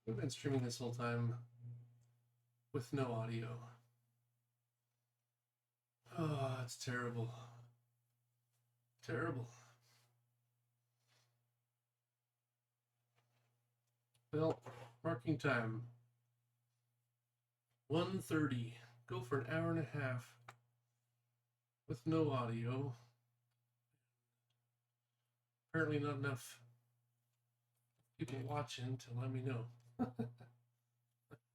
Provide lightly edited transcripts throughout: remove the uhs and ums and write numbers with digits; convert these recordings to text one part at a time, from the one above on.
I've been streaming this whole time with no audio. Oh, it's terrible. Terrible. Well, marking time 1:30. Go for an hour and a half with no audio. Apparently, not enough people watching to let me know.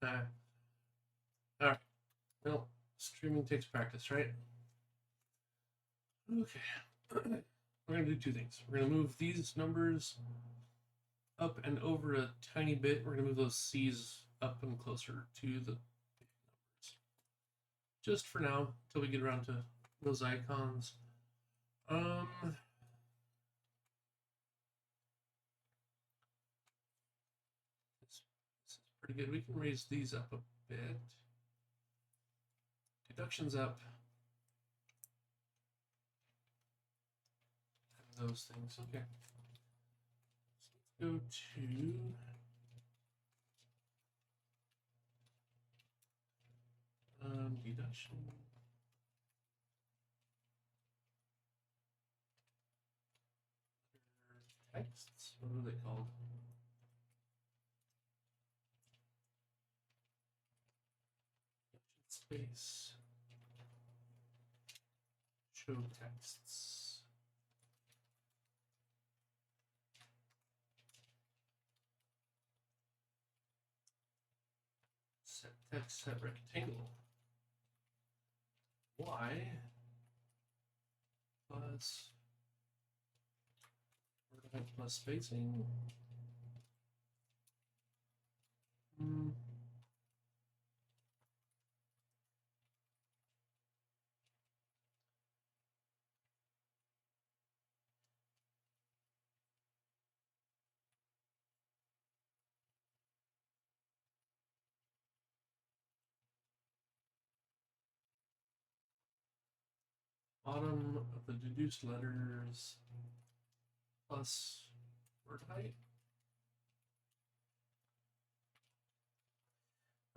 Alright. Well, streaming takes practice, right? Okay. We're going to do two things. We're going to move these numbers up and over a tiny bit. We're going to move those C's up and closer to the numbers. Just for now, until we get around to those icons. This is pretty good. We can raise these up a bit. Deductions up. And those things. Okay. So let's go to deduction. Texts. What are they called? Space. Show texts. Set text, set rectangle. Y plus word height plus spacing. Bottom of the deduced letters plus word height.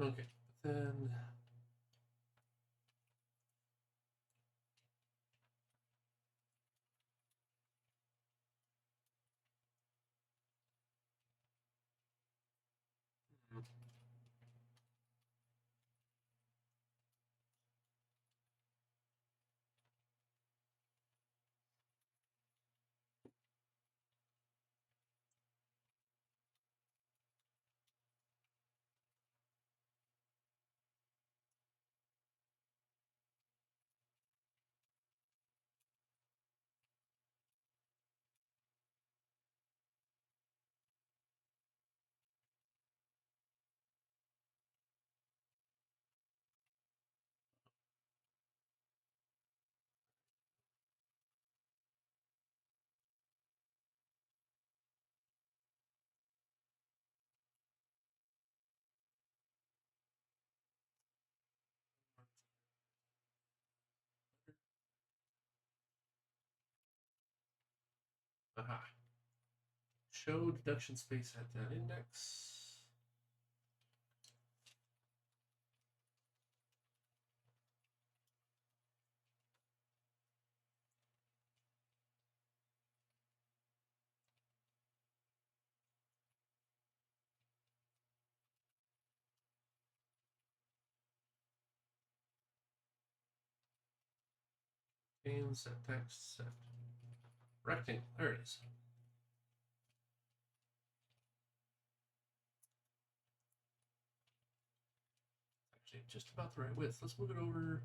Okay, then aha. Show deduction space at that index. And set text, set rectangle. There it is. Actually, just about the right width. Let's move it over.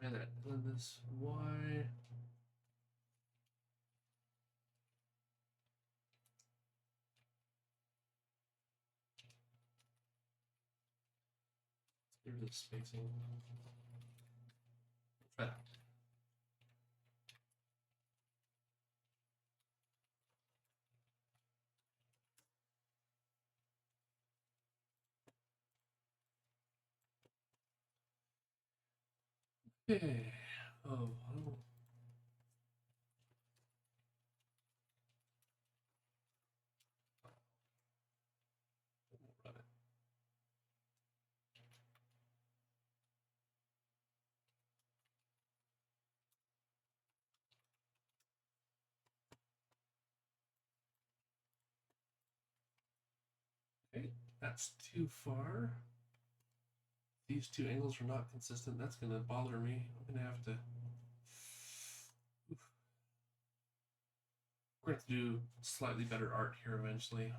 Try that. And then this Y. Here's the spacing. Try that. Okay. Oh, well. Run it. Okay, that's too far. These two angles are not consistent. That's going to bother me. I'm going to have to. Oof. We're going to do slightly better art here eventually.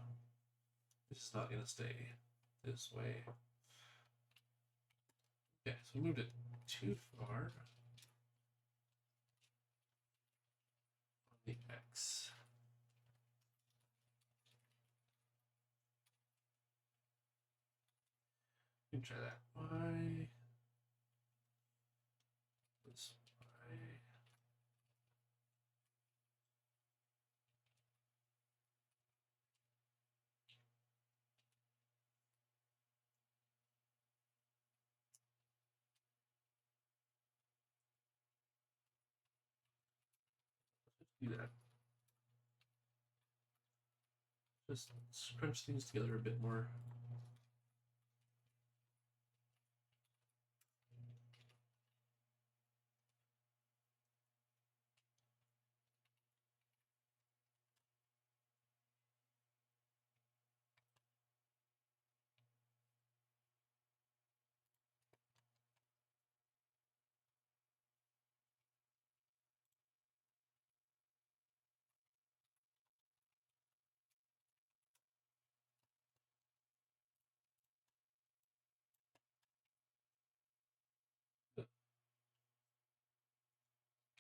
This is not going to stay this way. Okay, so we moved it too far on the X. We can try that. Y. This Y. Do that. Just scrunch things together a bit more.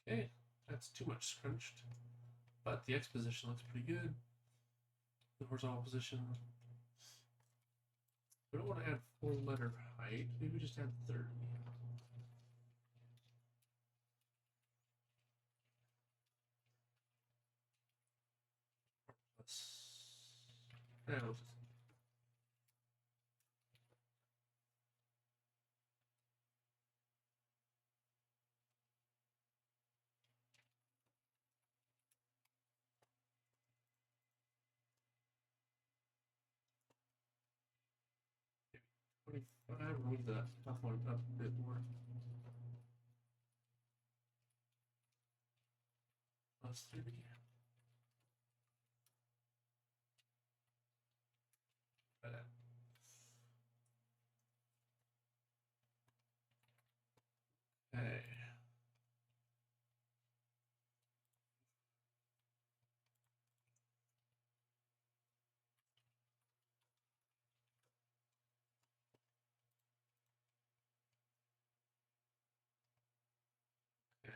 Okay, that's too much scrunched. But the X position looks pretty good. The horizontal position. We don't want to add full letter height. Maybe just add 30. Let's. We'll just. Maybe 25. Move the top one up a bit more. Plus 30. Try that. Okay. Okay.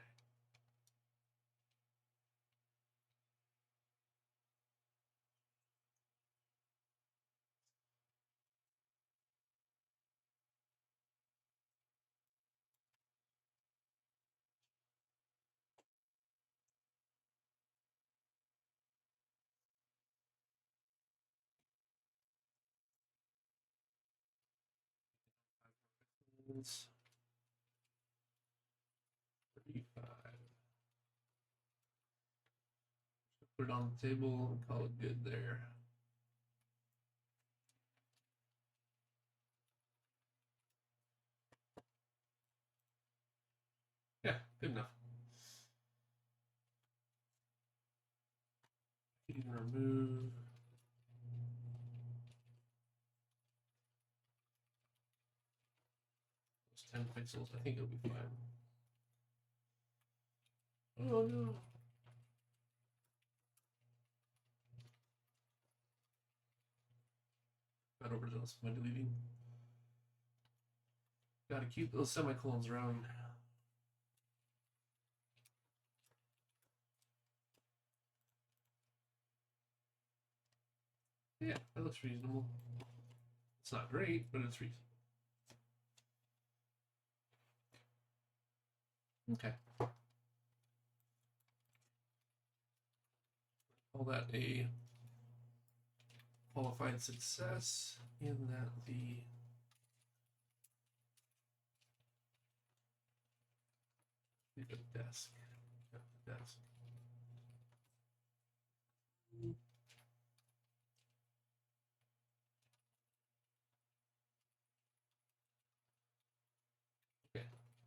It's 35. Put it on the table and call it good there. Yeah, good enough. You can remove those 10 pixels. I think it'll be fine. Oh no. Got overzealous by deleting. Gotta keep those semicolons around. Yeah, that looks reasonable. It's not great, but it's reasonable. Okay. Call that a qualified success in that the Leave a desk. Got the desk. Okay,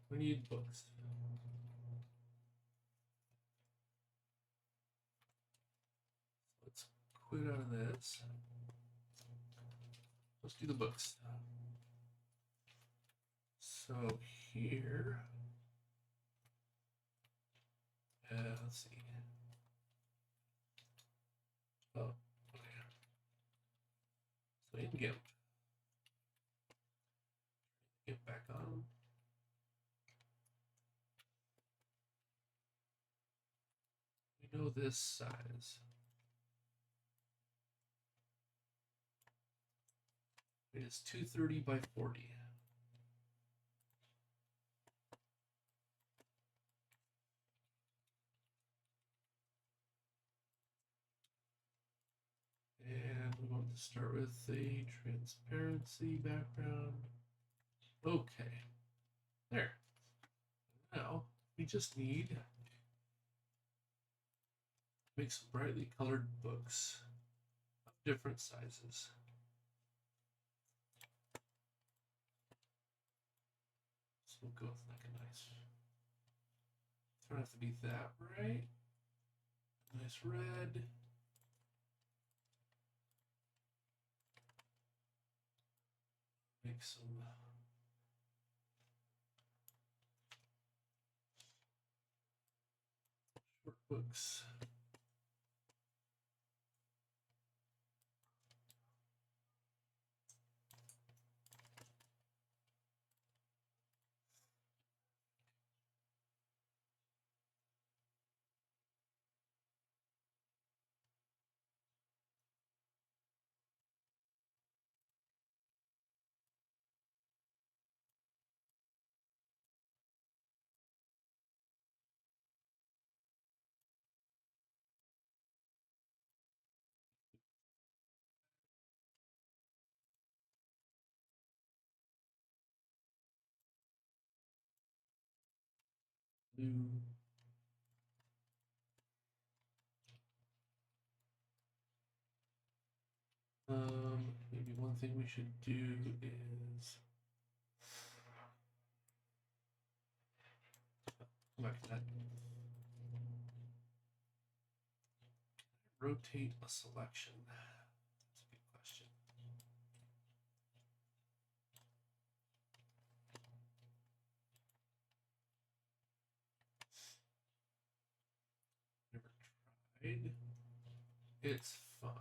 we need books. Let's quit out of this. Let's do the books. So here, let's see. Oh, okay. So in GIMP, get back on. We know this size. It is 230 by 40. And we want to start with a transparency background. Okay, there. Now we just need to make some brightly colored books of different sizes. So we'll go with like a nice, it doesn't have to be that bright. Nice red. Make some short books. Blue. Maybe one thing we should do is come back to that. Rotate a selection. That's a good question. Never tried. It's fine.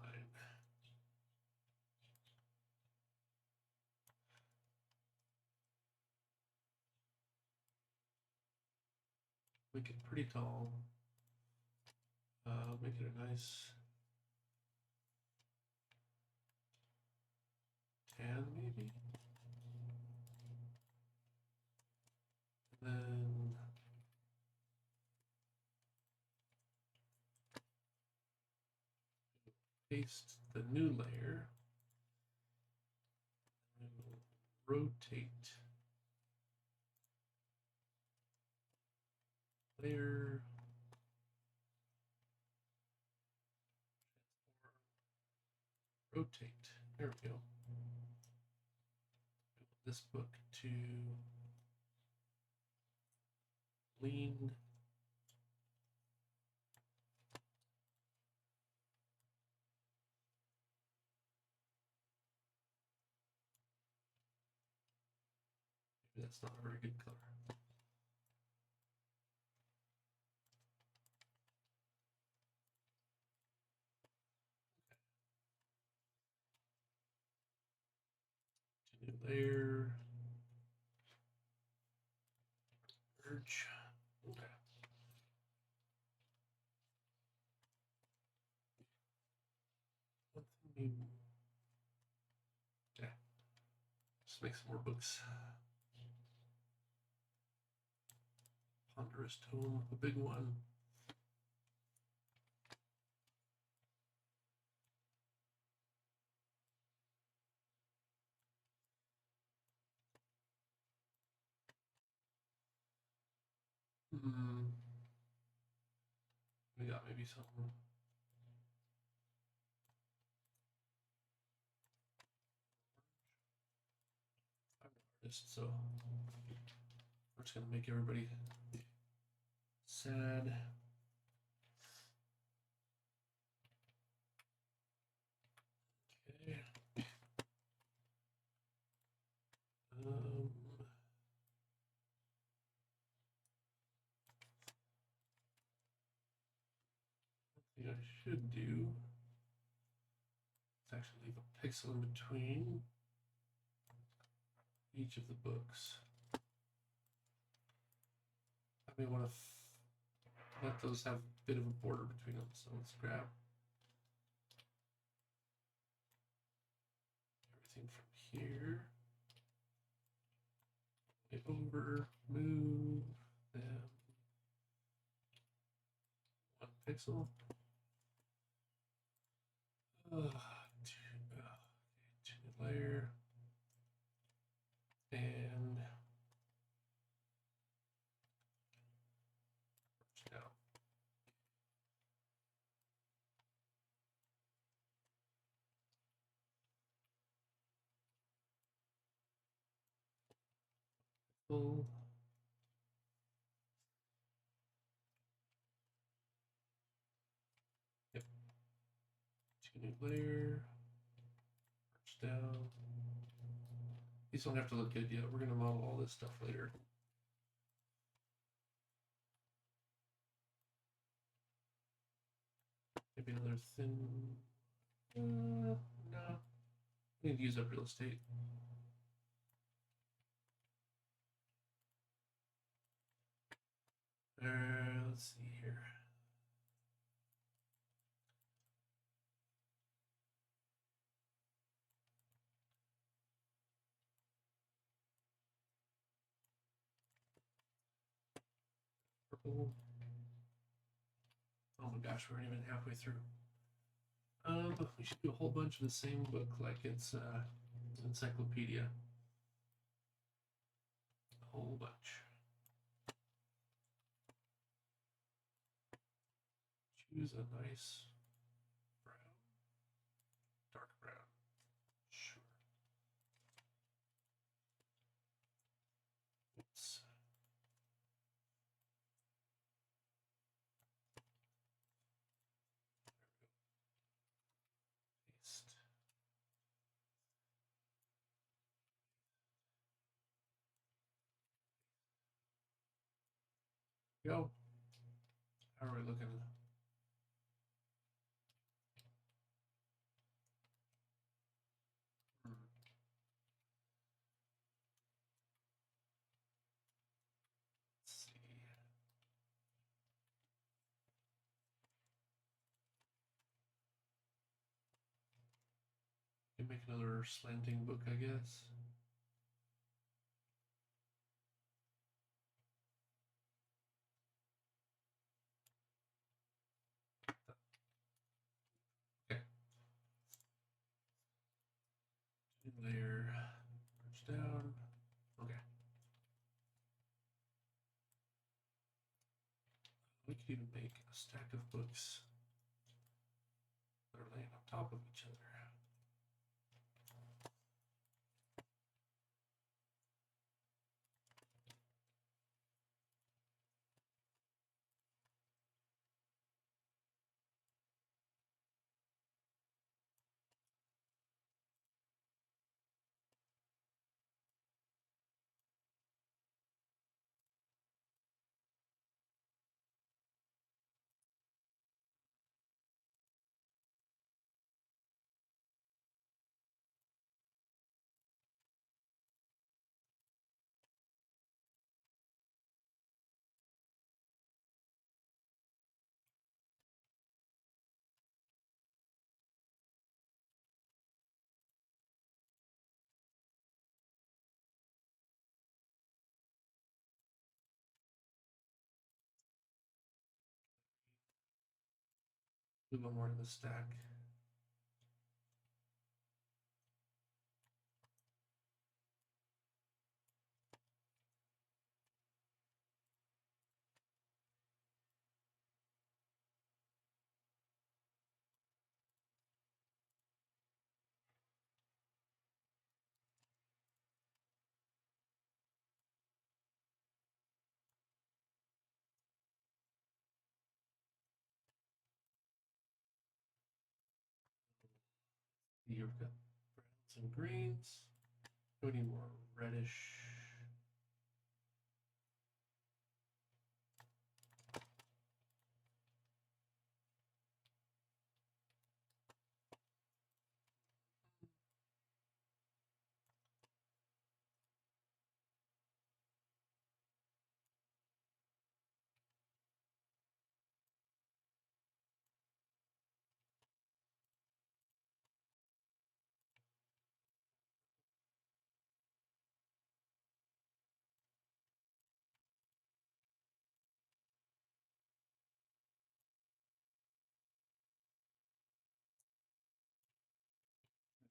Make it pretty tall. Make it a nice tan, maybe. And then paste the new layer. And rotate layer. Rotate. There we go. This book to lean. Maybe that's not a very good color. New layer. Merge. Okay. New. Yeah. Just make some more books. Ponderous tome, a big one. We got maybe something. I'm an artist, so we're just gonna make everybody sad. Okay. What I should do is actually leave a pixel in between each of the books. I may want to let those have a bit of a border between them. So let's grab everything from here, over, move them 1 pixel. Two layer and down. Full. Yep. Two new layer. Merge down. These don't have to look good yet. We're going to model all this stuff later. Maybe another thin. No. I need to use up real estate. Let's see here. Purple. Oh my gosh, we're not even halfway through. We should do a whole bunch of the same book like it's encyclopedia. A whole bunch. Choose a nice brown, dark brown. Sure. Oops. Paste. Go. How are we looking? Let's see. You can make another slanting book, I guess. Okay. Layer, merge down. Okay. We could even make a stack of books that are laying on top of each other. Move one more to the stack. You've got browns and greens. We need more reddish.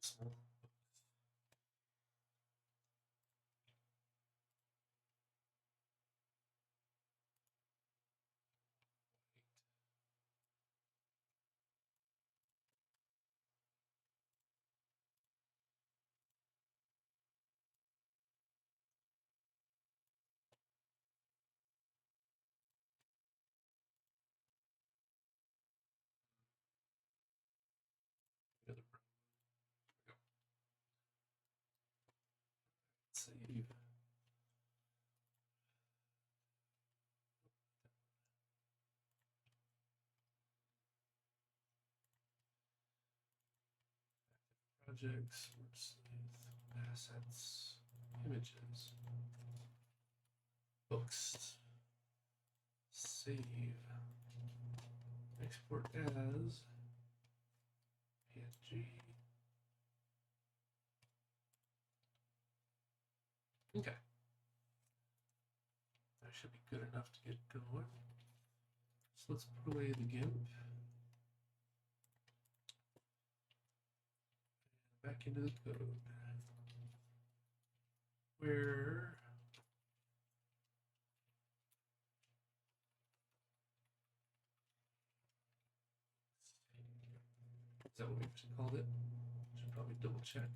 Small. Save. Projects, Sleuth, assets, images, books, save, export as PNG. Okay. That should be good enough to get going. So let's put away the GIMP. And back into the code. Where is that what we called it? Should probably double check.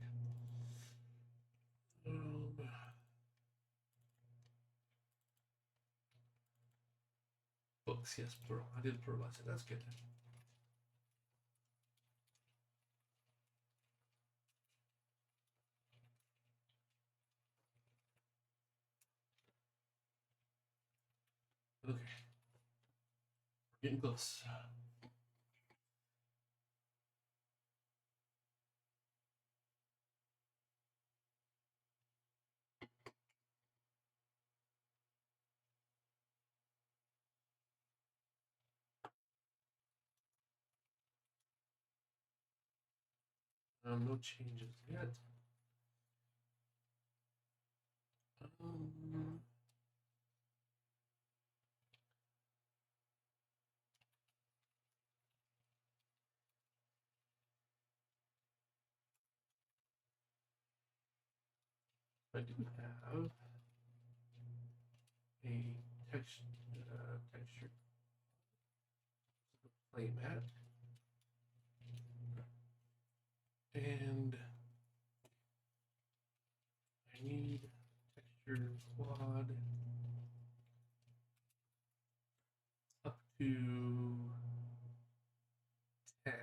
Books, yes, plural. I did pluralize it. That's good. Okay. We're getting close. No changes yet. I do have a texture play mat, and I need texture quad up to 10.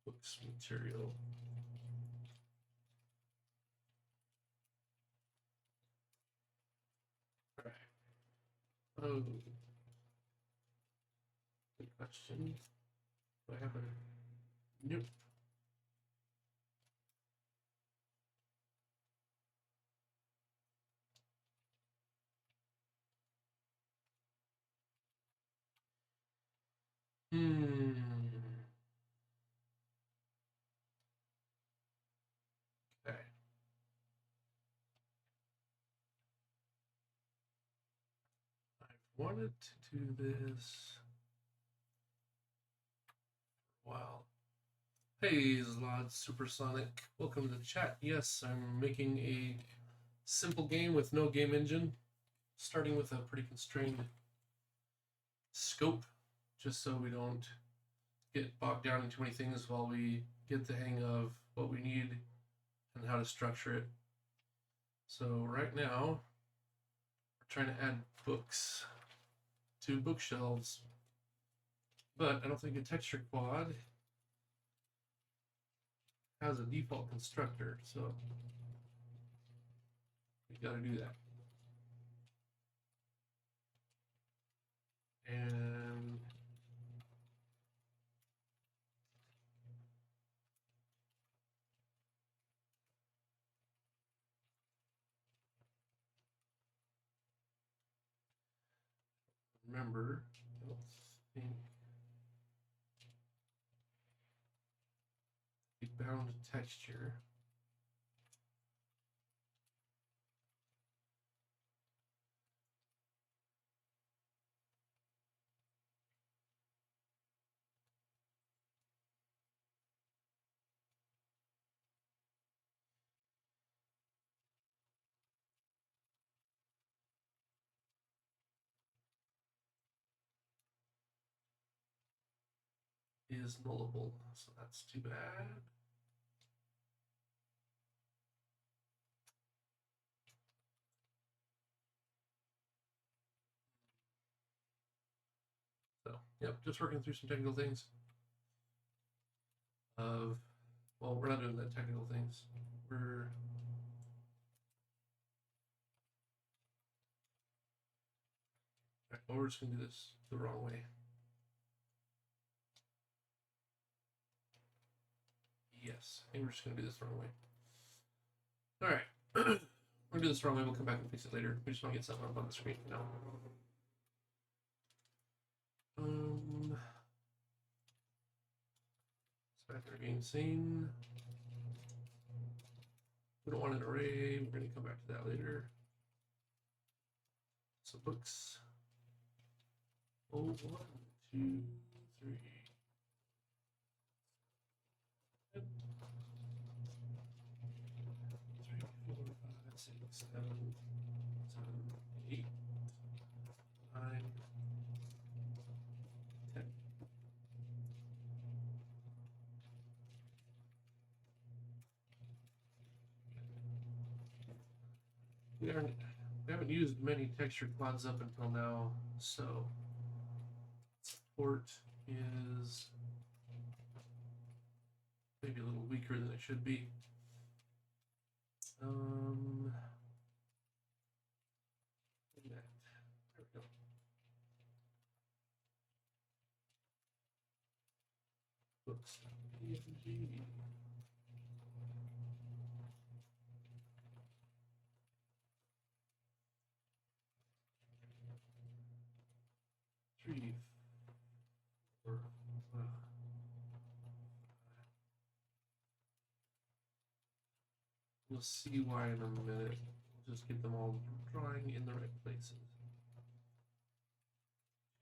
Books material. All right. Oh, good question. Do I have a nope? Okay. I've wanted to do this for a while. Hey, Zlod Supersonic. Welcome to the chat. Yes, I'm making a simple game with no game engine, starting with a pretty constrained scope, just so we don't get bogged down in too many things while we get the hang of what we need and how to structure it. So right now, we're trying to add books to bookshelves. But I don't think a texture quad has a default constructor, so we got to do that. And remember, I don't think the bound texture is nullable, so that's too bad. So, yep, just working through some technical things. Well, we're not doing the technical things. We're we're just gonna do this the wrong way. Yes, I think we're just gonna do this the wrong way. All right, we're gonna do this the wrong way. We'll come back and fix it later. We just want to get something up on the screen now. Factor game scene. We don't want an array. We're going to come back to that later. So books. 1, 2, 3. 3, 4, 5, 6, 7, 8, 9, 10. We haven't used many texture quads up until now, so support is maybe a little weaker than it should be. There we go. Books. PNG. Three, 4, 5. We'll see why in a minute. We'll just get them all drawing in the right places.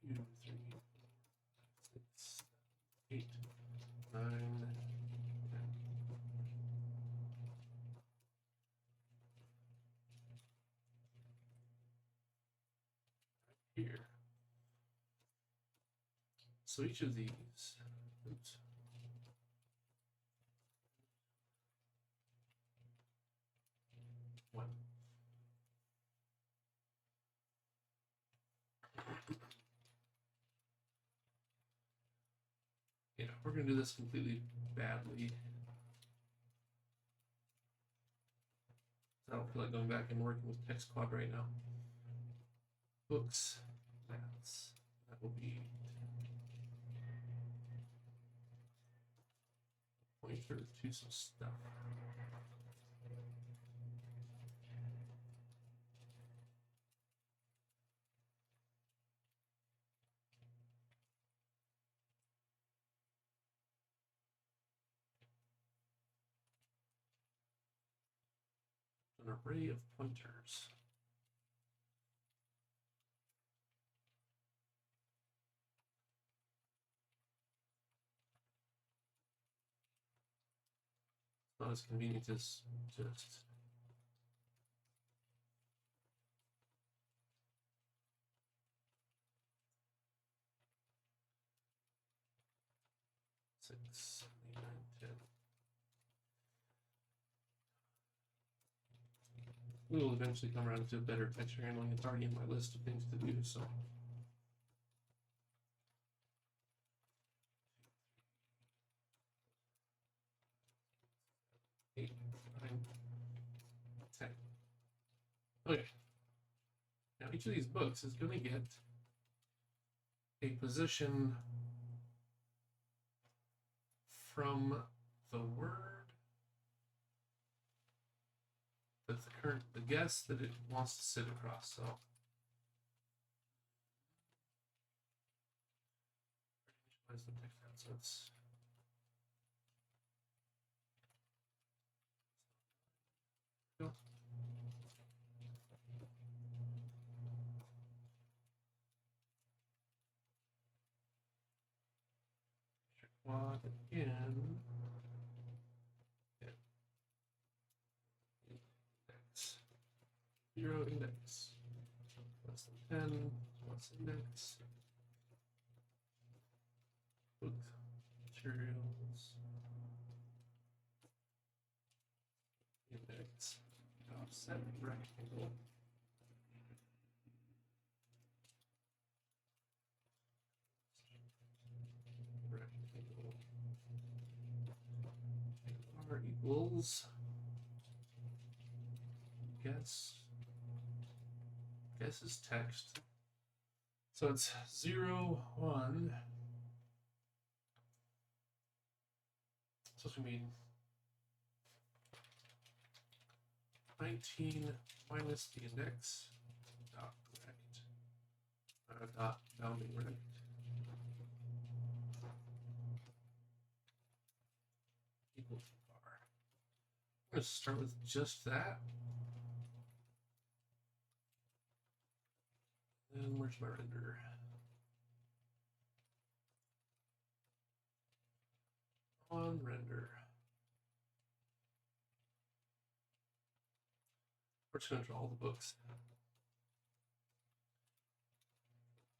2, 3, 6, 8, 9, 10. Here. So each of these, oops. One. Yeah, we're gonna do this completely badly. I don't feel like going back and working with text quad right now. Books, maths, that will be pointer to some stuff. An array of pointers. Not as convenient as just six, 8, 9, 10. We will eventually come around to better texture handling. It's already in my list of things to do, so. Okay. Now each of these books is going to get a position from the word that's the guess that it wants to sit across. So where's the text out? So it's quad in index 0 index less than 10 plus index book materials index offset rectangle r equals guess is text. So it's 0, 1. So it's going to be 19 minus the index dot rect dot bounding rect equal to bar. I'm going to start with just that. And where's my render? On render. We're just going to draw all the books.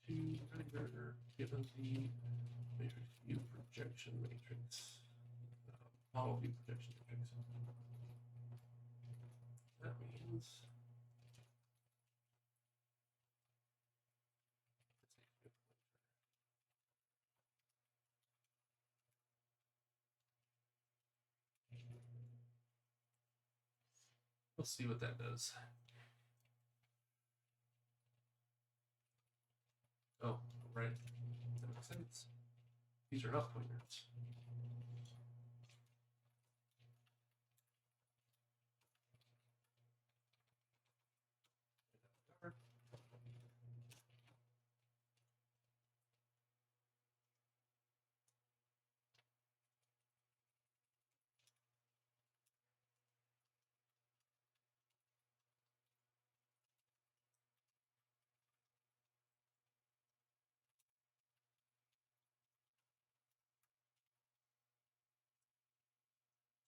To render given the matrix view projection matrix. Model view projection matrix. That means we'll see what that does. Oh, right. That makes sense. These are not pointers.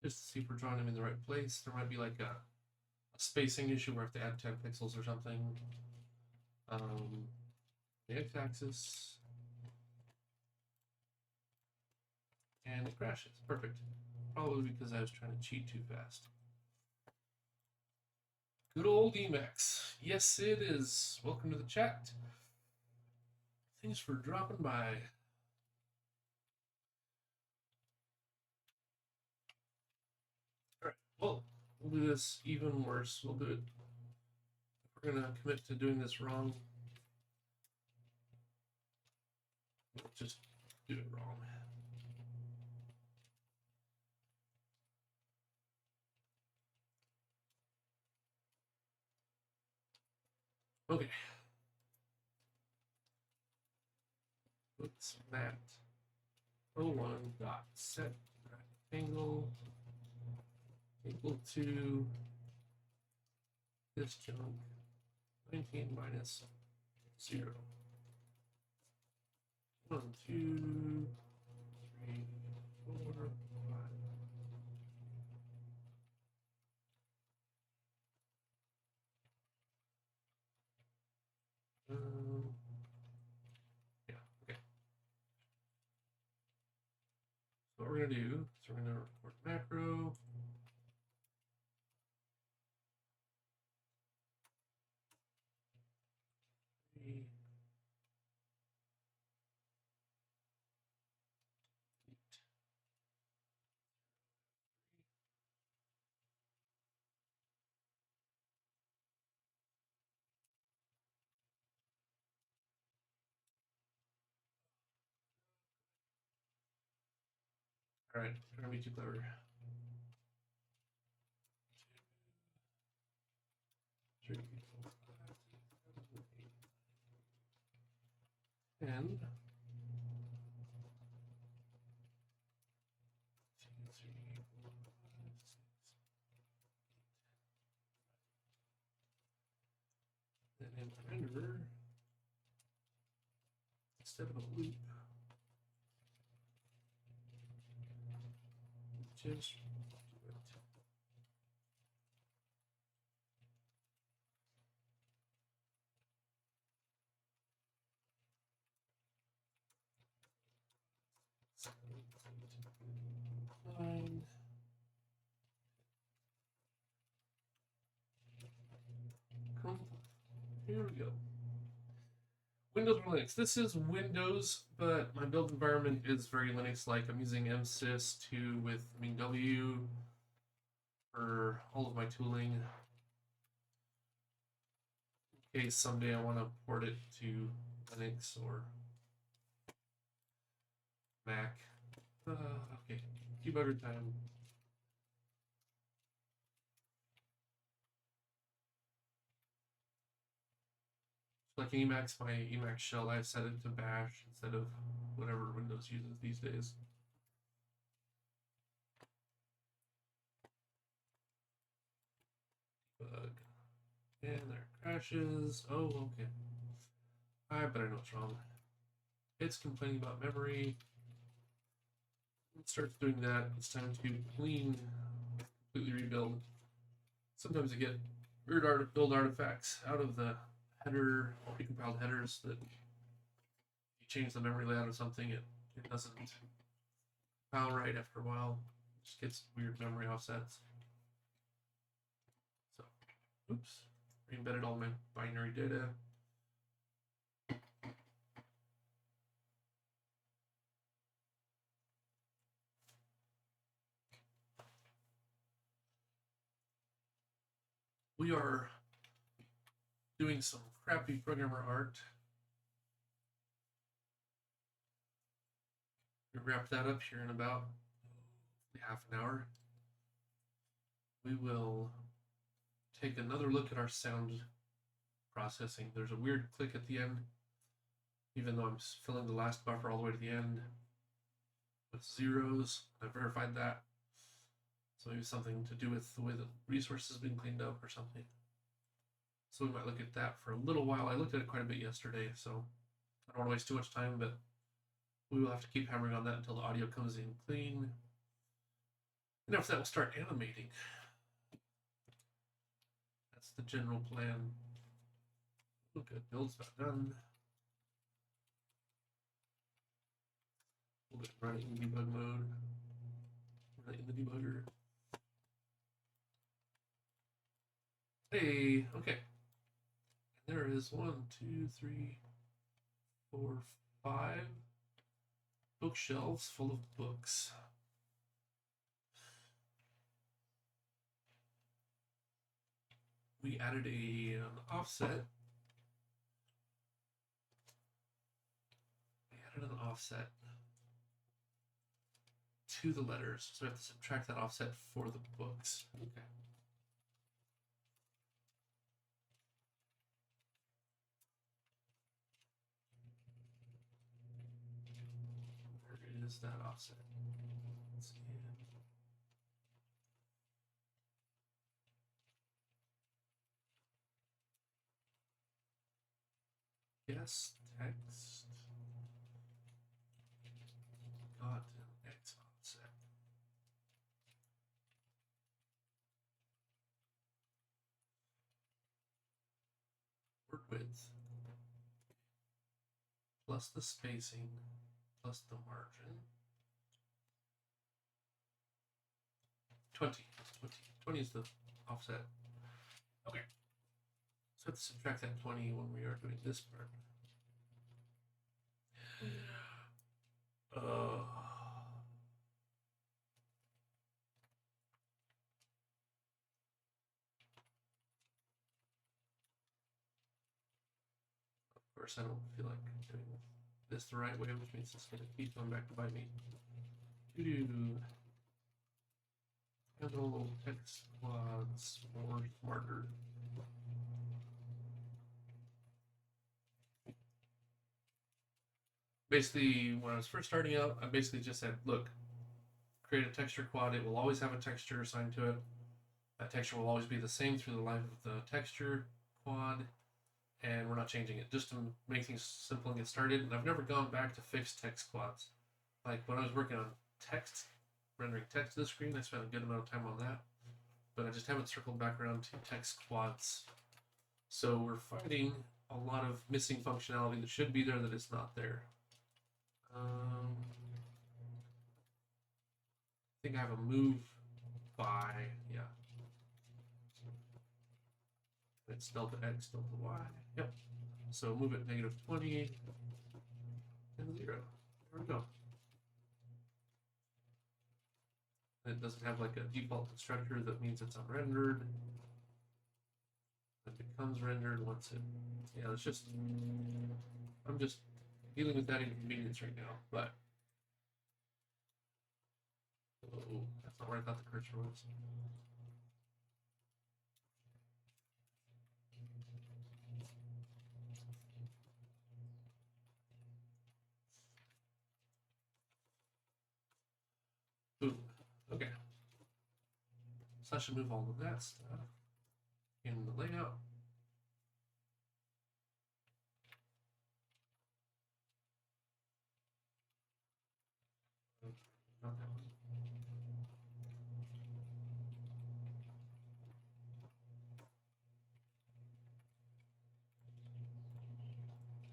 Just to see if we're drawing them in the right place. There might be like a spacing issue where I have to add 10 pixels or something. The x-axis. And it crashes. Perfect. Probably because I was trying to cheat too fast. Good old Emacs. Yes, it is. Welcome to the chat. Thanks for dropping by. Alright, well, we'll do this even worse. We'll do it. If we're going to commit to doing this wrong, we'll just do it wrong. Okay. Let's that O1 dot set rectangle equal to this chunk 19 minus 0. 1, 2, 3, 4, 5. Yeah, okay. So what we're going to do is we're going to report macro. Alright, gonna be too clever. 2, 3, 4, 5, 6, 7, 8, 9, 10. 2, 3, 4, 5, 6. Then in render, instead of a loop, just do it. Fine. Cool. Here we go. Windows or Linux. This is Windows, but my build environment is very Linux-like. I'm using msys2 with MingW for all of my tooling. In case someday I want to port it to Linux or Mac. Okay, debugger time. So like Emacs, my Emacs shell, I've set it to bash instead of whatever Windows uses these days. Debug. And there crashes. Oh, okay. I better know what's wrong. It's complaining about memory. It starts doing that. It's time to clean, completely rebuild. Sometimes I get weird build artifacts out of the header, precompiled headers that if you change the memory layout of something, it doesn't compile right after a while. It just gets weird memory offsets. So, oops, re-embedded all my binary data. We are doing some crappy programmer art. We'll wrap that up here in about half an hour. We will take another look at our sound processing. There's a weird click at the end, even though I'm filling the last buffer all the way to the end with zeros. I verified that. So maybe something to do with the way the resource has been cleaned up or something. So we might look at that for a little while. I looked at it quite a bit yesterday, so I don't want to waste too much time, but we will have to keep hammering on that until the audio comes in clean. And after that, we'll start animating. That's the general plan. Look at build's about done. We'll run it in debug mode. Run it in the debugger. Hey, okay. And there is 1, 2, 3, 4, 5 bookshelves full of books. We added an offset. To the letters, so we have to subtract that offset for the books. Okay. Where is that offset? Let's see. Yes, text. Got an X offset. Word width plus the spacing plus the margin. 20. 20 is the offset. Okay. So let's subtract that 20 when we are doing this part. Of course, I don't feel like doing this the right way, which means it's going to keep coming back to bite me. to handle text quads more smarter. Basically, when I was first starting out, I basically just said, look, create a texture quad. It will always have a texture assigned to it. That texture will always be the same through the life of the texture quad, and we're not changing it, just to make things simple and get started. And I've never gone back to fix text quads. Like when I was working on text, rendering text to the screen, I spent a good amount of time on that, but I just haven't circled back around to text quads. So we're finding a lot of missing functionality that should be there that is not there. I think I have a move by, yeah. It's delta x, delta y. Yep. So move it -20 and 0. There we go. It doesn't have like a default constructor that means it's unrendered. It becomes rendered once it, yeah, it's just, I'm just dealing with that inconvenience right now, but, oh, that's not where I thought the cursor was. Boom. Okay. So I should move all of that stuff in the layout. Not that one.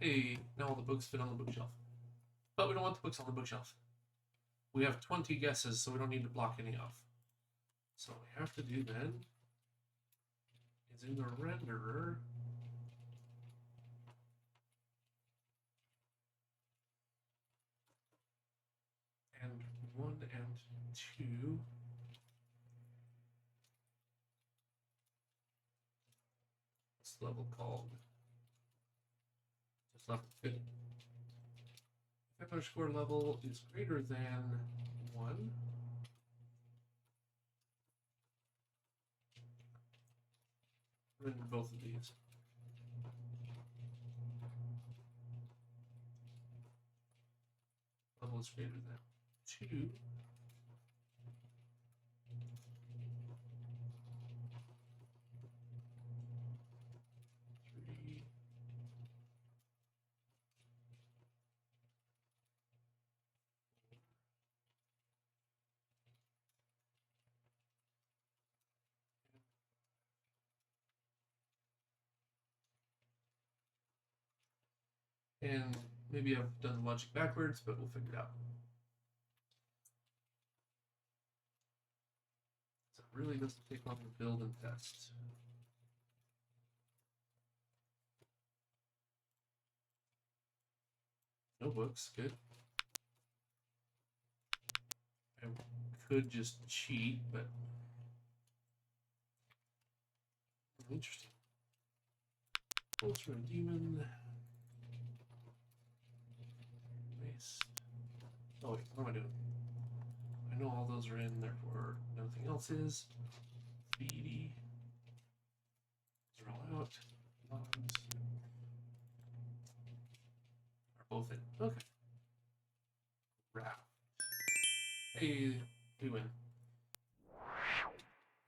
Hey, now all the books fit on the bookshelf. But we don't want the books on the bookshelf. We have 20 guesses, so we don't need to block any off. So what we have to do then is in the renderer, and 1 and 2, this level called just level fit. If underscore level is greater than 1, render both of these. Level is greater than 2. And maybe I've done the logic backwards, but we'll figure it out. So it really doesn't take long to build and test. No books, good. I could just cheat, but interesting. Ultra Demon. Oh wait, what am I doing? I know all those are in, therefore nothing else is. 3D. These are all out. Logs are both in. Okay. Raft. Hey, we win.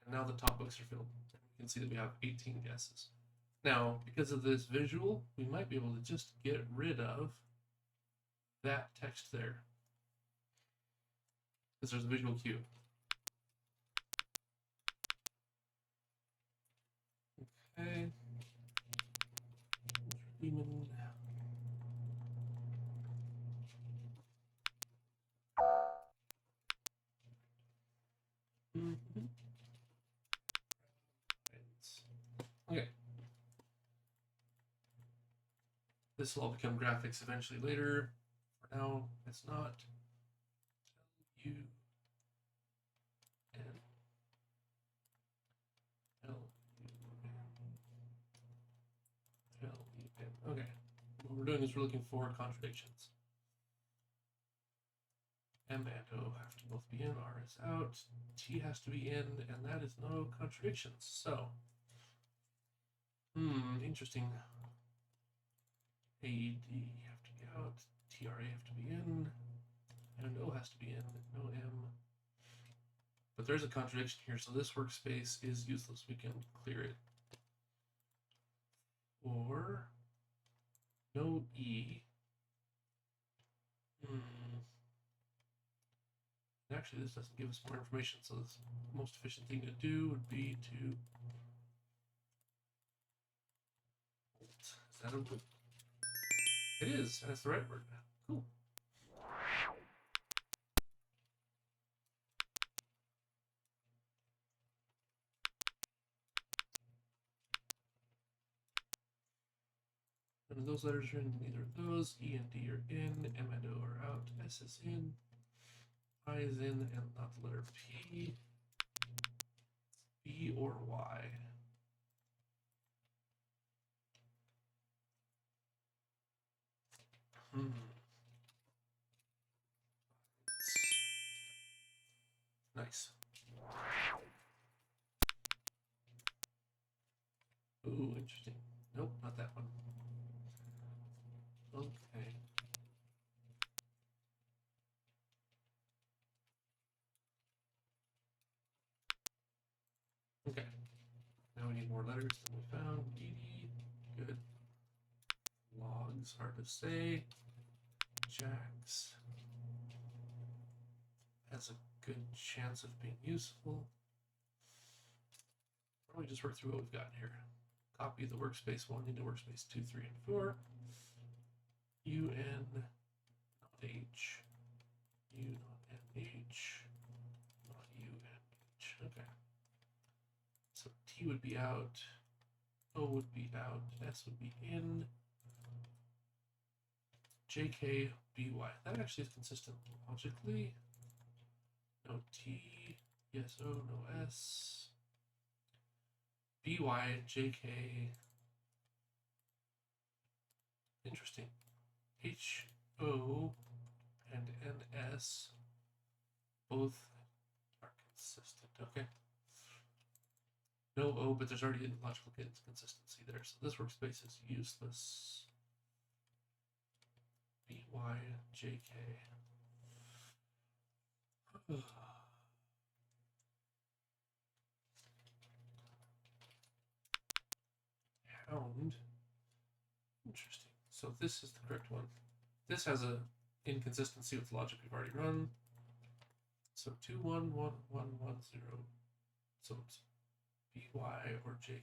And now the top books are filled. You can see that we have 18 guesses. Now, because of this visual, we might be able to just get rid of that text there, because there's a visual cue. Okay. Demon. Okay. This will all become graphics eventually later. For now, it's not. U N L U N. Okay. What we're doing is we're looking for contradictions. M and O have to both be in, R is out, T has to be in, and that is no contradictions. So, interesting. AD have to be out, TRA have to be in, and O has to be in, no M. But there's a contradiction here, so this workspace is useless. We can clear it. Or no E. Actually, this doesn't give us more information, so the most efficient thing to do would be to... Is that a word? It is, and it's the right word. Cool. None of those letters are in, neither of those. E and D are in, M and O are out, S is in, I is in, and not the letter P, B or Y. Nice. Ooh, interesting. Nope, not that one. Okay. Okay. Now we need more letters than we found. DD. Good. Logs, hard to say. Jacks has a good chance of being useful. Why don't we just work through what we've got here? Copy the workspace 1 into workspace 2, 3, and 4. UN, not H. U, not NH. Not UNH. Okay. So T would be out. O would be out. S would be in. JK, BY. That actually is consistent logically. No T. Yes, O, no S. BY, JK. Interesting. H, O, and NS both are consistent. Okay. No O, but there's already a logical consistency there. So this workspace is useless. BY, JK. Hound. Interesting. So this is the correct one. This has a inconsistency with logic we've already run. So 2, 1, 1, 1, 1, 0. So it's BY or JK.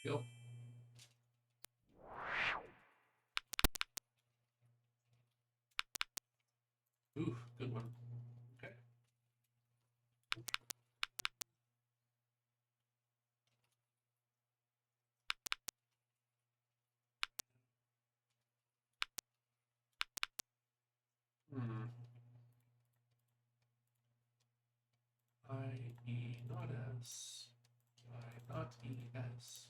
There we go. Ooh, good one. Okay. I, E, not S. I, not E, S.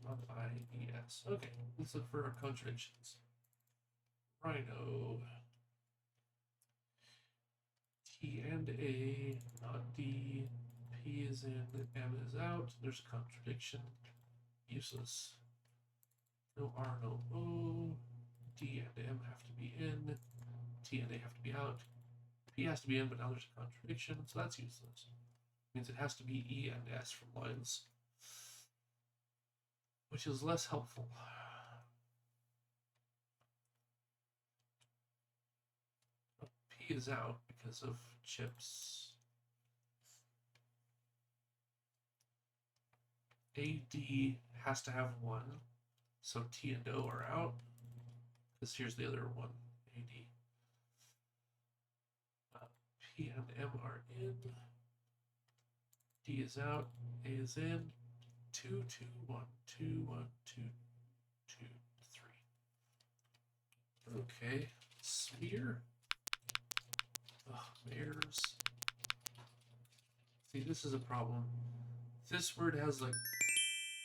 Not I, E, S. Okay, let's look for our contradictions. Rhino. T and A, not D. P is in, M is out. There's a contradiction. Useless. No R, no O. D and M have to be in. T and A have to be out. P has to be in, but now there's a contradiction, so that's useless. It means it has to be E and S from lines, which is less helpful. P is out because of chips. AD has to have 1, so T and O are out, because here's the other one, AD. P and M are in. D is out, A is in, 2, 2, 1, 2, 1, 2, 2, 3. Okay, smear. Mares. See, this is a problem. This word has like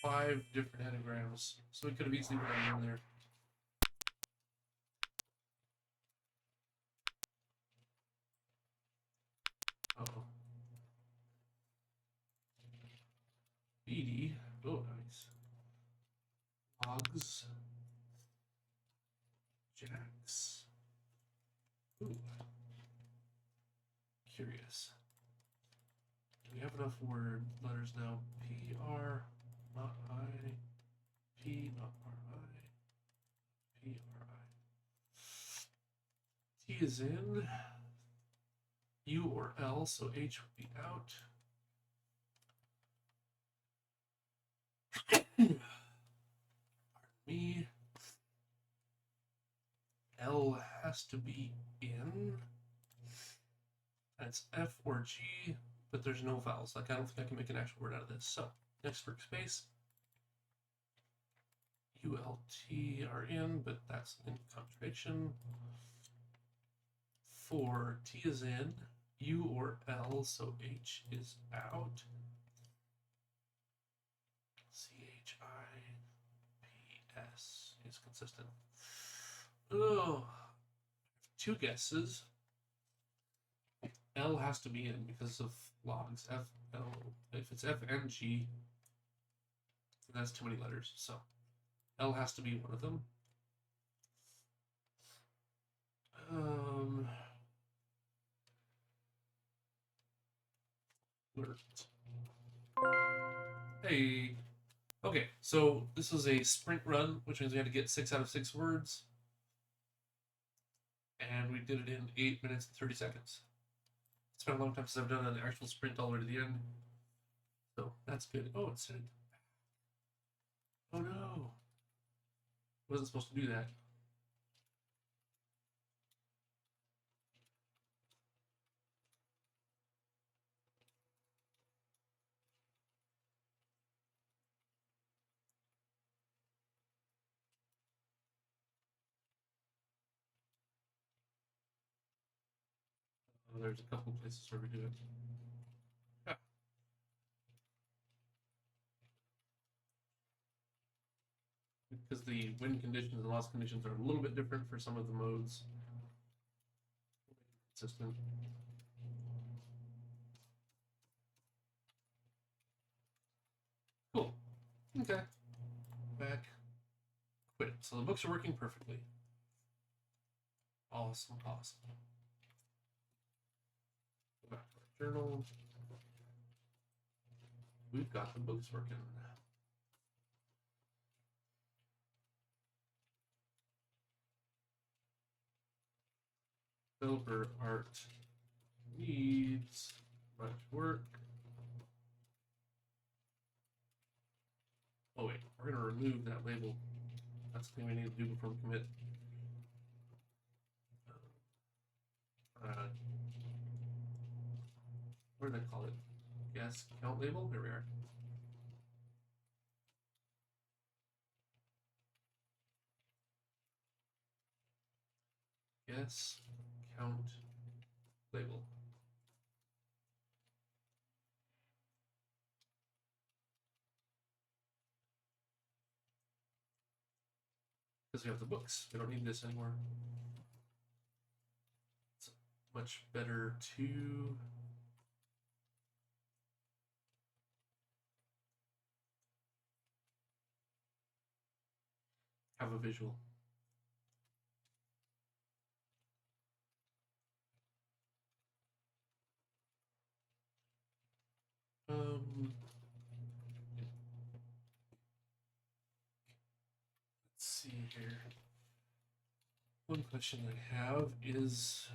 5 different anagrams, so we could have easily put them in there. Uh-oh. Beady. Oh, nice. Logs. Jacks. Ooh. Curious. Do we have enough word letters now? P, R, not I. P, not R, I. P, R, I. T is in. U or L, so H would be out. Pardon me. L has to be in. That's F or G, but there's no vowels. Like, I don't think I can make an actual word out of this. So, next workspace. U, L, T are in, but that's in contradiction. For T is in, U or L, so H is out. C-H-I-P-S is consistent. Oh, 2 guesses. L has to be in because of logs. F, L. If it's F and G, that's too many letters. So L has to be one of them. Hey. Okay, so this is a sprint run, which means we had to get 6 out of 6 words. And we did it in 8 minutes and 30 seconds. It's been a long time since I've done an actual sprint all the way to the end. So that's good. Oh, it said. Oh no. Wasn't supposed to do that. Oh, there's a couple places where we do it. Yeah. Because the win conditions and loss conditions are a little bit different for some of the modes. Consistent. Cool. Okay. Back. Quit. So the books are working perfectly. Awesome, awesome. Go back to our journal. We've got the books working. Developer art needs much work. Oh wait, we're gonna remove that label. That's the thing we need to do before we commit. What did I call it? Guess count label? Here we are. Guess count label. Because we have the books. We don't need this anymore. It's much better to have a visual. Let's see here. One question I have is,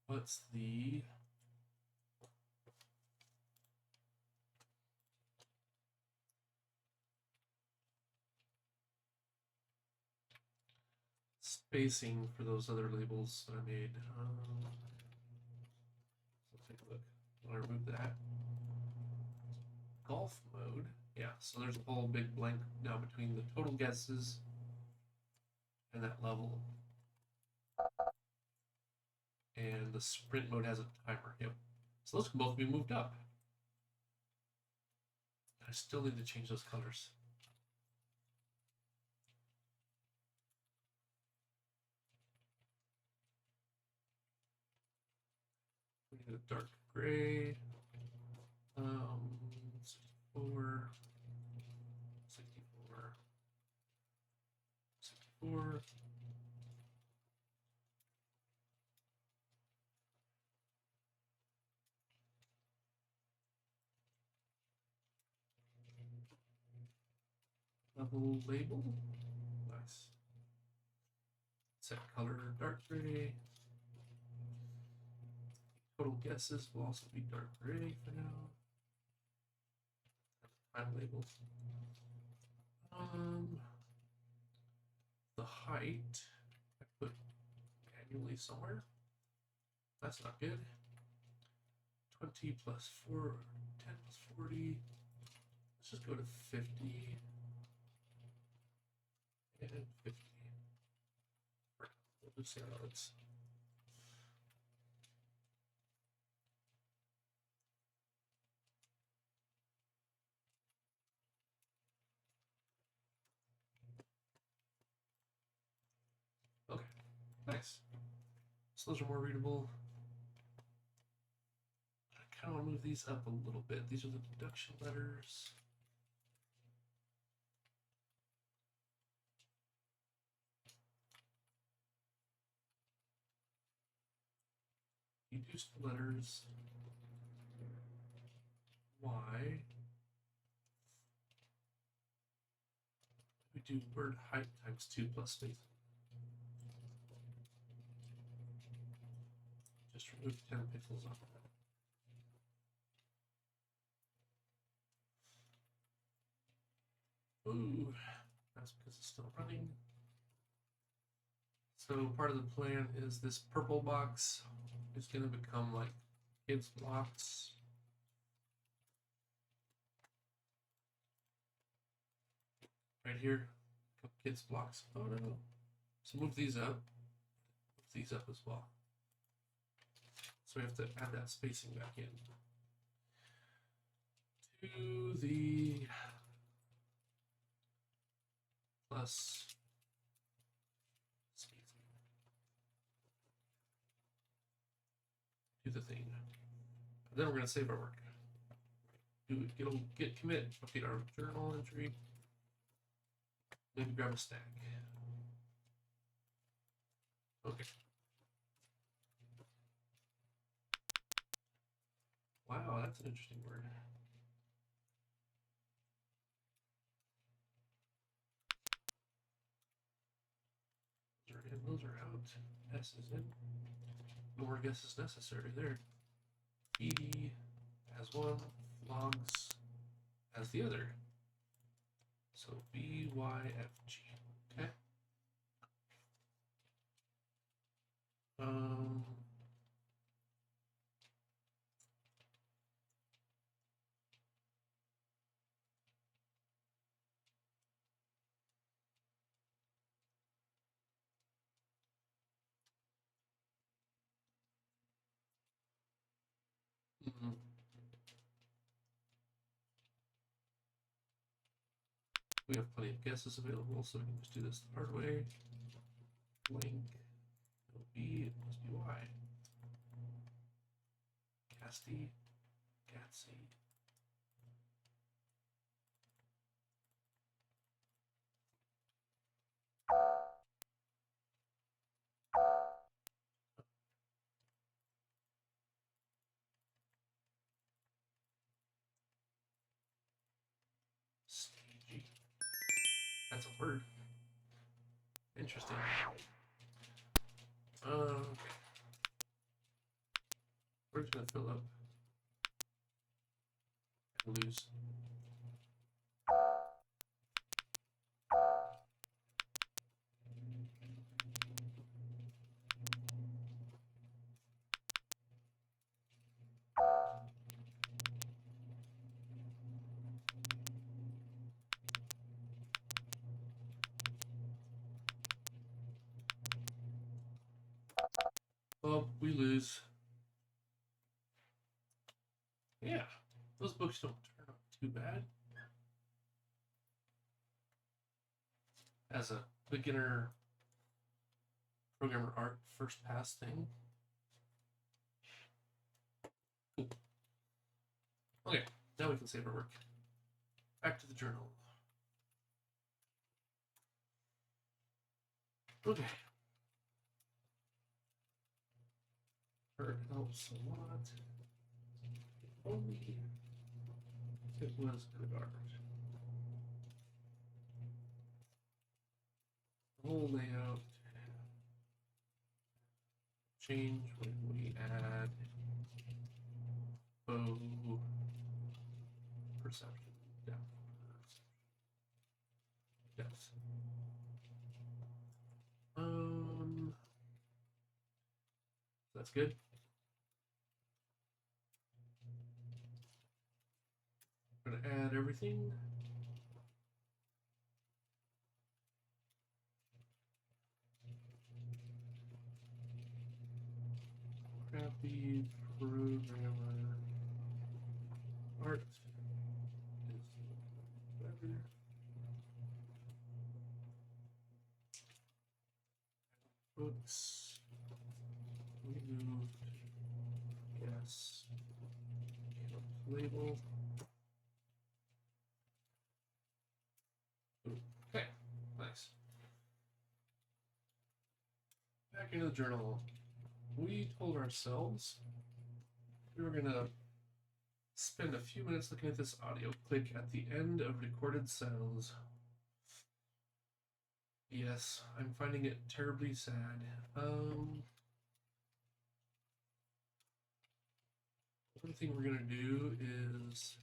what's the spacing for those other labels that I made? Let's take a look. So I remove that. Golf mode. Yeah, so there's a whole big blank now between the total guesses and that level. And the sprint mode has a timer. Yep. So those can both be moved up. I still need to change those colors. We need a dark gray. 64. 64. 64. Level label. Nice. Set color dark gray. Total guesses will also be dark gray for now. Time labels. The height I put manually somewhere. That's not good. 20 plus 4, 10 plus 40. Let's just go to 50 and 50. We'll do salads. Okay, nice. So those are more readable. I kind of want to move these up a little bit. These are the deduction letters. Deduced letters. Y. We do word height times 2 plus space. Just remove 10 pixels off of that. Ooh, that's because it's still running. So part of the plan is this purple box is going to become like kids blocks. Right here, kids blocks. Oh no. So move these up. Move these up as well. So we have to add that spacing back in. To the plus spacing. Do the thing. And then we're going to save our work. Git commit, update our journal entry. Maybe grab a stack. Okay. Wow, that's an interesting word. Those are in, those are out. S is in. No more guesses necessary there. BD has one, logs has the other. So BYFG. Okay. We have plenty of guesses available, so we can just do this the hard way. Link B, it must be Y. Casty, Catsy. Stagey. That's a word. Interesting. Okay. We're just gonna fill up and lose. Oh, we lose. Yeah, those books don't turn out too bad. As a beginner programmer art first pass thing. Cool. Okay, now we can save our work. Back to the journal. Okay. Art helps a lot. Only it was good art. The whole layout change when we add bow perception depth. Depth. That's good. I'm gonna add everything. Crappy programmer art is better. Books removed. Yes. Label. Okay, nice. Back into the journal. We told ourselves we were gonna spend a few minutes looking at this audio. Click at the end of recorded sounds. Yes, I'm finding it terribly sad. One thing we're gonna do is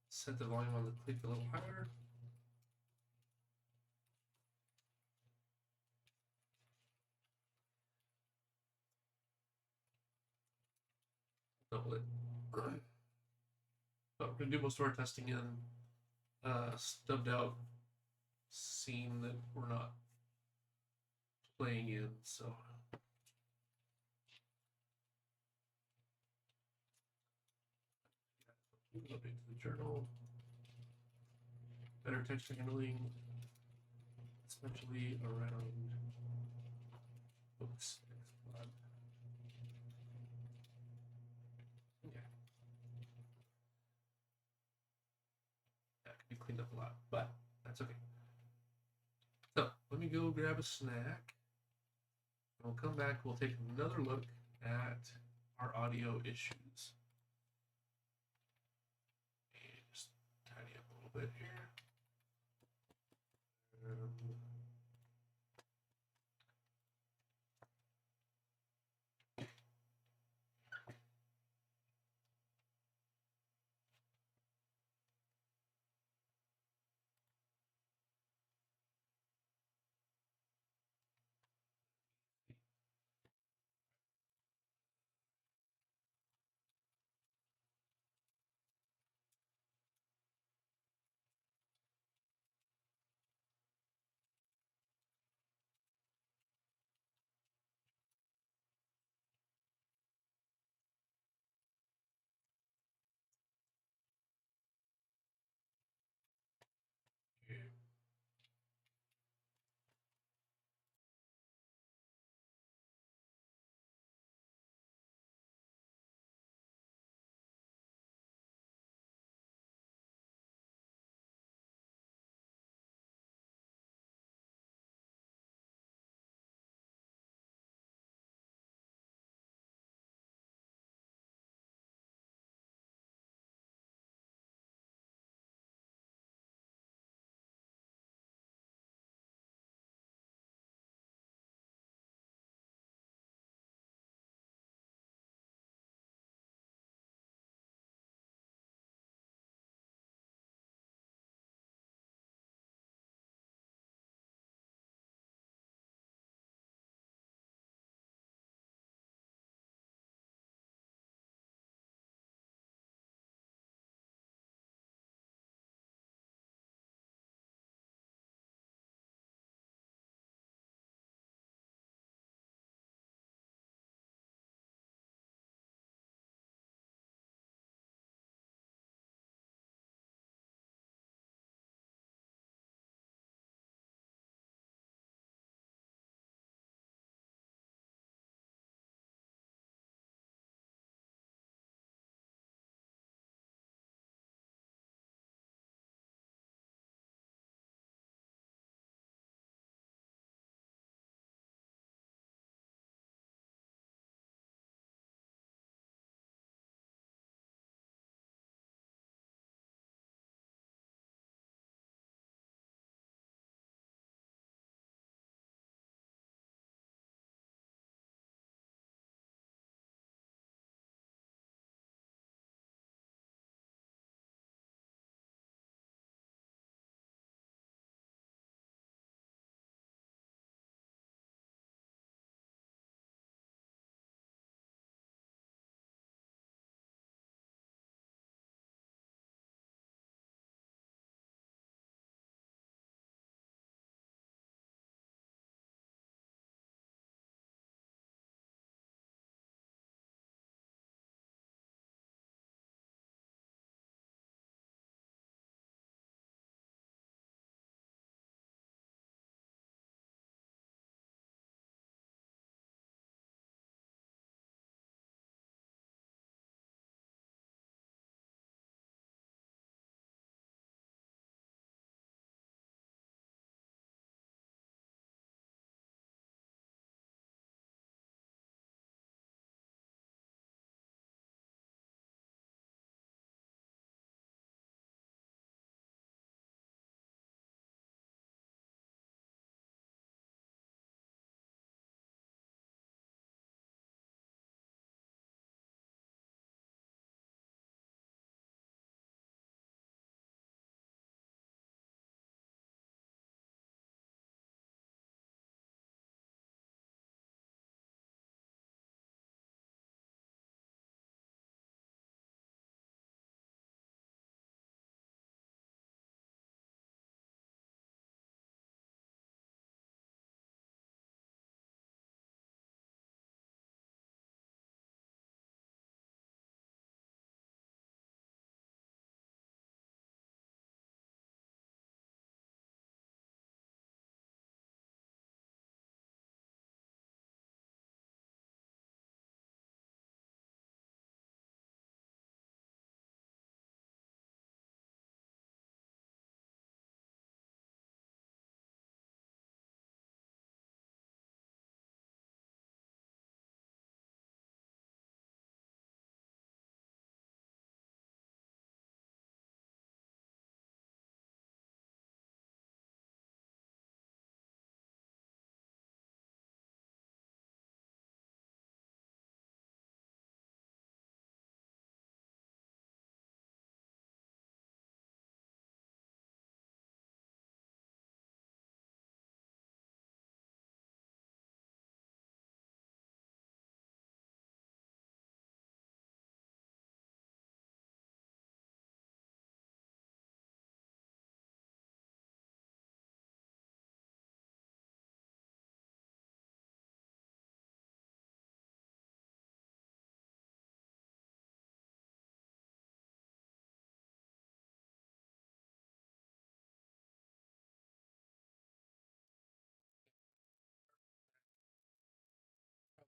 set the volume on the click a little higher. Double it. But we're gonna do most of our testing in stubbed out scene that we're not playing in, so update to the journal. Better text handling, especially around books. Okay. That could be cleaned up a lot, but that's okay. So let me go grab a snack. And we'll come back. We'll take another look at our audio issues. Just tidy up a little bit here.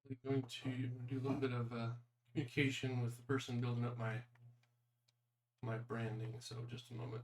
I'm going to do a little bit of communication with the person building up my branding. So just a moment.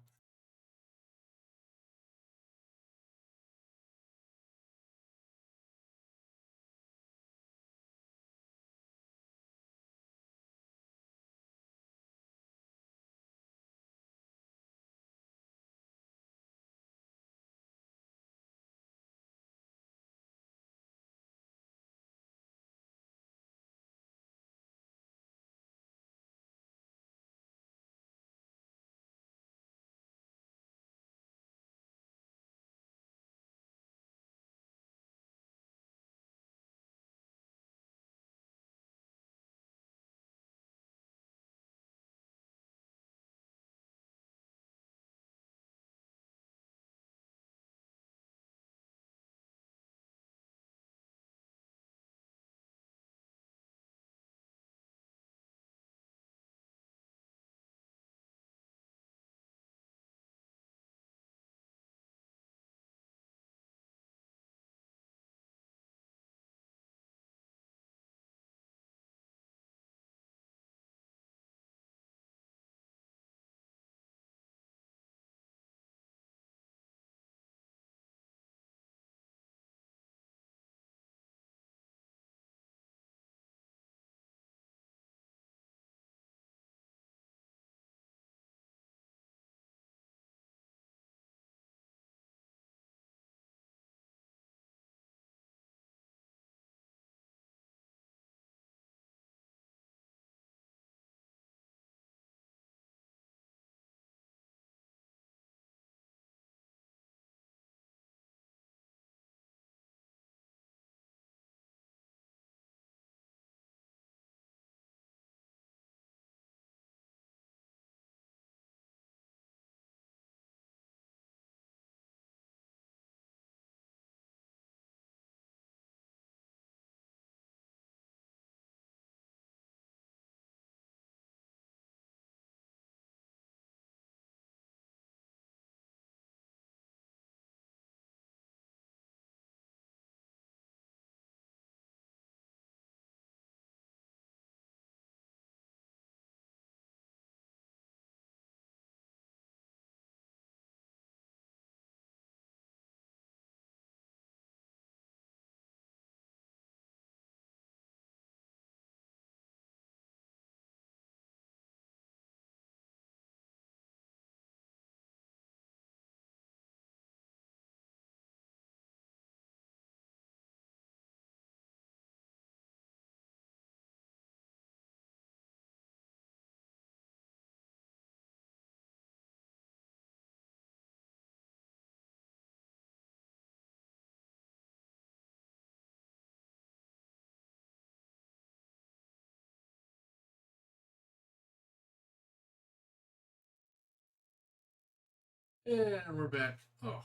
And we're back. Oh,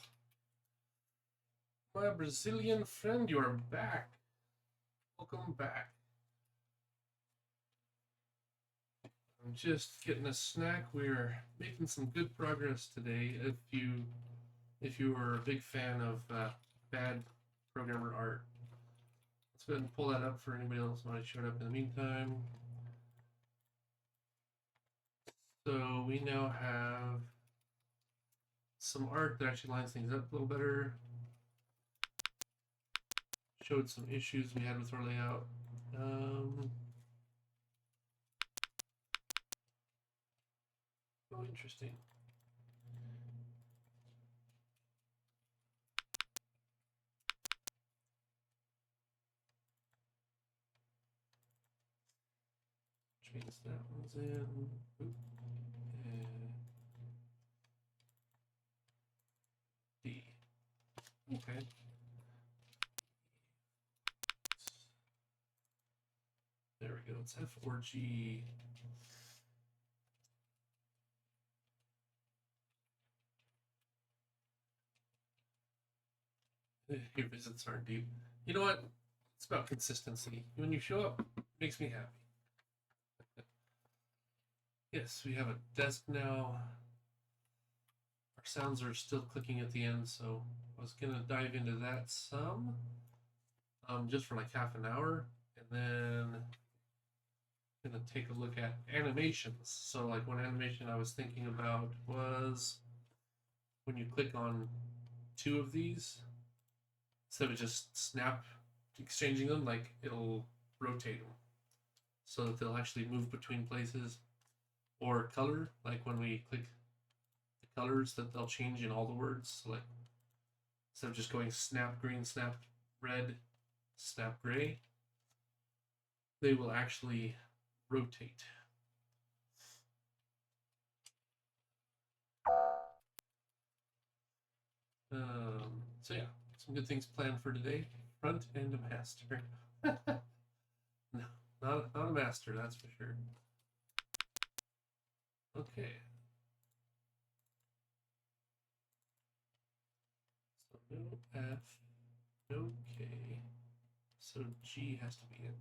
my Brazilian friend, you are back. Welcome back. I'm just getting a snack. We're making some good progress today. If you are a big fan of bad programmer art, let's go ahead and pull that up for anybody else who might have showed up in the meantime. So we now have some art that actually lines things up a little better. Showed some issues we had with our layout. Oh, interesting. Which means that one's in. Oop. And D. Okay. There we go. It's F or G. Your visits aren't deep. You know what? It's about consistency. When you show up, it makes me happy. Yes, we have a desk now. Our sounds are still clicking at the end, so I was gonna dive into that some, just for like half an hour, And then I'm gonna take a look at animations. So like one animation I was thinking about was when you click on two of these, instead of just snap exchanging them, like it'll rotate them so that they'll actually move between places. Or color, like when we click the colors, that they'll change in all the words. So like instead of just going snap green, snap red, snap gray, they will actually rotate. So yeah, some good things planned for today. Front and a master. No, not a master, that's for sure. Okay. So no F, no K. So G has to be in.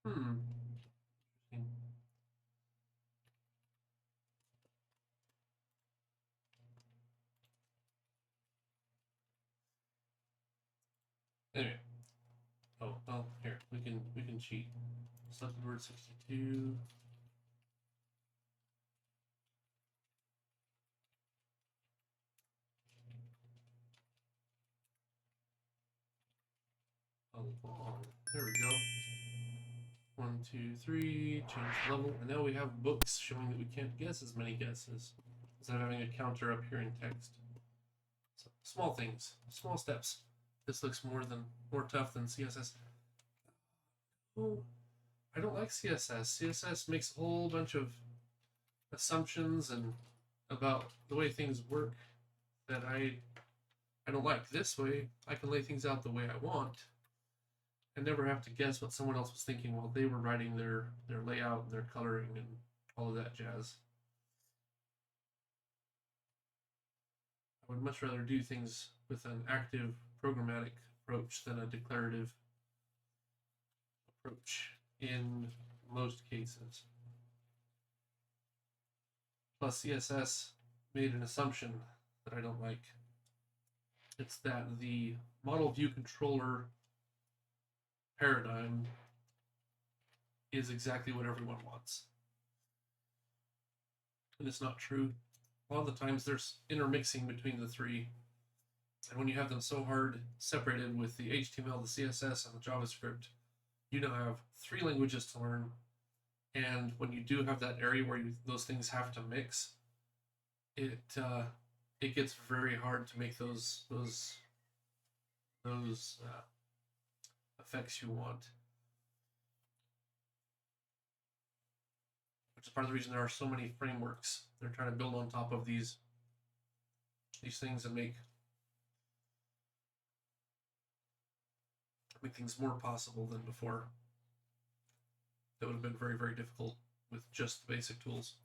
Hmm. Anyway. Oh, well, here, we can cheat. Selected word 62. Along. There we go. 1, 2, 3, change the level. And now we have books showing that we can't guess as many guesses instead of having a counter up here in text. So, small things, small steps. This looks more tough than CSS. Oh, I don't like CSS. CSS makes a whole bunch of assumptions and about the way things work that I don't like. This way, I can lay things out the way I want and never have to guess what someone else was thinking while they were writing their layout and their coloring and all of that jazz. I would much rather do things with an active programmatic approach than a declarative approach in most cases. Plus, CSS made an assumption that I don't like. It's that the model view controller paradigm is exactly what everyone wants. And it's not true. A lot of the times there's intermixing between the three. And when you have them so hard separated with the HTML, the CSS, and the JavaScript, you now have three languages to learn. And when you do have that area where those things have to mix, it gets very hard to make those effects you want. Which is part of the reason there are so many frameworks. They're trying to build on top of these things and make things more possible than before. That would have been very, very difficult with just the basic tools.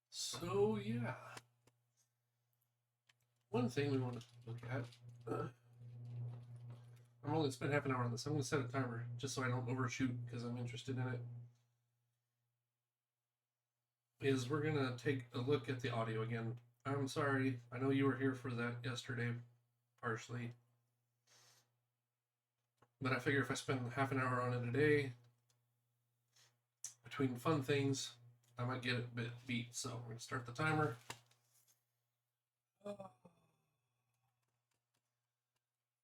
So yeah, one thing we want to look at. I'm only going to spend half an hour on this. I'm going to set a timer just so I don't overshoot because I'm interested in it. Is we're going to take a look at the audio again. I'm sorry. I know you were here for that yesterday, partially. But I figure if I spend half an hour on it a day, between fun things, I might get it a bit beat. So we're going to start the timer.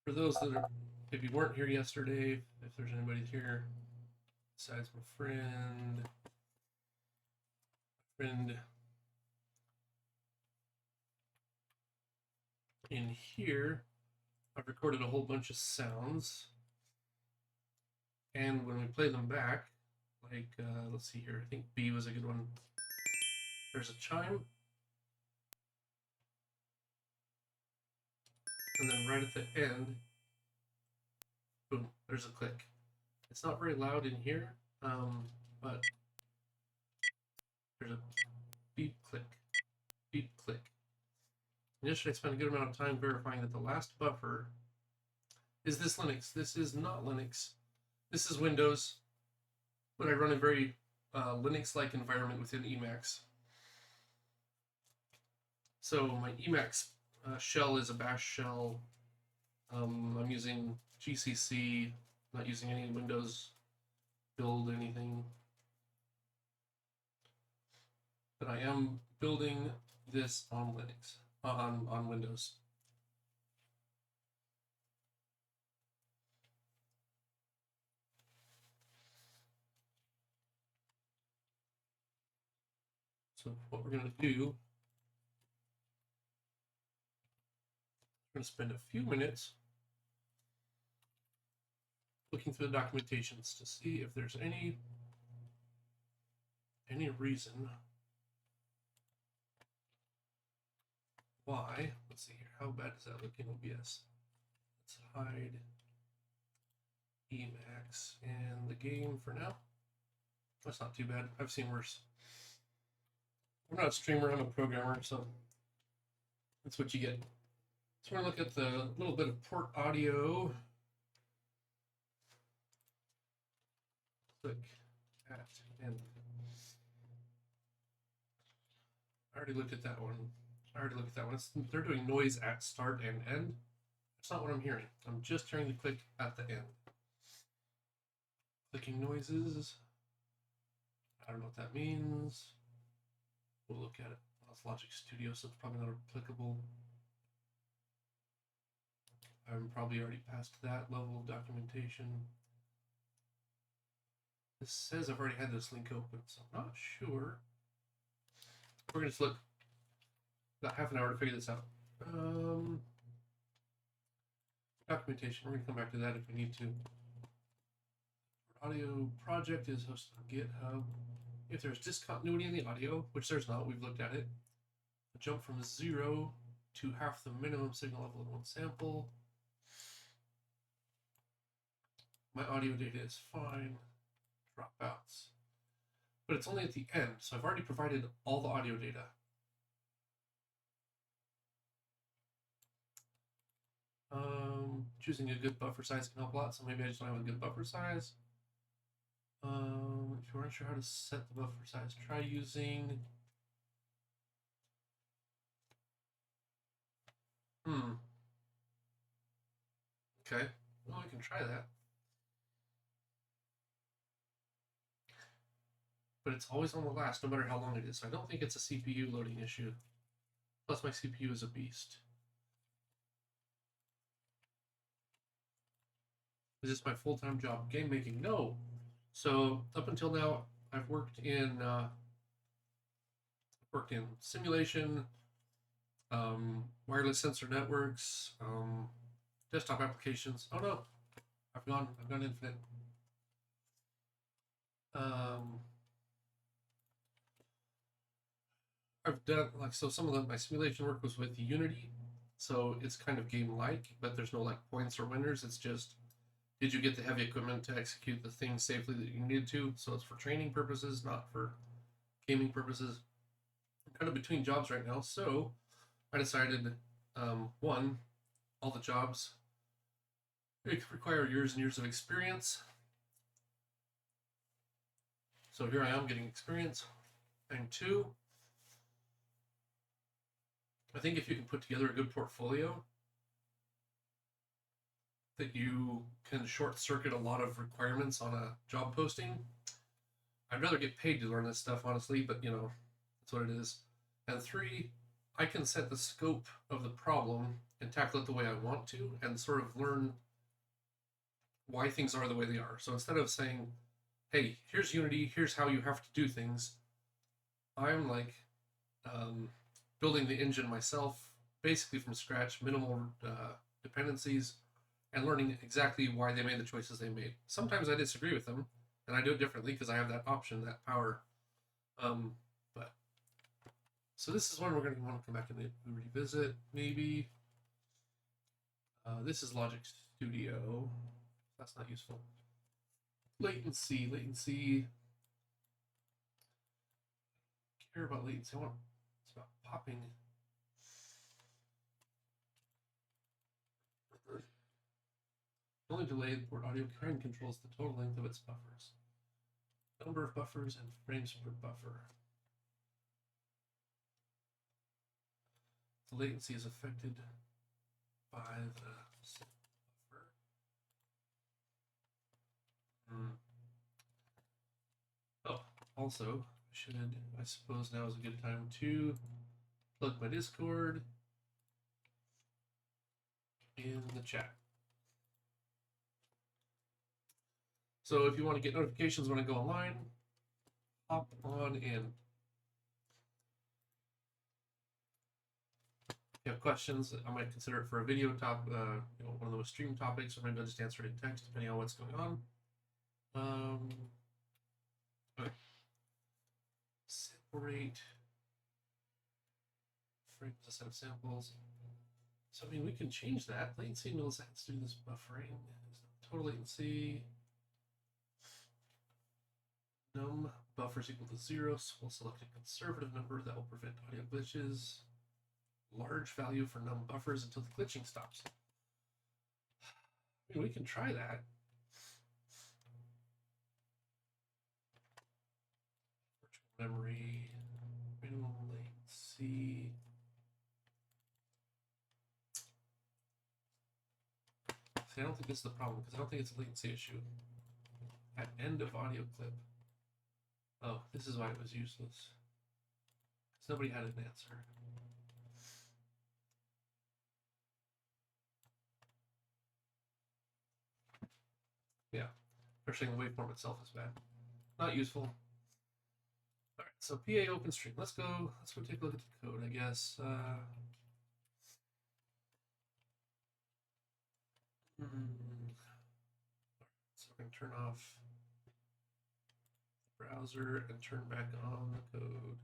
For those that are, if you weren't here yesterday, if there's anybody here besides my friend in here, I've recorded a whole bunch of sounds, and when we play them back, like let's see here, I think B was a good one. There's a chime, and then right at the end, boom, there's a click. It's not very loud in here, but there's a beep Yesterday I spent a good amount of time verifying that the last buffer is this Linux. This is not Linux. This is Windows, but I run a very Linux-like environment within Emacs. So my Emacs shell is a bash shell. I'm using GCC, not using any Windows build anything. But I am building this on Linux, on Windows. So what we're going to do, we're going to spend a few minutes looking through the documentations to see if there's any reason why. Let's see here. How bad does that look in OBS? Let's hide Emacs and the game for now. That's not too bad. I've seen worse. I'm not a streamer, I'm a programmer, so that's what you get. So we're going to look at the little bit of port audio. Click at end. I already looked at that one. They're doing noise at start and end. That's not what I'm hearing. I'm just hearing the click at the end. Clicking noises. I don't know what that means. We'll look at it. That's Logic Studio, so it's probably not applicable. I'm probably already past that level of documentation. This says I've already had this link open, so I'm not sure. We're going to look about half an hour to figure this out. Documentation, we're going to come back to that if we need to. Audio project is hosted on GitHub. If there's discontinuity in the audio, which there's not, we've looked at it, a jump from 0 to half the minimum signal level in one sample. My audio data is fine. Dropouts. But it's only at the end, so I've already provided all the audio data. Choosing a good buffer size can help a lot, so maybe I just don't have a good buffer size. If you aren't sure how to set the buffer size, try using okay, well, we can try that. But it's always on the last, no matter how long it is. So I don't think it's a CPU loading issue. Plus my CPU is a beast. Is this my full-time job? Game making? No. So up until now, I've worked in simulation, wireless sensor networks, desktop applications. Oh no, I've gone infinite. I've done some of my simulation work was with Unity, so it's kind of game-like, but there's no like points or winners. It's just, did you get the heavy equipment to execute the thing safely that you needed to? So it's for training purposes, not for gaming purposes. I'm kind of between jobs right now, so I decided, one, all the jobs require years and years of experience. So here I am getting experience. And two, I think if you can put together a good portfolio, that you can short circuit a lot of requirements on a job posting. I'd rather get paid to learn this stuff, honestly, but you know, that's what it is. And three, I can set the scope of the problem and tackle it the way I want to and sort of learn why things are the way they are. So instead of saying, hey, here's Unity, here's how you have to do things, I'm like building the engine myself, basically from scratch, minimal dependencies, and learning exactly why they made the choices they made. Sometimes I disagree with them, and I do it differently because I have that option, that power. But so this is one we're going to want to come back and revisit, maybe. This is Logic Studio. That's not useful. Latency. Care about latency. It's about popping. The only delay the port audio can control is the total length of its buffers. Number of buffers and frames per buffer. The latency is affected by the buffer. Oh, also, I suppose now is a good time to plug my Discord in the chat. So if you want to get notifications when I go online, hop on in. If you have questions, I might consider it for a video one of those stream topics, or maybe I'll just answer it in text, depending on what's going on. Okay. Separate frames a set of samples. So I mean, we can change that. Latency milliseconds to do this buffering. Total latency. Num buffers equal to 0, so we'll select a conservative number that will prevent audio glitches. Large value for num buffers until the glitching stops. I mean, we can try that. Virtual memory, minimum latency. See, I don't think this is the problem, because I don't think it's a latency issue. At end of audio clip. Oh, this is why it was useless. Because nobody had an answer. Yeah, especially the waveform itself is bad. Not useful. All right, so PA OpenStream. Let's go take a look at the code, I guess. So we're gonna turn off the browser and turn back on the code.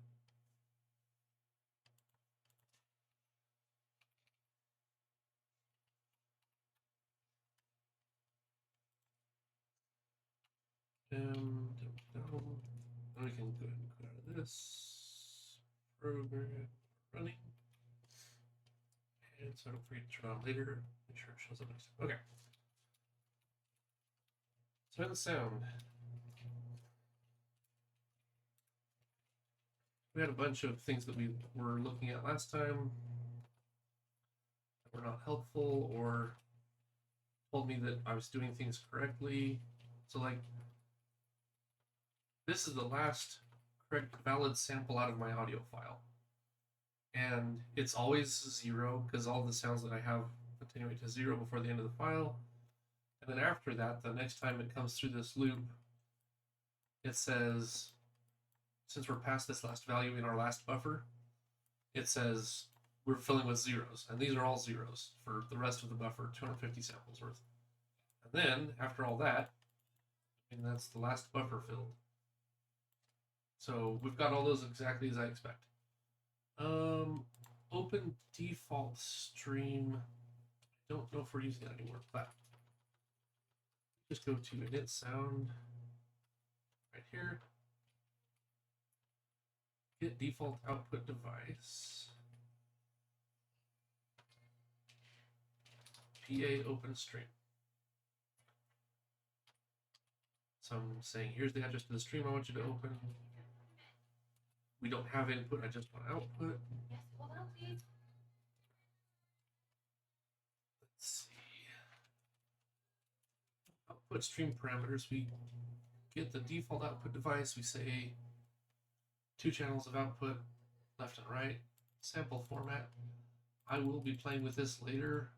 And we can go ahead and go out of this program running. And so don't forget to turn on later. Make sure it shows up next time. Okay. So in the sound, we had a bunch of things that we were looking at last time that were not helpful or told me that I was doing things correctly. So like, this is the last correct valid sample out of my audio file. And it's always 0 because all the sounds that I have attenuate to 0 before the end of the file. And then after that, the next time it comes through this loop, it says, since we're past this last value in our last buffer, it says we're filling with zeros. And these are all zeros for the rest of the buffer, 250 samples worth. And then, after all that, and that's the last buffer filled. So we've got all those exactly as I expect. Open default stream. I don't know if we're using that anymore. But just go to init sound right here. Get default output device. PA open stream. So I'm saying, here's the address to the stream I want you to open. We don't have input, I just want output. Let's see. Output stream parameters, we get the default output device, we say 2 channels of output, left and right, sample format. I will be playing with this later.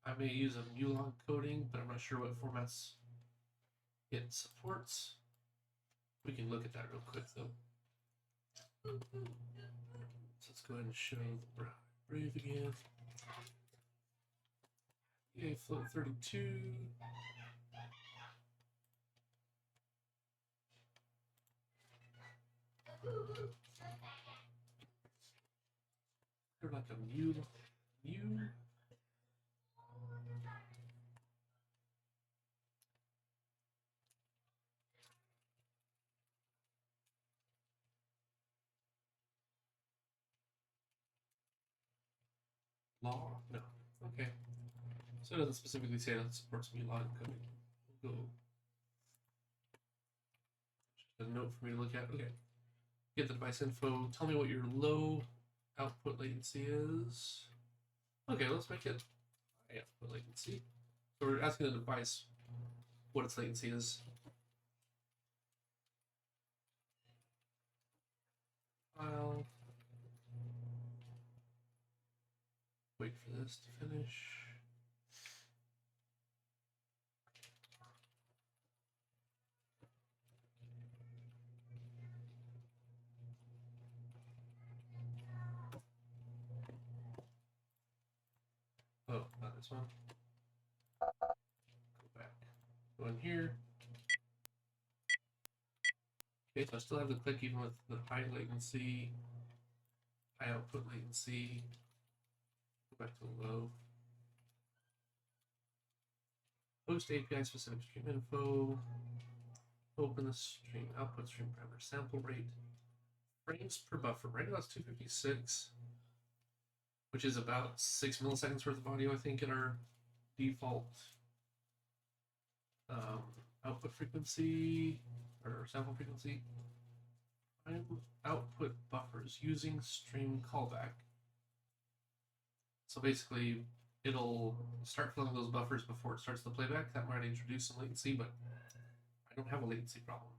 I may use a Mulog coding, but I'm not sure what formats it supports. We can look at that real quick though. So let's go ahead and show the Brave again. Yeah, float 32. They're like a mu. Law? No. Okay. So it doesn't specifically say that it supports mulog coding. We'll go. Just a note for me to look at. Okay. Get the device info. Tell me what your low output latency is. Okay, let's make it high output latency. So we're asking the device what its latency is. File. Wait for this to finish. Oh, not this one. Go back. Go in here. Okay, so I still have the click even with the high latency, high output latency. Go back to low. Host API specific stream info. Open the stream output stream parameter sample rate. Frames per buffer. Right now it's 256, which is about 6 milliseconds worth of audio, I think, in our default output frequency or sample frequency. Output buffers using stream callback. So basically, it'll start filling those buffers before it starts the playback. That might introduce some latency, but I don't have a latency problem.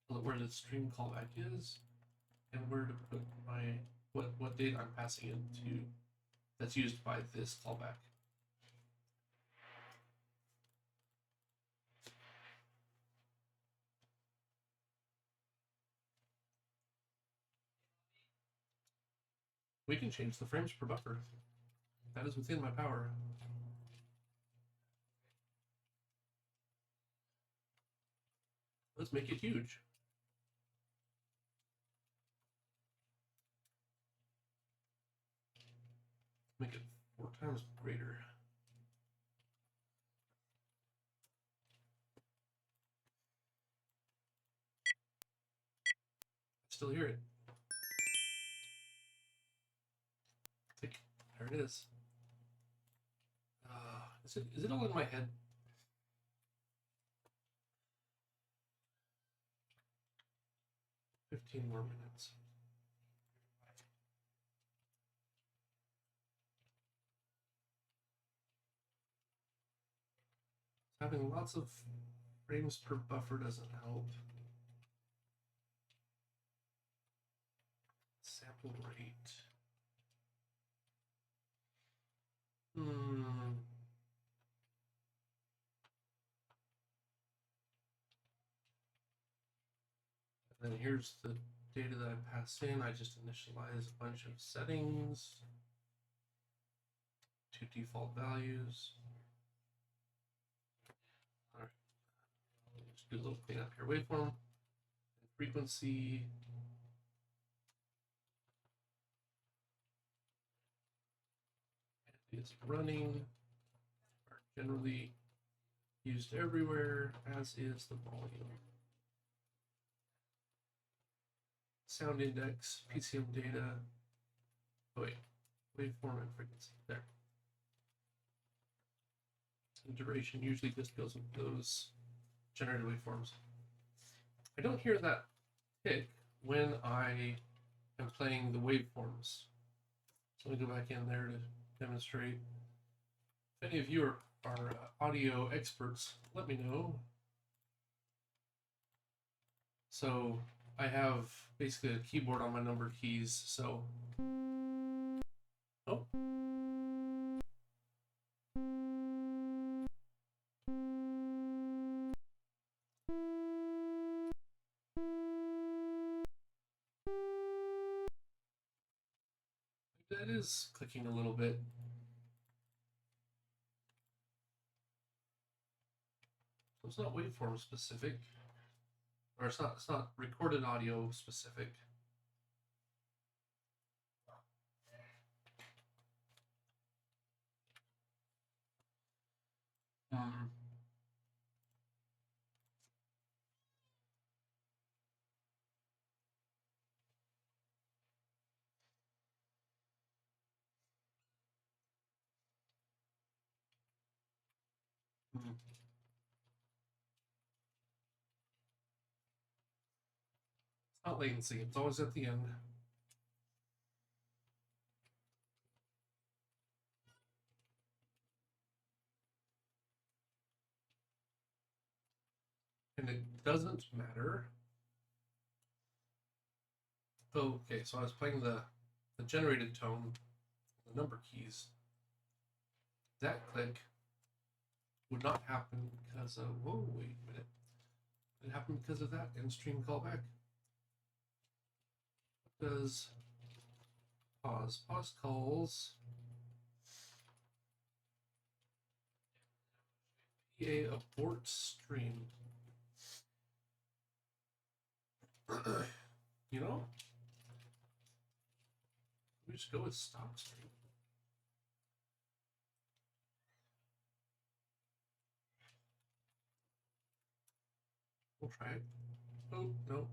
Look where the stream callback is and where to put my what data I'm passing into that's used by this callback. We can change the frames per buffer. That is within my power. Let's make it huge. Make it 4 times greater. Still hear it. Tick. There it is. Is it all in my head? $15 more minutes. Having lots of frames per buffer doesn't help. Sample rate. And then here's the data that I pass in. I just initialize a bunch of settings to default values. All right, just do a little cleanup here. Waveform and frequency. Is running, are generally used everywhere, as is the volume. Sound index, PCM data. Oh wait, waveform and frequency. There. And duration usually just goes with those generated waveforms. I don't hear that tick when I am playing the waveforms. So let me go back in there to demonstrate. If any of you are audio experts, let me know. So I have basically a keyboard on my number keys. So, oh. That is clicking a little bit. So it's not waveform specific, or it's not recorded audio specific. It's not latency, it's always at the end. And it doesn't matter. Oh, okay, so I was playing the generated tone, the number keys. That click would not happen because of, whoa, wait a minute. It happened because of that in-stream callback. Does pause calls PA abort stream. You know, we just go with stop stream. We'll try it. Oh, no.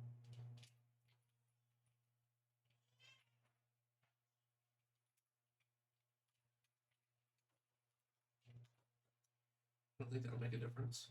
I don't think that'll make a difference.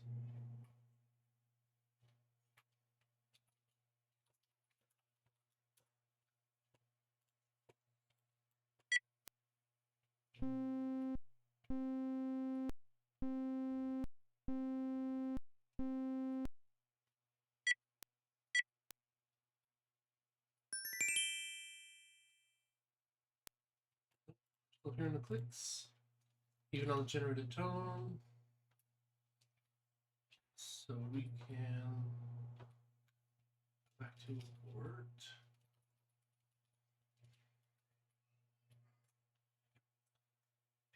Still hearing the clicks, even on the generated tone. So we can go back to abort.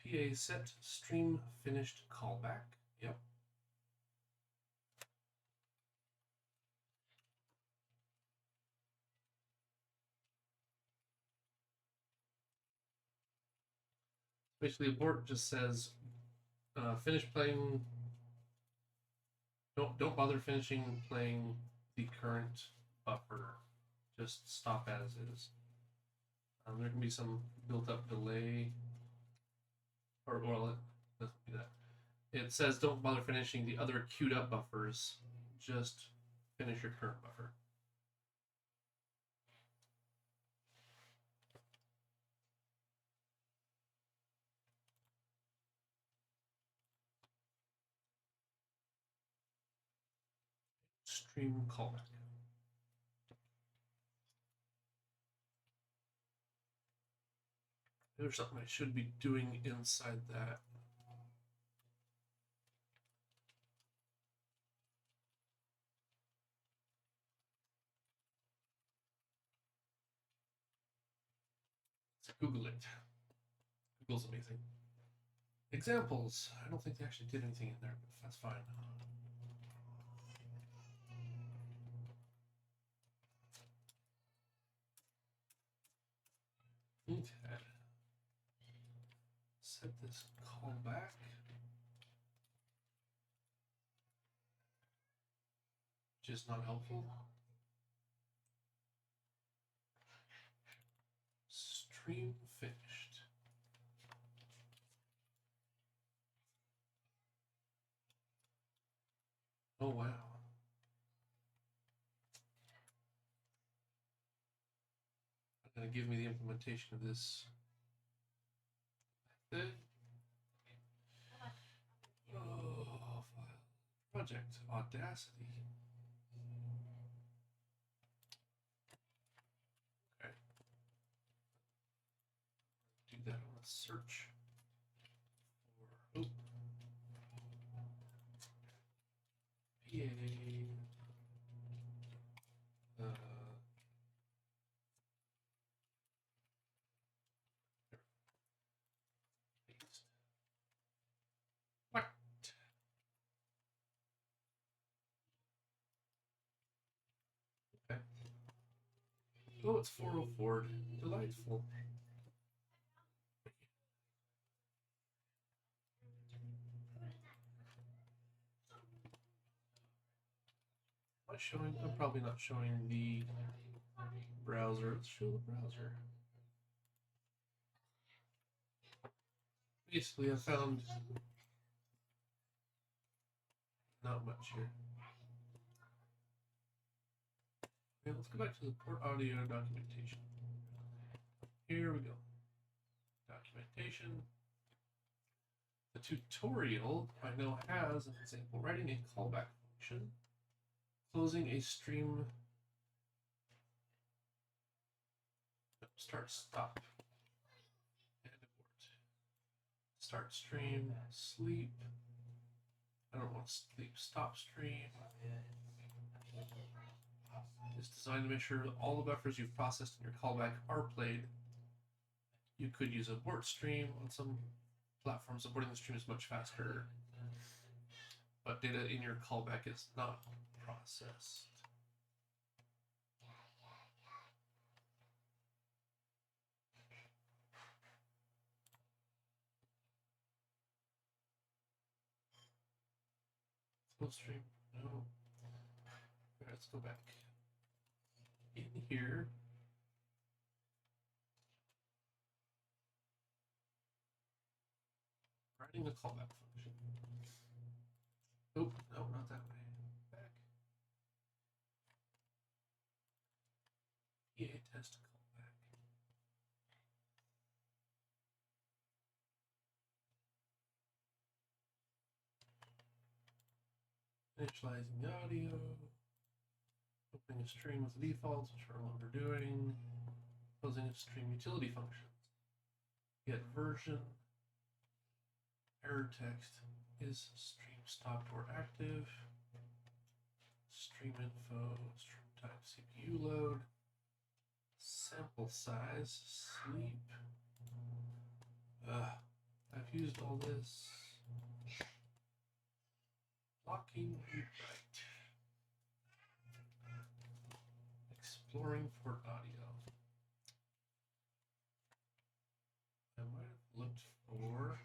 PA set stream finished callback. Yep. Basically, abort just says finish playing. Don't bother finishing playing the current buffer. Just stop as is. There can be some built-up delay, or well, it doesn't do that. It says don't bother finishing the other queued up buffers. Just finish your current buffer. Stream callback. There's something I should be doing inside that. Let's Google it. Google's amazing. Examples. I don't think they actually did anything in there, but that's fine. Okay. Set this callback. Which is not helpful. Stream finished. Oh wow. Going to give me the implementation of this method. Oh, file. Project Audacity. Okay. Do that on a search for PA. What? Okay. Oh, it's 404. Delightful. Am I showing? I'm probably not showing the browser. Let's show the browser. Basically, I found not much here. Okay, let's go back to the port audio documentation. Here we go. Documentation. The tutorial I know has an example writing a callback function, closing a stream, start, stop, and abort. Start stream, sleep. I don't want to sleep, stop stream. It's designed to make sure all the buffers you've processed in your callback are played. You could use abort stream on some platforms. Aborting the stream is much faster, but data in your callback is not processed. Full stream, no. Right, let's go back in here. Writing the callback function. Nope, no, not that way. Back. EA test callback. Initializing the audio. Opening a stream with the defaults, which we're no longer doing. Closing a stream utility functions. Get version. Error text. Is stream stopped or active? Stream info. Stream type CPU load. Sample size. Sleep. I've used all this. Locking read write. Exploring for audio. I might have looked for.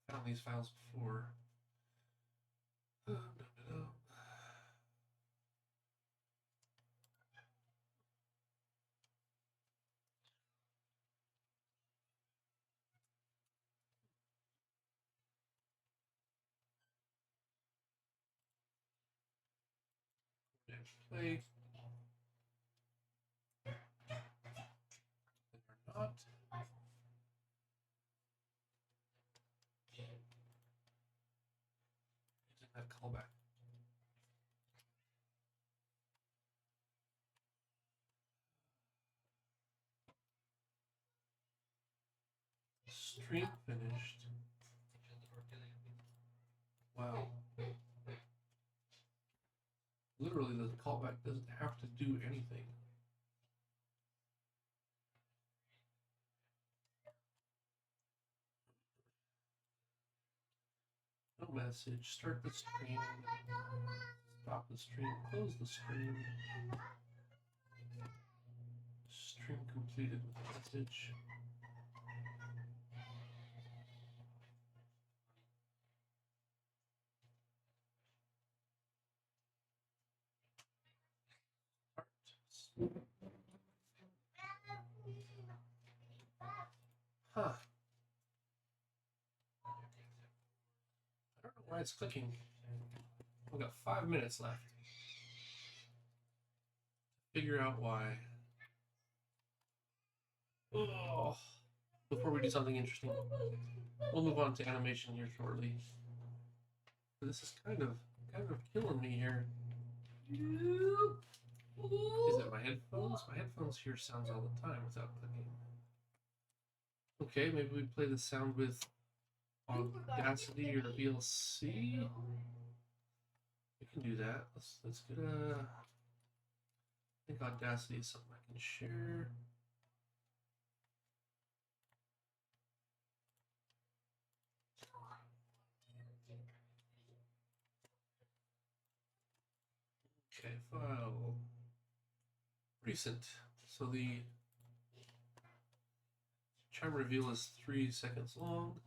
I found these files before. Play. They're not. Using that callback. Stream finished. Wow. Literally, the callback doesn't have to do anything. No message. Start the stream. Stop the stream. Close the stream. Stream completed with a message. Huh. I don't know why it's clicking. We've got 5 minutes left. Figure out why. Oh. Before we do something interesting, we'll move on to animation here shortly. This is kind of killing me here. Is it my headphones? My headphones here sounds all the time without clicking. Okay, maybe we play the sound with Audacity or VLC. We can do that. Let's get a. I think Audacity is something I can share. Okay, file. Recent. So the chime reveal is 3 seconds long.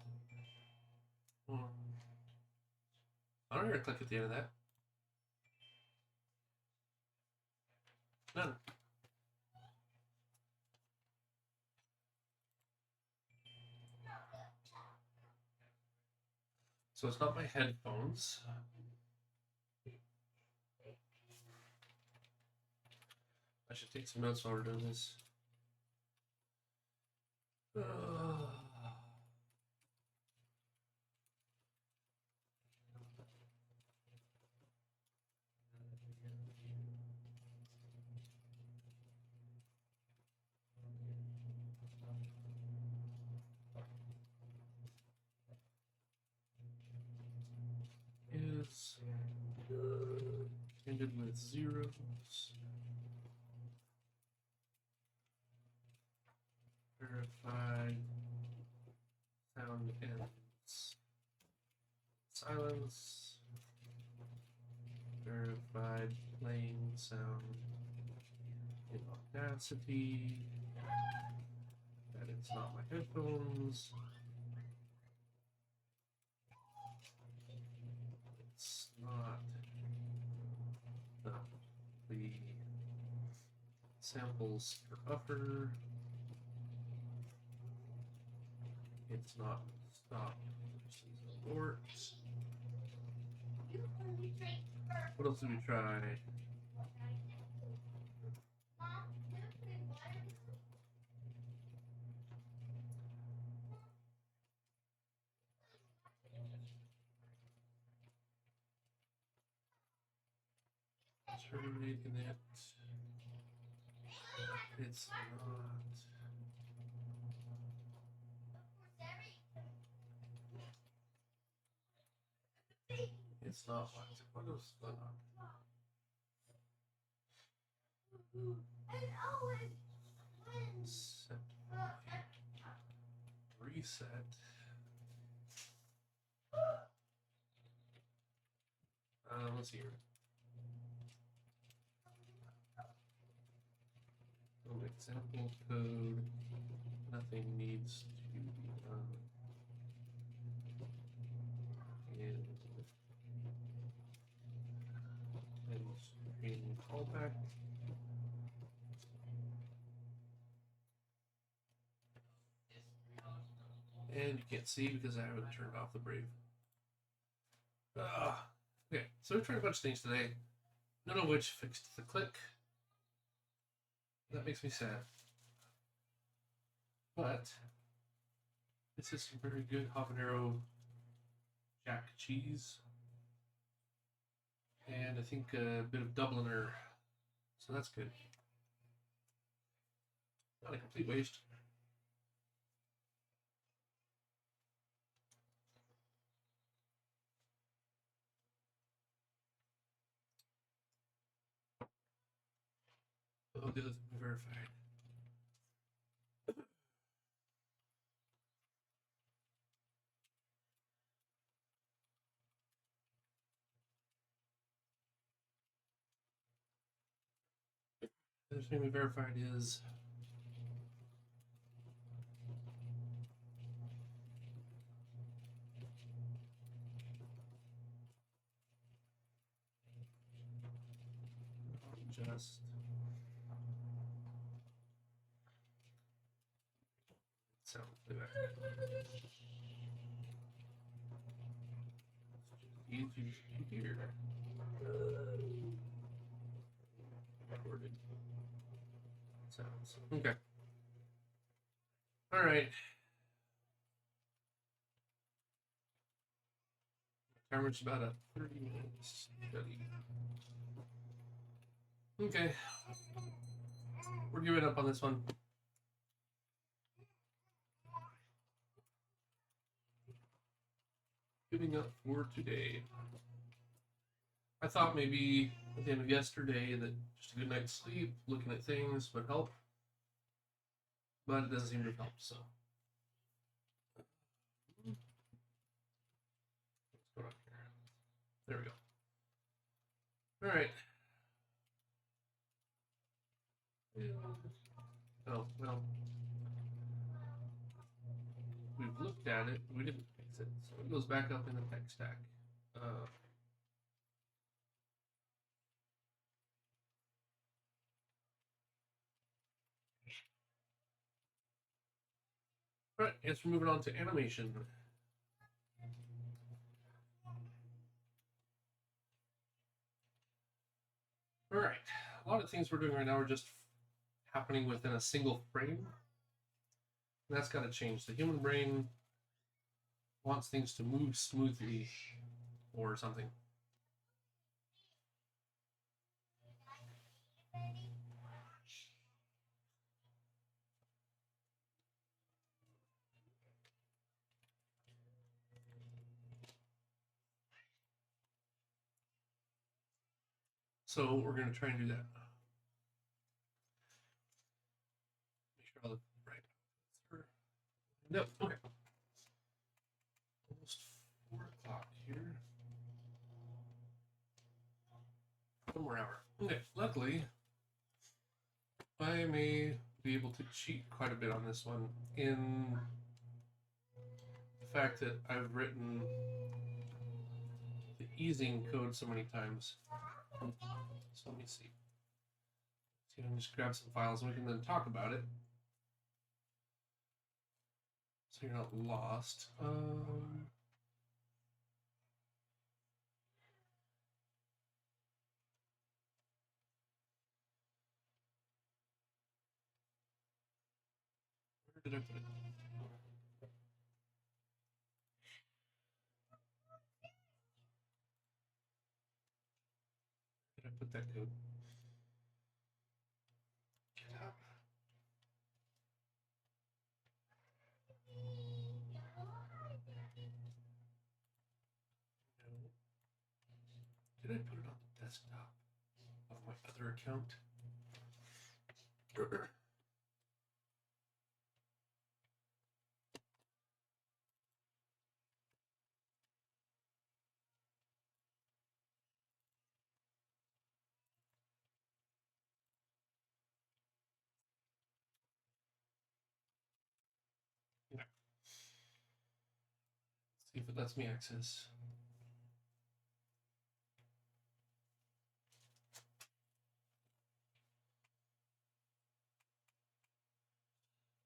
I'm going to click at the end of that. None. So it's not my headphones. I should take some notes while we're doing this. Is ended with zeros. Verified sound ends. Silence. Verified playing sound in Audacity. That it's not my headphones. It's not the samples per buffer. It's not stop abort. What else did we try? Terminating it. It's not. It's not what else going on? Set. Reset. Let's see here. Example code. Nothing needs to be done. And screen callback. And you can't see because I haven't turned off the Brave. Okay, so we tried a bunch of things today, none of which fixed the click. That makes me sad. But this is some very good habanero jack cheese. And I think a bit of Dubliner. So that's good. Not a complete waste. Oh, the other thing verified. The other thing we verified is just sound playback. Easy to hear. Recorded sounds. Okay. All right. Timer's about a 30 minutes study. Okay. We're giving up on this one. Giving up for today. I thought maybe at the end of yesterday that just a good night's sleep, looking at things would help. But it doesn't seem to help, so. What's going on here? There we go. Alright. Oh, well. We've looked at it, we didn't fix it, so it goes back up in the tech stack. Alright, I guess we're moving on to animation. All right, a lot of things we're doing right now are just happening within a single frame. And that's got to change. The human brain wants things to move smoothly or something. So we're going to try and do that. Make sure all the right. Nope. Okay. Almost 4 o'clock here. 1 more hour. Okay. Luckily, I may be able to cheat quite a bit on this one in the fact that I've written the easing code so many times. So let me see. So you can just grab some files and we can then talk about it. So you're not lost. Where did I put it? Did I put that code? Get up. No. Did I put it on the desktop of my other account? Yeah. See if it lets me access.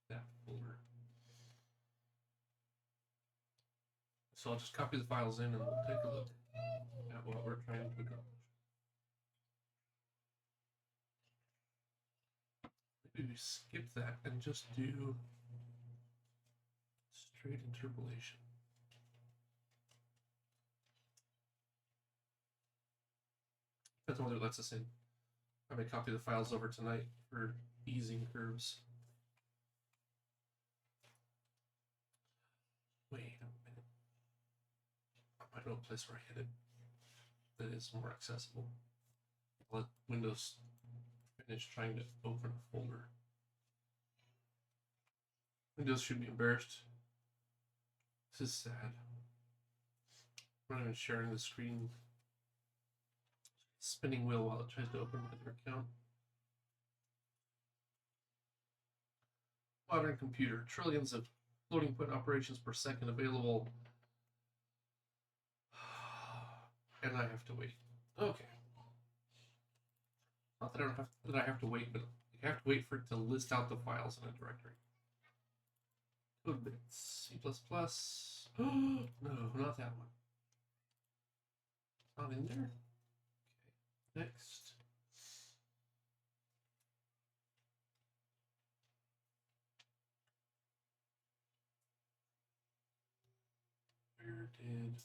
That folder. So I'll just copy the files in and we'll take a look at what we're trying to accomplish. Maybe we skip that and just do straight interpolation. Depends on whether it lets us in. I may copy the files over tonight for easing curves. Wait a minute. I might know a place where I hit it that is more accessible. Let Windows finish trying to open a folder. Windows should be embarrassed. This is sad. I'm not even sharing the screen. Spinning wheel while it tries to open my other account. Modern computer, trillions of floating point operations per second available. And I have to wait. Okay. Not that I have to wait, but I have to wait for it to list out the files in a directory. Code bits, C++. No, not that one. Not in there. Okay. Next. Where did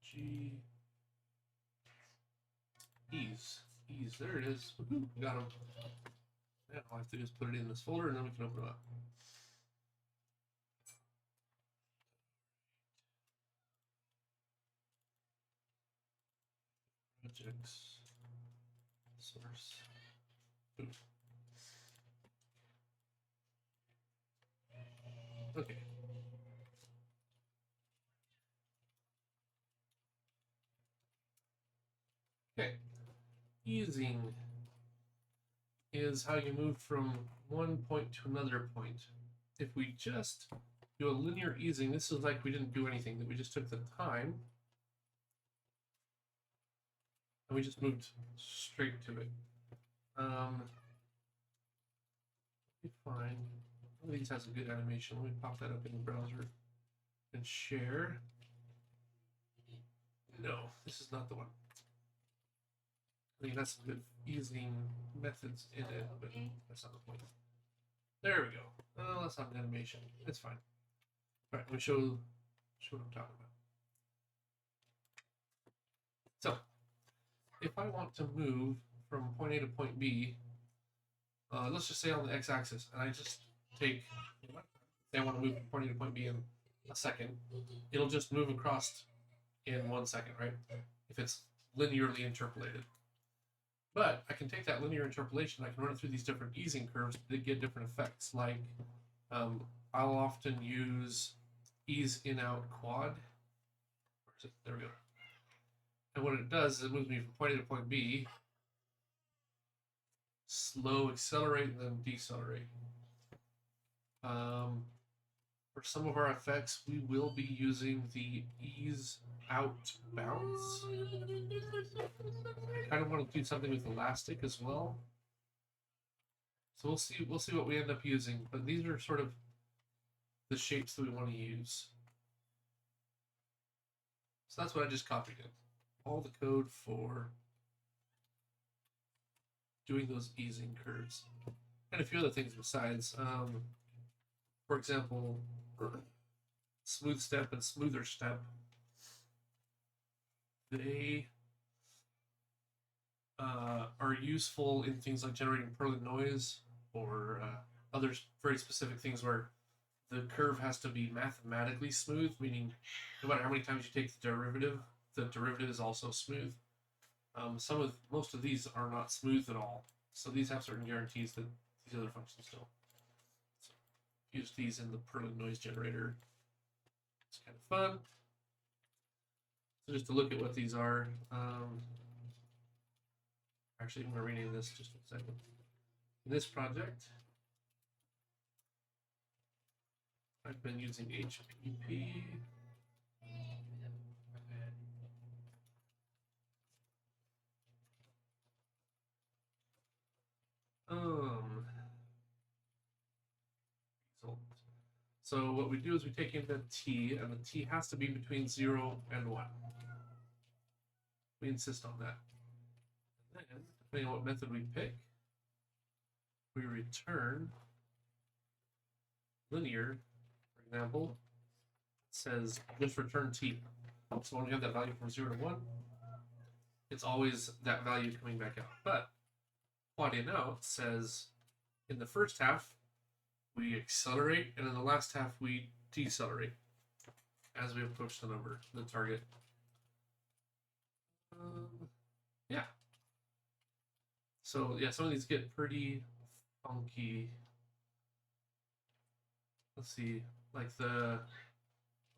G ease, there it is. Got them. Yeah, all I have to do is put it in this folder and then we can open it up. Projects, source. Okay. Okay. Easing is how you move from one point to another point. If we just do a linear easing, this is like we didn't do anything, that we just took the time and we just moved straight to it. Let me find One of these has a good animation. Let me pop that up in the browser and share. No, this is not the one. I mean, that's good easing methods in it, but that's not the point. There we go. Oh, that's not an animation. It's fine. All right, let me show what I'm talking about. So, if I want to move from point A to point B, let's just say on the x-axis, and I just take, say I want to move from point A to point B in a second, it'll just move across in 1 second, right? If it's linearly interpolated. But I can take that linear interpolation, I can run it through these different easing curves that get different effects. Like, I'll often use ease in out quad. Where is it? There we go. And what it does is it moves me from point A to point B, slow accelerate, and then decelerate. For some of our effects, we will be using the ease out bounce. I kind of want to do something with elastic as well. So we'll see what we end up using, but these are sort of the shapes that we want to use. So that's what I just copied in. All the code for doing those easing curves. And a few other things besides. For example, smooth step and smoother step. They are useful in things like generating Perlin noise or other very specific things where the curve has to be mathematically smooth, meaning no matter how many times you take the derivative is also smooth. Most of these are not smooth at all, so these have certain guarantees that these other functions don't. So use these in the Perlin noise generator. It's kind of fun. So just to look at what these are. Actually, I'm going to rename this just a second. In this project, I've been using HPP. So what we do is we take in the t, and the t has to be between 0 and 1. We insist on that. And then, depending on what method we pick, we return linear. For example, it says just return t. So when we have that value from 0 to 1, it's always that value coming back out. But quad in out says in the first half, we accelerate, and in the last half, we decelerate as we approach the number, the target. Yeah. So, yeah, some of these get pretty funky. Let's see, like the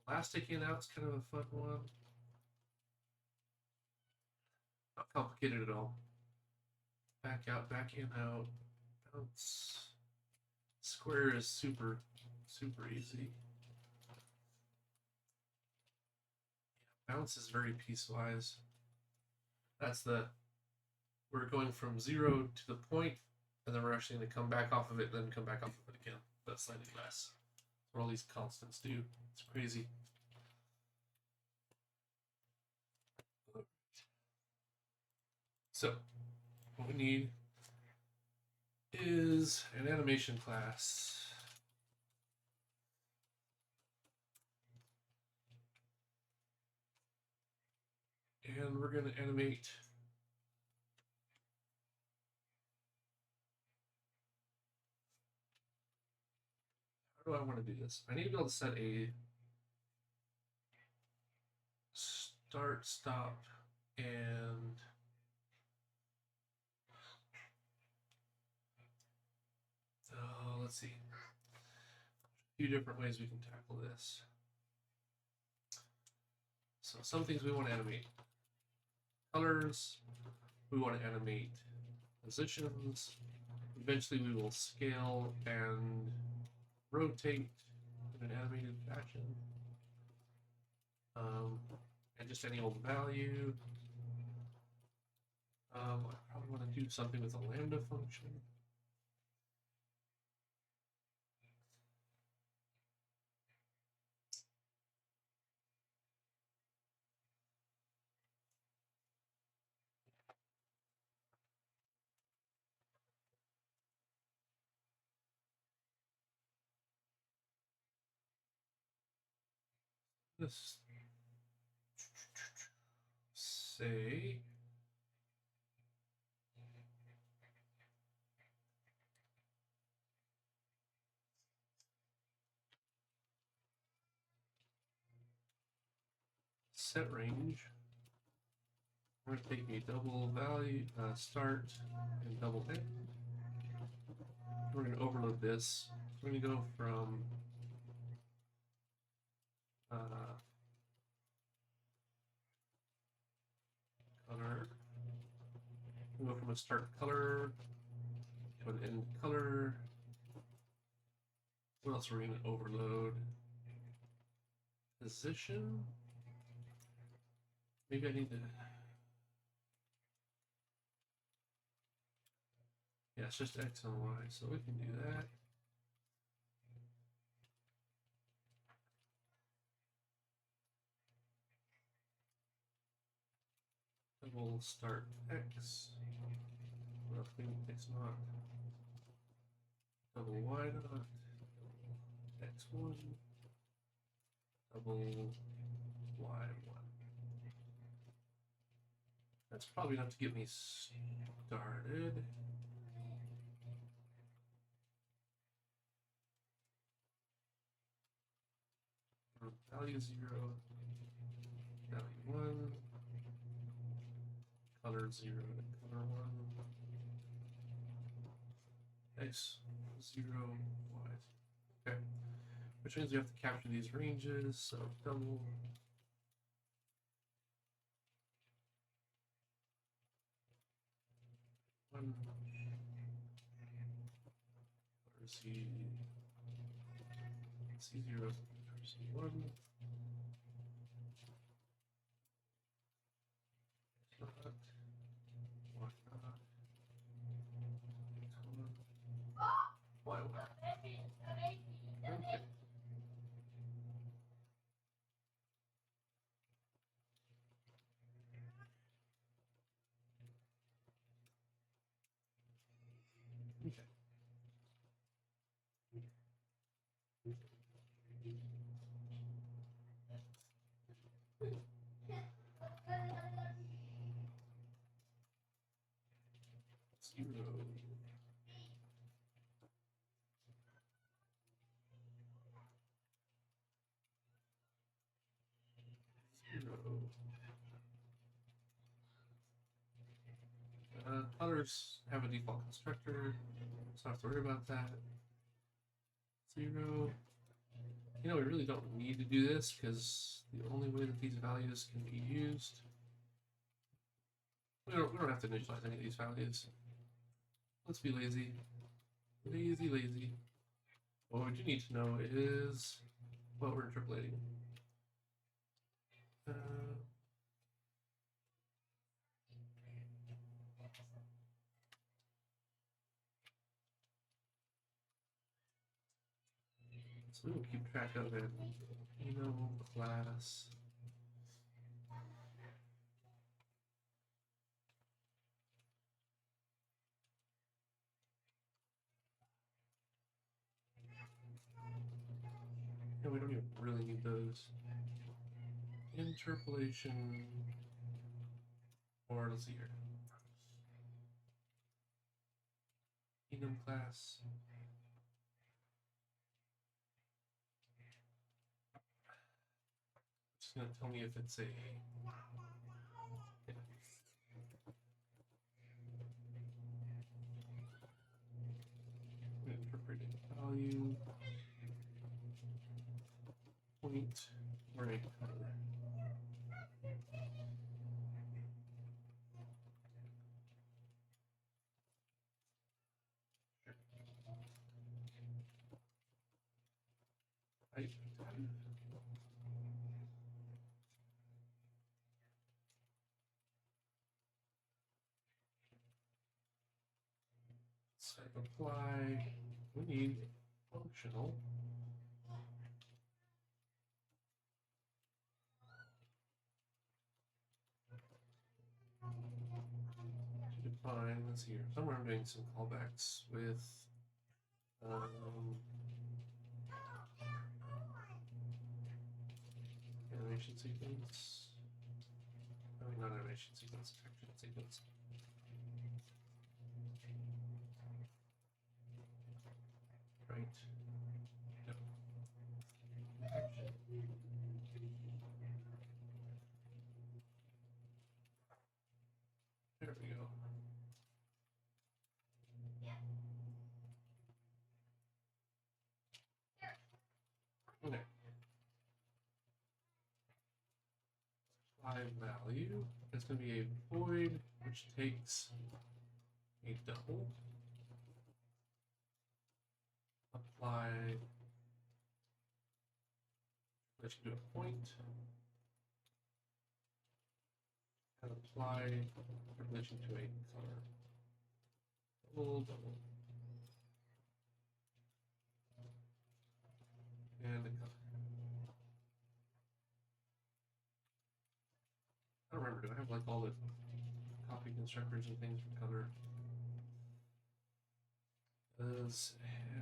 elastic in out's kind of a fun one. Not complicated at all. Back out, back in, out, bounce. Square is super easy. Bounce is very piecewise. We're going from 0 to the point, and then we're actually going to come back off of it, then come back off of it again. That's slightly less. That's what all these constants do. It's crazy. So, what we need is an animation class. And we're going to animate how do I want to do this? I need to be able to set a start, stop, and let's see. A few different ways we can tackle this. So some things we want to animate. Colors, we want to animate positions. Eventually we will scale and rotate in an animated fashion. And just any old value. I probably want to do something with a lambda function. Let's say set range. We're going to take a double value start and double end. We're going to overload this. We're going to go from color. We'll go from a start color to an end color. What else are we going to overload? Position. Maybe I need to. Yeah, it's just X and Y, so we can do that. Double start X. Roughly X naught. Double Y naught. X1. Double Y1. That's probably enough to get me started. Value 0, value 1, color 0 to color 1, X 0, Y. Okay, which means we have to capture these ranges, so double. One, C0, C1. Why? Okay. Colors have a default constructor, so I don't have to worry about that. 0. You know, we really don't need to do this because the only way that these values can be used, we don't have to initialize any of these values. Let's be lazy. Lazy. What we do need to know is what we're interpolating. So we'll keep track of it. Class. No, we don't even really need those. Interpolation. Or let's see here. Enum class. It's going to tell me if it's a interpreted value point or a color. Right. Set apply. We need functional. Define. Let's see here. Somewhere I'm doing some callbacks with animation sequence. I mean, not animation sequence, action sequence. Right. Yep. Action. There we go. Okay. Apply value. It's going to be a void which takes a double. Apply. Let's do a point. And apply in relation to a color. Double, double. And a color. I don't remember, do I have like all the copy constructors and things for color? And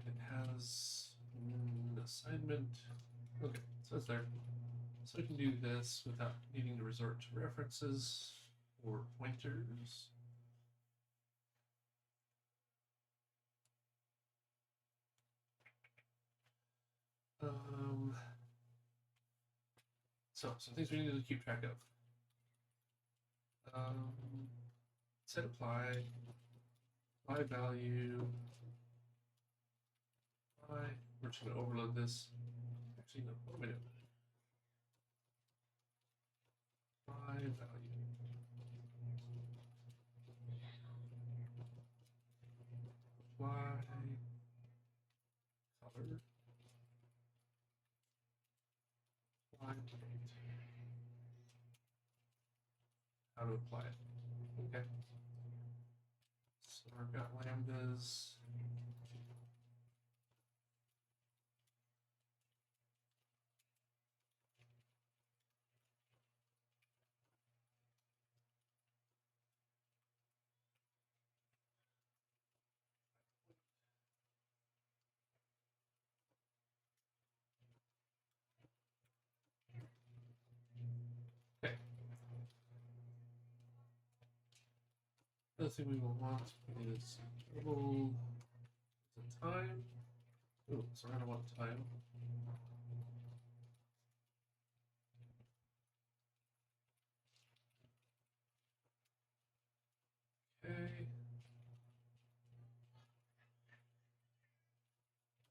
it has an assignment. Okay, so it's there. So I can do this without needing to resort to references or pointers. So some things we need to keep track of. Set apply value. We're just going to overload this. Actually, no, what am I doing? Apply value. Apply color. Apply point. How to apply it. Okay. So I've got lambdas. Okay. The other thing we will want is total the time. Oh, sorry, I don't want time. Okay.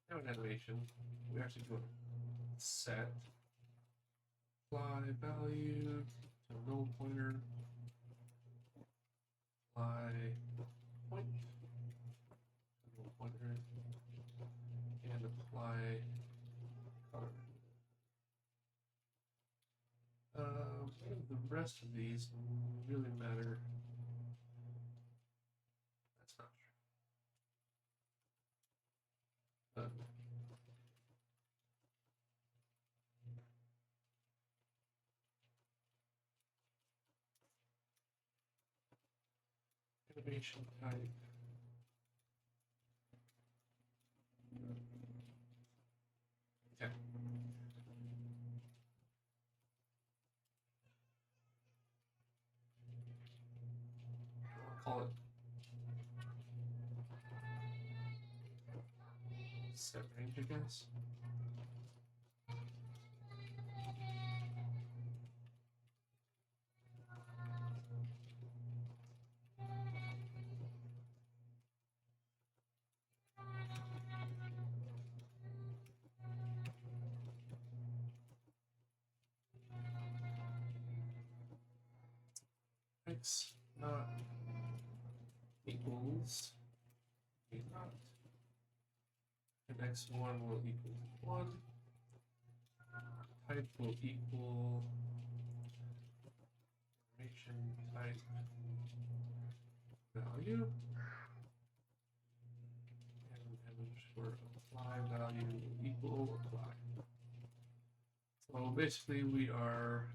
Now in animation, we actually do a set apply value to null pointer. Apply point to null pointer and apply color. The rest of these really matter. That's not true. Animation type. Okay. I'll call it set range, I guess. X not equals a not. And x1 will equal 1. Type will equal information type value. And underscore apply value will equal apply. So basically we are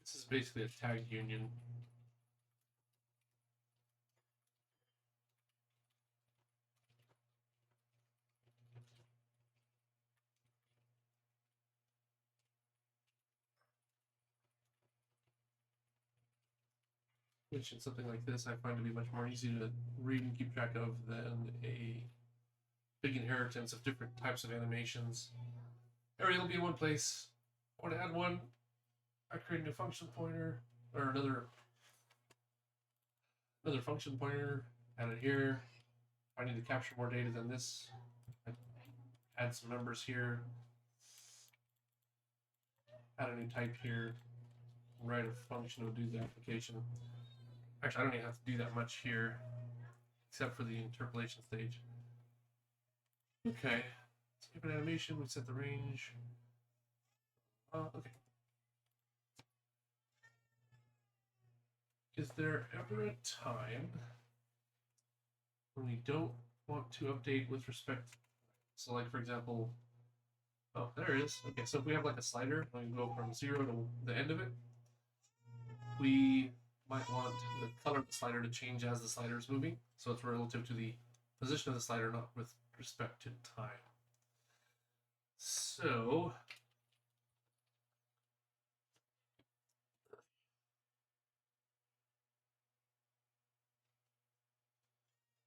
this is basically a tag union. which in something like this I find to be much more easy to read and keep track of than a big inheritance of different types of animations. Everything will be in one place. I want to add one. I create a new function pointer, or another function pointer, add it here. If I need to capture more data than this, I add some numbers here, add a new type here, write a function to do the application. Actually, I don't even have to do that much here, except for the interpolation stage. Okay, let's give an animation, we set the range. Okay. Is there ever a time when we don't want to update with respect? So like, for example, oh, there it is. Okay, so if we have like a slider, and we go from 0 to the end of it, we might want the color of the slider to change as the slider is moving. So it's relative to the position of the slider, not with respect to time. So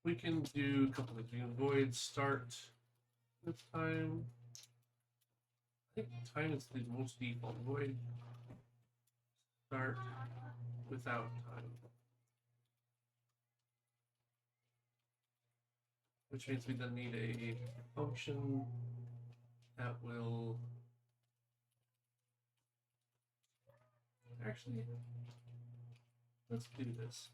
we can do a couple of things. We can void start with time. I think time is the most default. Void start without time, which means we then need a function that will actually, let's do this.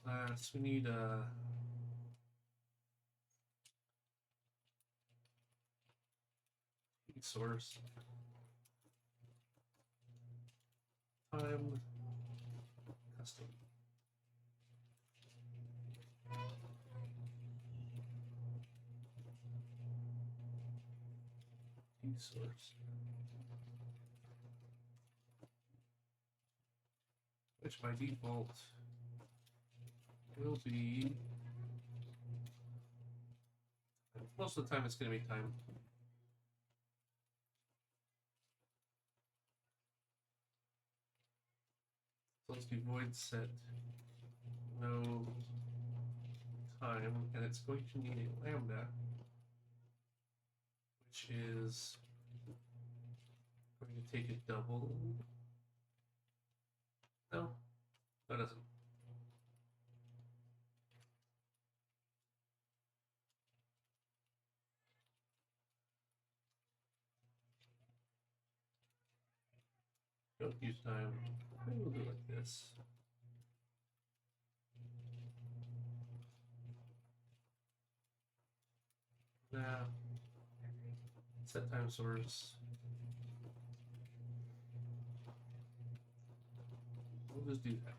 Class, we need a source time custom. Source, which by default will be, most of the time it's going to be time. So let's do void set no time, and it's going to need a lambda, which is going to take a double. No, that doesn't. Don't use time. Maybe we'll do it like this. Now, set time source. We'll just do that.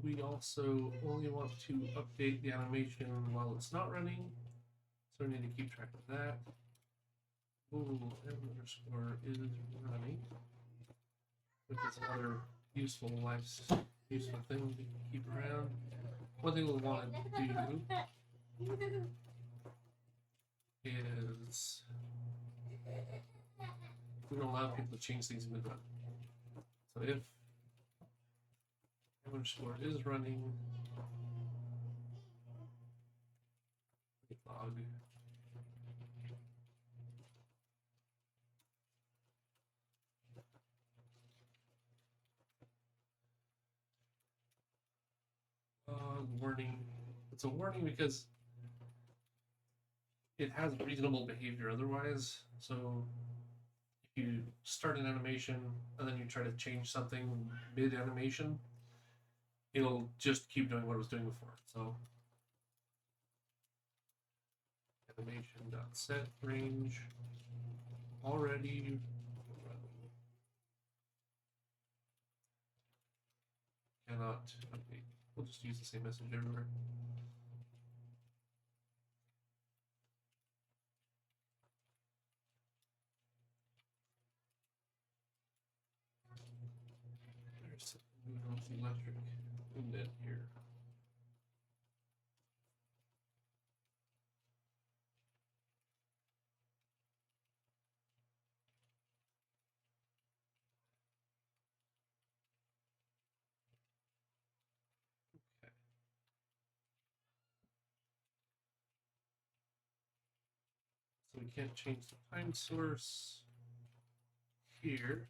We also only want to update the animation while it's not running, so we need to keep track of that. Ooh, m_, is running, which is another useful thing to keep around. One thing we'll want to do is we don't allow people to change things mid-run. So if m_, is running, log warning. It's a warning because it has reasonable behavior otherwise. So if you start an animation and then you try to change something mid-animation, it'll just keep doing what it was doing before. So animation.set range already running. Cannot update. We'll just use the same message everywhere. There's Move on the electric indent here. Okay. So we can't change the time source here.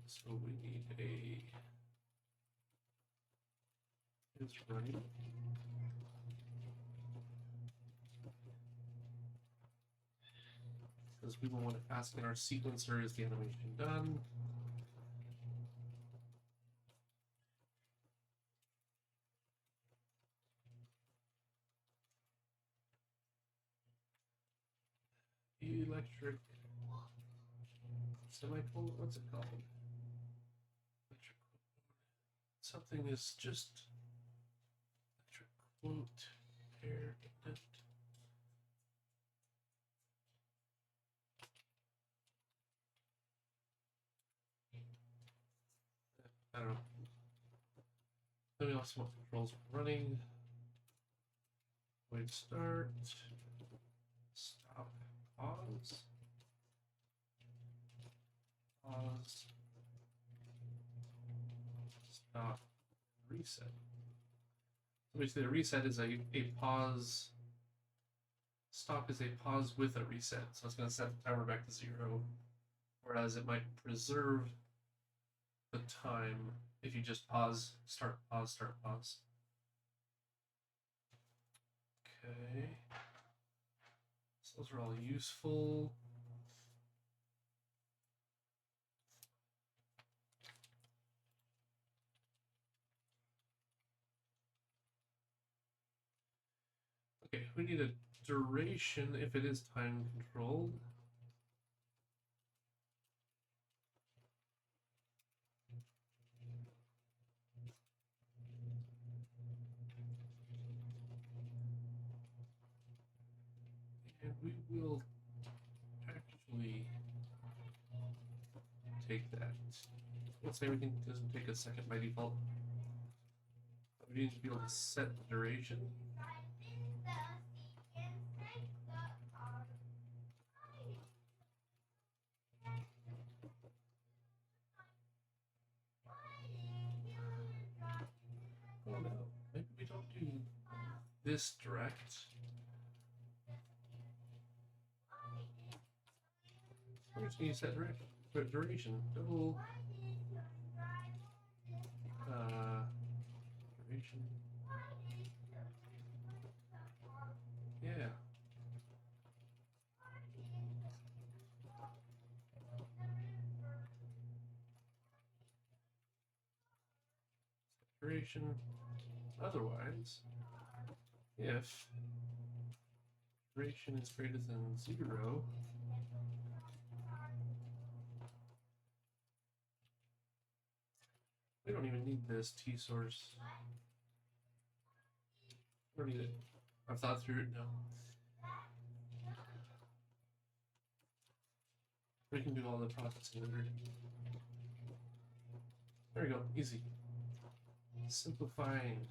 So we need a is running. Because we will want to ask in our sequencer, is the animation done? Electric semicolon, what's it called? Electric something is just electric quote pair indent. I don't know. Then we also want controls for running. Wait, start, stop, pause, pause, stop, reset. So basically, the reset is a pause. Stop is a pause with a reset, so it's going to set the timer back to 0, whereas it might preserve the time if you just pause, start, pause, start, pause. Okay, so those are all useful. Okay, we need a duration if it is time controlled. And we will actually take that. Let's say everything doesn't take a second by default. We need to be able to set the duration. Oh no, maybe we don't do this direct. We're just going to set duration. Double duration. Yeah. Duration. Otherwise, if duration is greater than 0, we don't even need this T source. We don't need it. I've thought through it now. We can do all the processing later. There we go, easy. Simplifying.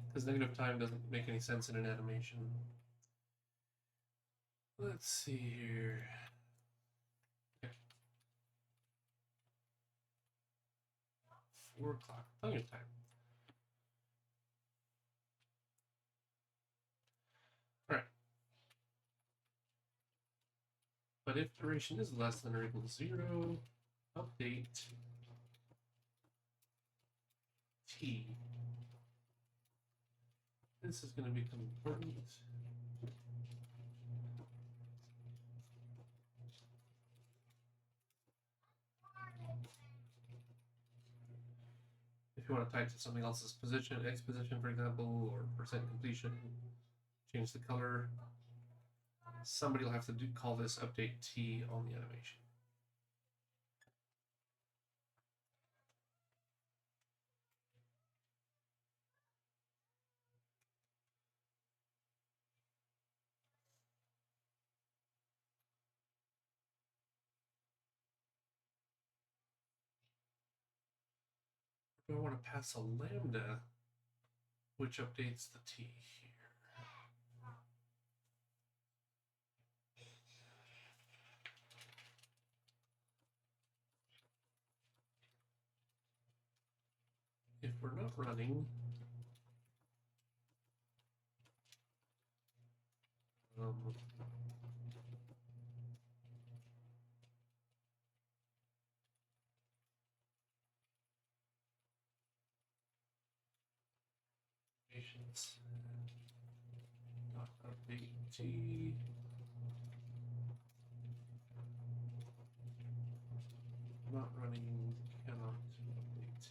Because negative time doesn't make any sense in an animation. Let's see here. Okay. 4 o'clock, plenty of time. Alright. But if duration is less than or equal to 0, update T. This is going to become important. If if you want to type to something else's position, X position, for example, or percent completion, change the color. Somebody will have to call this update T on the animation. I want to pass a lambda, which updates the T here. If we're not running, patience, not update T. Not running, cannot update.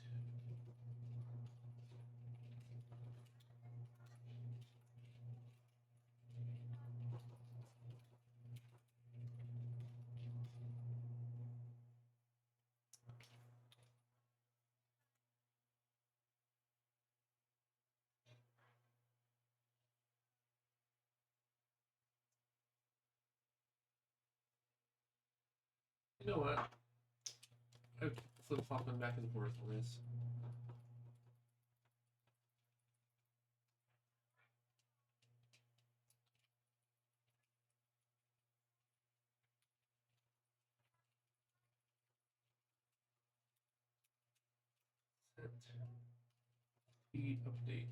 You know what? I flip-flopping back and forth on this. Set T update.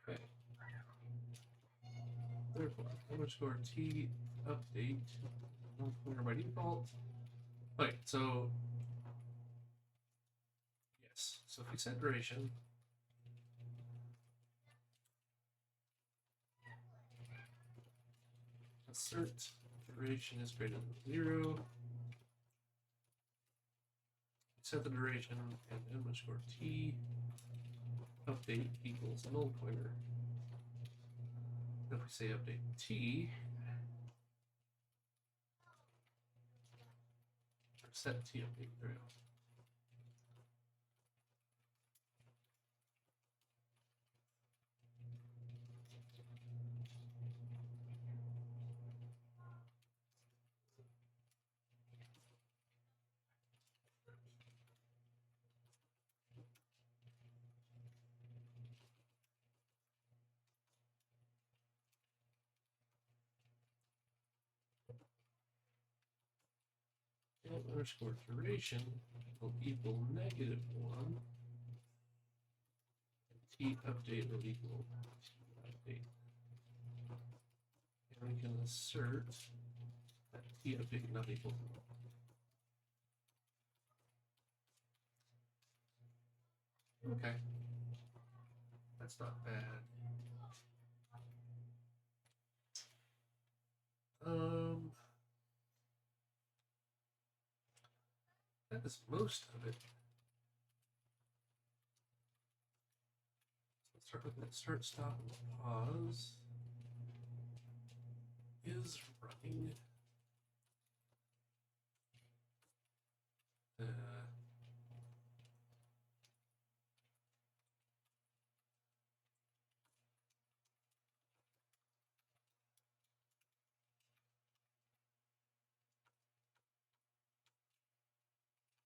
Okay. Therefore, underscore T update. Pointer by default. Okay, so yes. So if we set duration, assert duration is greater than 0. Set the duration and underscore T update equals null pointer. If we say update T, or set T update, there we go. Underscore duration will equal -1. T update will equal T update. And we can assert that T update not equal to 1. Okay. That's not bad. That is most of it. Let's start with that start, stop, and pause. Is running.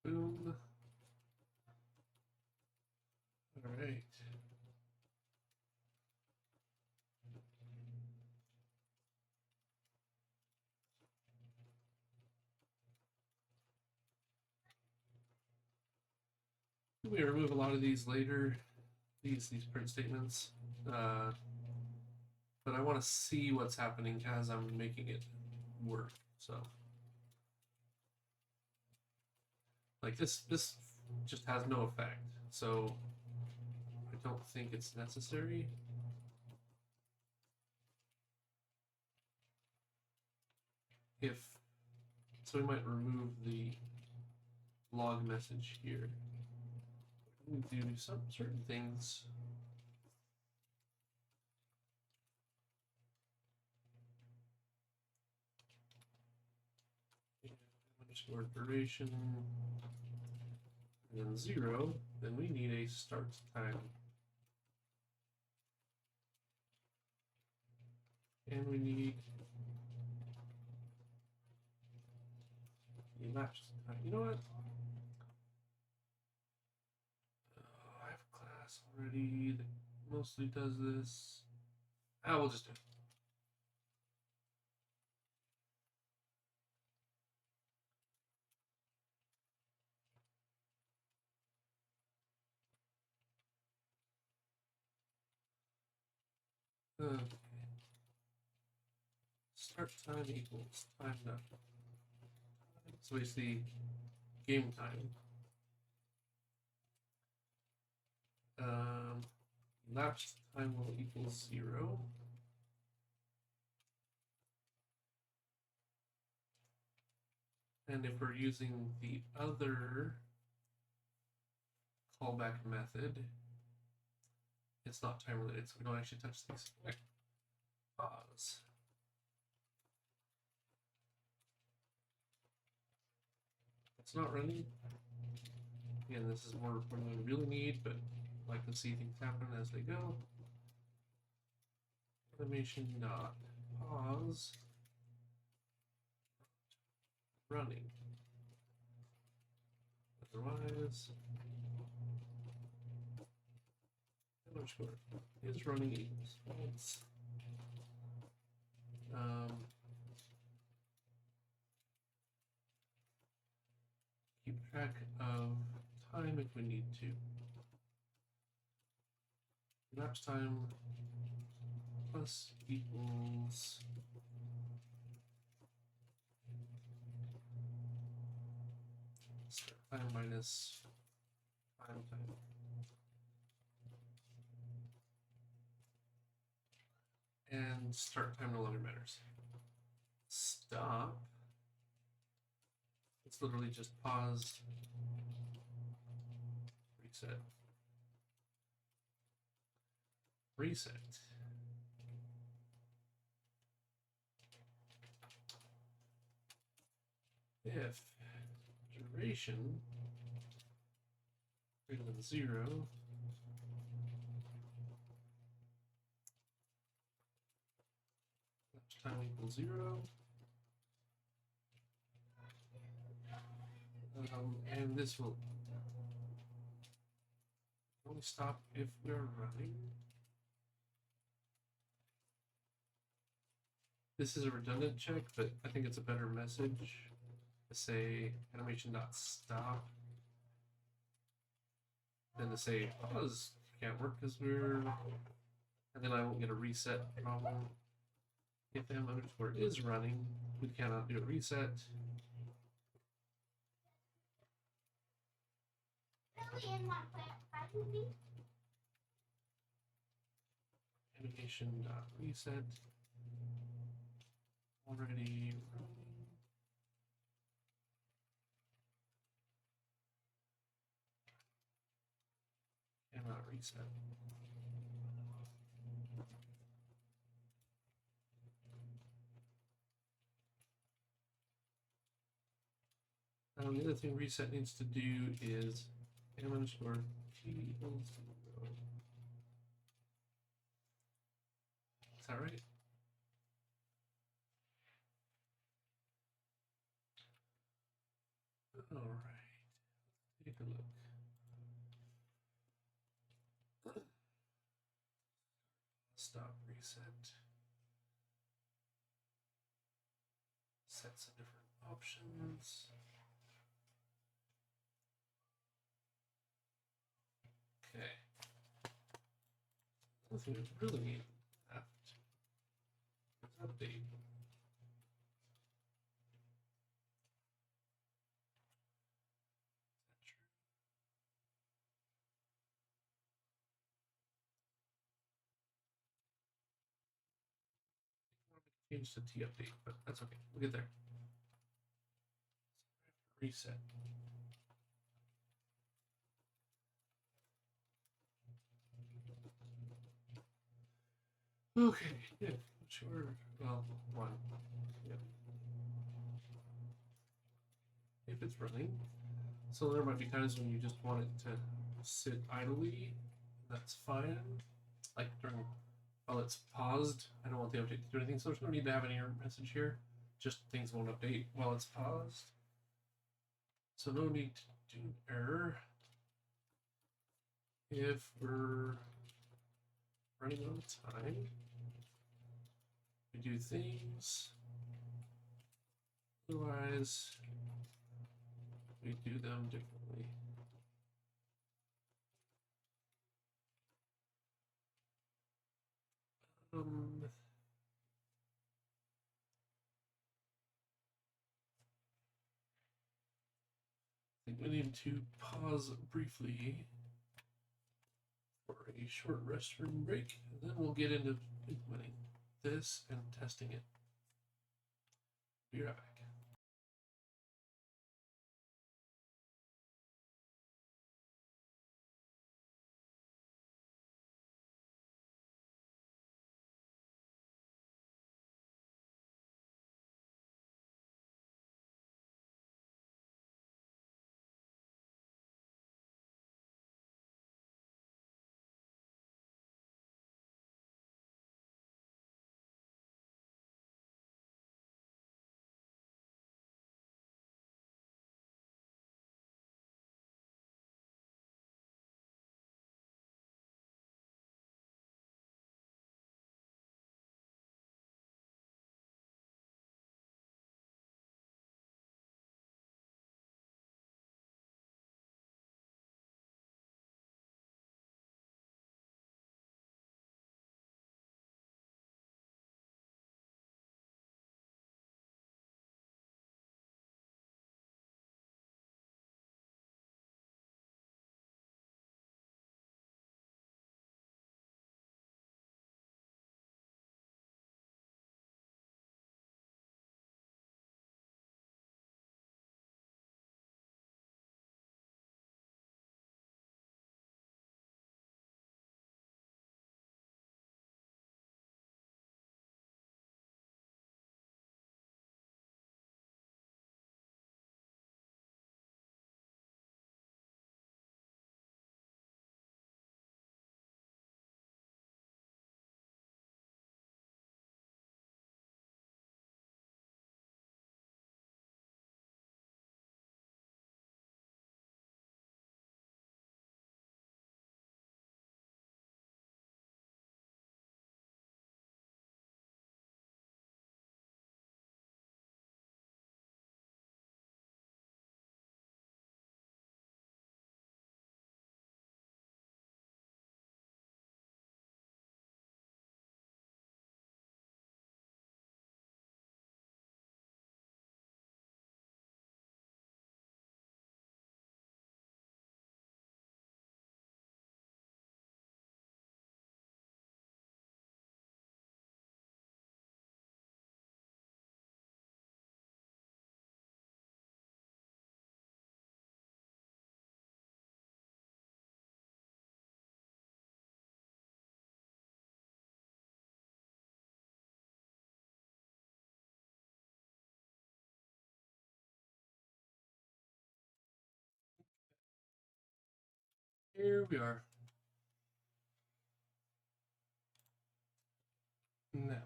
Boom. All right. We may remove a lot of these later, these print statements, but I want to see what's happening as I'm making it work. So, like this just has no effect. So I don't think it's necessary. So we might remove the log message here. We do some certain things. Underscore duration, and then 0, then we need a start time. And we need elapsed time. You know what? I have a class already that mostly does this. We'll just do it. Okay. Start time equals time done. So basically, game time. Elapsed time will equal 0. And if we're using the other callback method, it's not time related, so we don't actually touch these. Pause. It's not running. Again, this is more than we really need, but I can see things happen as they go. Animation dot pause. Running. Otherwise, underscore is running equals false. Keep track of time if we need to. Elapsed time plus equals start time minus time. And start time no longer matters. Stop. It's literally just pause, reset, reset. If duration greater than 0, time equals 0. And this will only stop if we're running. This is a redundant check, but I think it's a better message to say animation.stop than to say pause can't work because we're, and then I won't get a reset problem. If m underscore is running, we cannot do a reset. Animation.reset already running. Cannot reset. The other thing reset needs to do is m underscore t equals 0. Is that right? All right. Take a look. Stop reset. Sets of different options. Nothing really left. Update. Change to T update, but that's okay. We'll get there. Reset. Okay, yeah, sure. Well, one. Yep. If it's running. So there might be times when you just want it to sit idly. That's fine. Like during while it's paused, I don't want the update to do anything, so there's no need to have an error message here. Just things won't update while it's paused. So no need to do error if we're running on time. We do things. Otherwise, we do them differently. I think we need to pause briefly for a short restroom break, and then we'll get into implementing this and testing it. Be right back. Here we are. Now,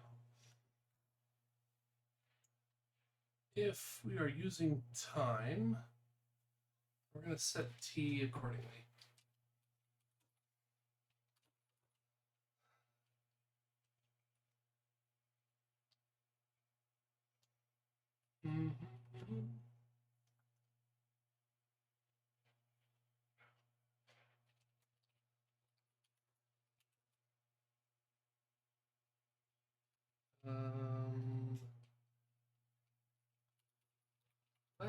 if we are using time, we're going to set T accordingly.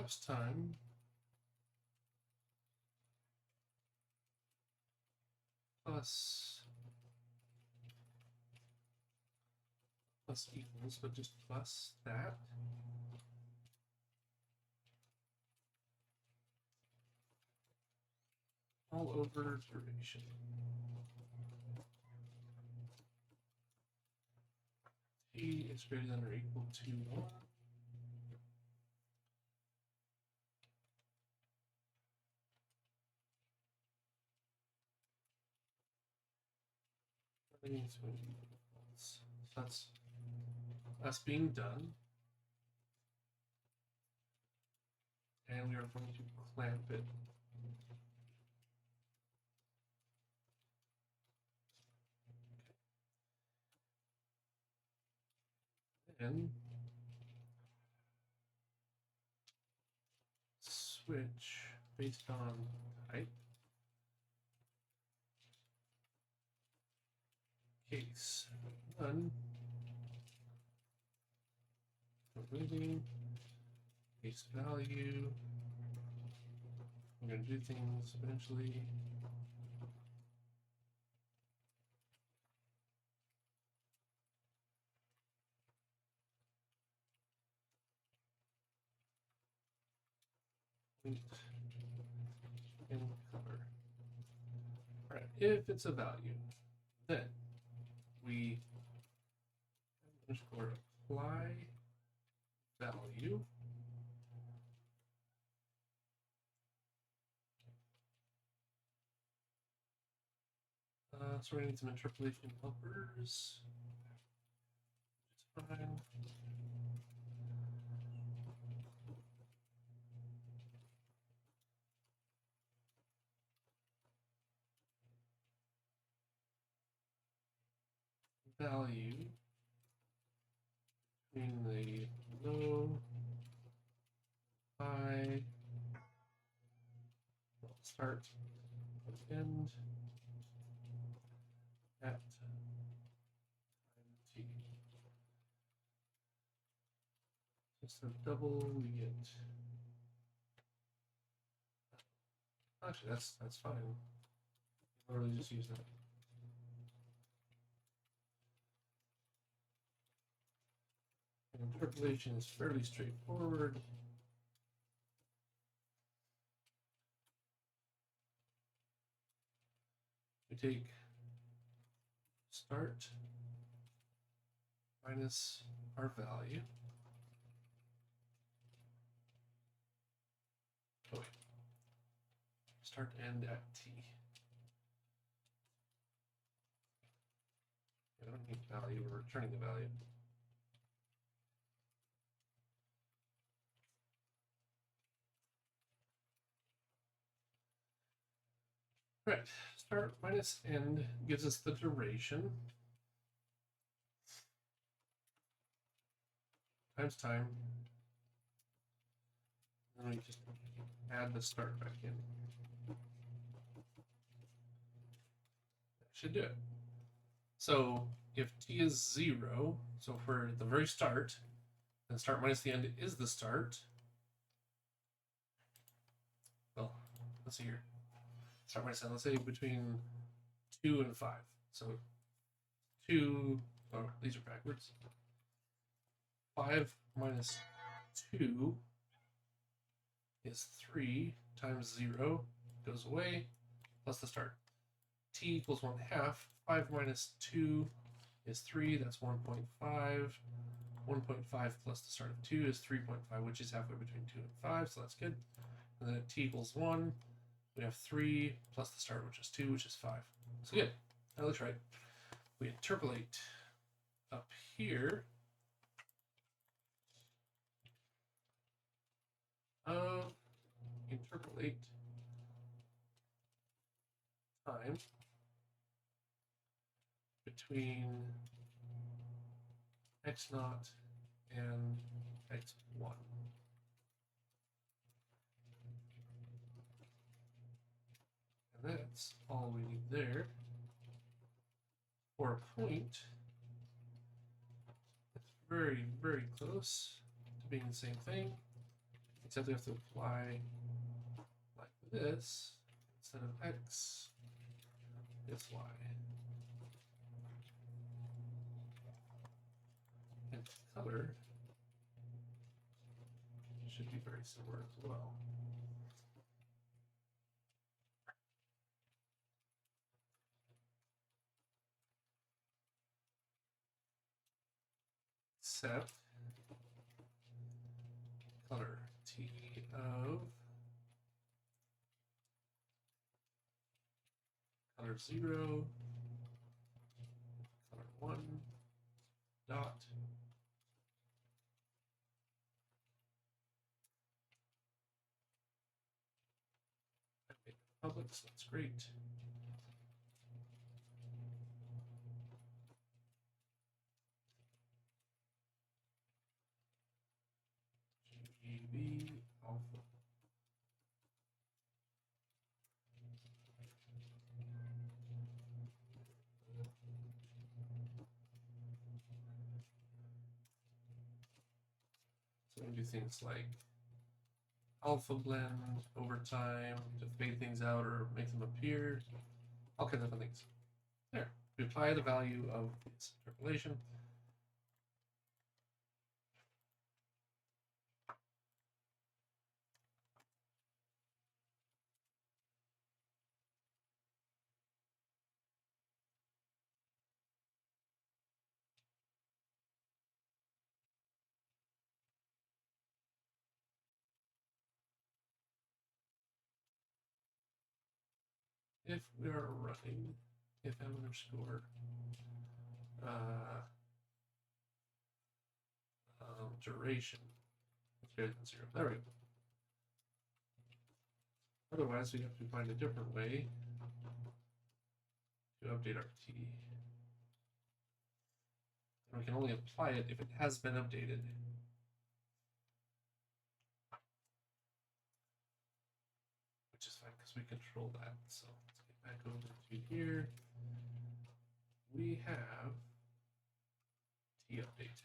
times time plus equals, but just plus that. All over duration. T is greater than or equal to 1. So that's being done. And we are going to clamp it. And switch based on type. Case none. Removing case value. I'm going to do things eventually. And color. All right, if it's a value, then we underscore apply value. So we're going to need some interpolation helpers. It's fine. Value between the low, high, start, end at t. Just a double, we get. Actually, that's fine. I'll really just use that. Interpolation is fairly straightforward. We take start minus our value. Oh wait. Start end at t. I don't need value, we're returning the value. Right, start minus end gives us the duration times time. And then we just add the start back in. That should do it. So if t is 0, so for the very start, then start minus the end is the start. Well, let's see here. Start minus end, let's say between 2 and 5. So 2, oh, these are backwards. 5 minus 2 is 3 times 0, goes away, plus the start. T equals 1/2. 5 minus 2 is 3, that's 1.5. 1.5 plus the start of 2 is 3.5, which is halfway between 2 and 5, so that's good. And then at t equals 1, we have 3 plus the start, which is 2, which is 5. So good, that looks right. We interpolate up here. Interpolate time between x0 and x1. And that's all we need there. For a point, it's very, very close to being the same thing. except we have to apply like this instead of X, it's Y. And color should be very similar as well. Set color T of color 0, color 1, dot. I made it public, so that's great. GB alpha. So we can do things like alpha blend over time to fade things out or make them appear, all kinds of fun things. There, we apply the value of its interpolation. If we are running if m underscore duration is greater than 0. There we go. Otherwise, we have to find a different way to update our T. And we can only apply it if it has been updated. Which is fine because we control that. So let's get back over to here. We have T update.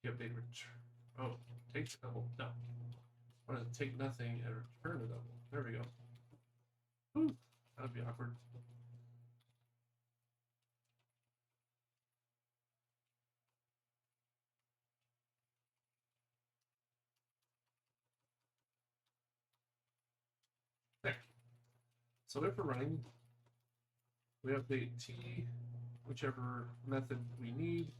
T update return. Oh, takes a double. No. Why does it take nothing and return a double? There we go. Ooh, that would be awkward. There. So if we're running, we update T, whichever method we need.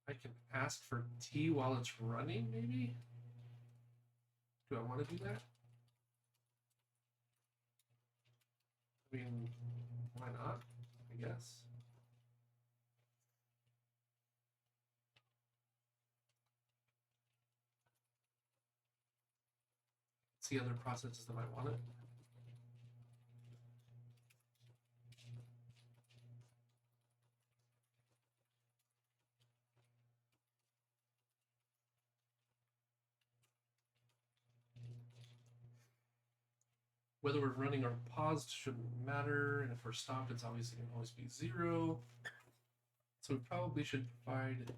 I can ask for T while it's running, maybe? Do I want to do that? I mean, why not? I guess. See other processes that might want it. Whether we're running or paused shouldn't matter, and if we're stopped, it's obviously going to always be 0. So we probably should provide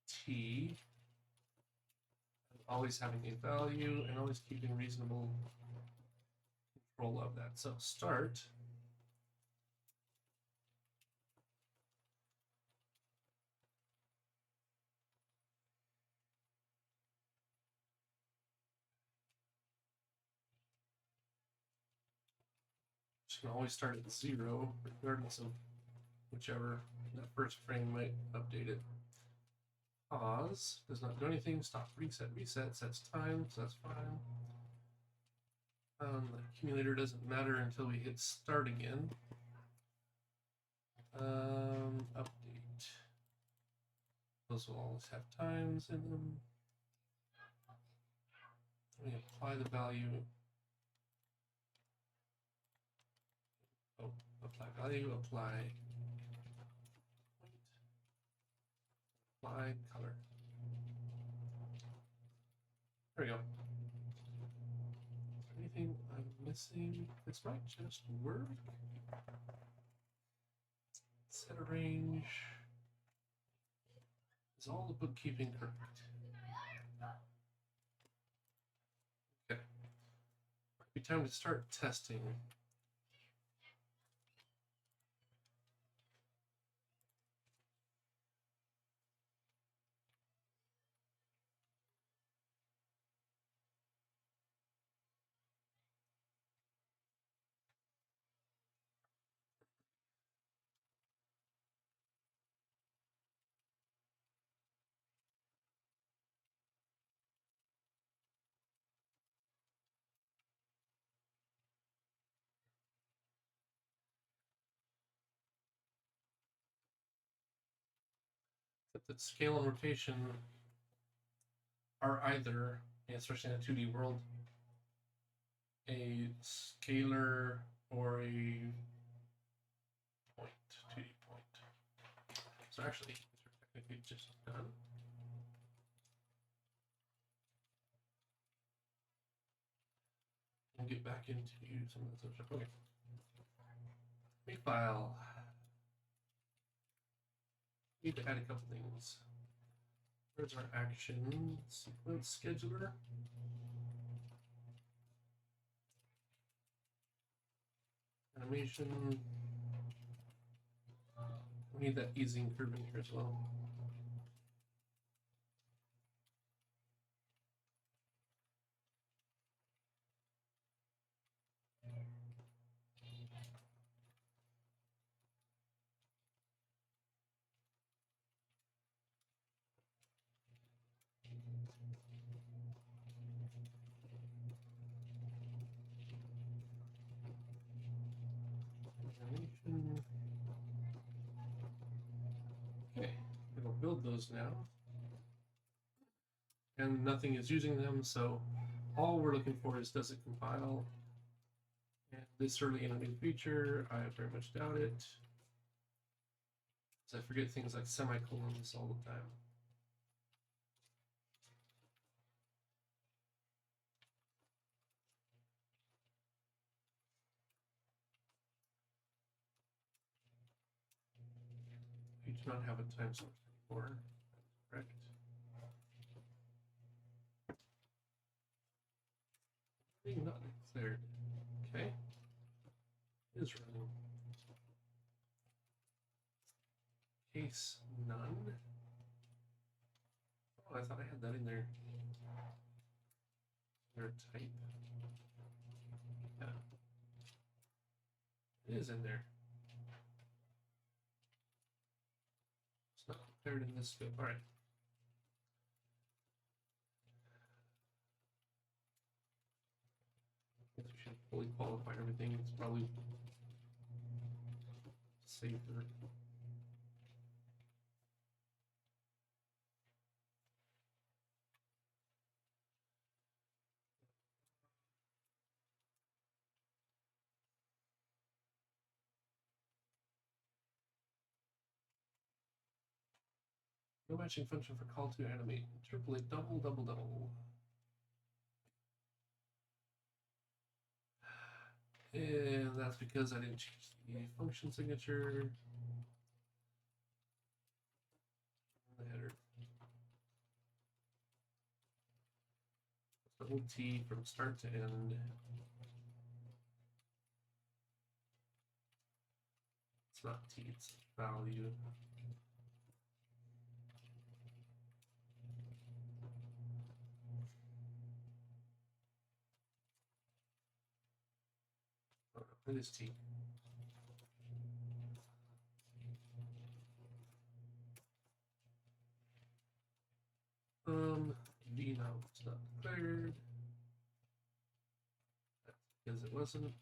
T, always having a value, and always keeping reasonable control of that. So start. Can always start at 0, regardless of whichever that first frame might update it. Pause does not do anything. Stop, reset, reset sets time, so that's fine. The accumulator doesn't matter until we hit start again. Update. Those will always have times in them. We apply the value. Oh, apply value, apply point. apply color. There we go. Anything I'm missing? This might just work. Set a range. Is all the bookkeeping correct? Okay. Might be time to start testing. That scale and rotation are either, especially in a 2D world, a scalar or a point, 2D point. So actually, these are technically just done. We'll get back into some of this other stuff. Okay. Make file. Need to add a couple things. Where's our action sequence scheduler? Animation. We need that easing curve in here as well. Animation. Okay, it'll build those now. And nothing is using them, so all we're looking for is does it compile? And this early in a new feature, I very much doubt it. Because I forget things like semicolons all the time. We do not have a time source anymore. Correct. Being not declared. Okay. Is running. Case none. Oh, I thought I had that in there. Their type. Yeah. It is in there. It's not declared in this scope. All right. I guess we should fully qualify everything. It's probably safer. No matching function for call to animate. Interpolate double, double, double. And that's because I didn't change the function signature. The header. Double T from start to end. It's not T, it's value. It is T. V now it's not declared. That's because it wasn't.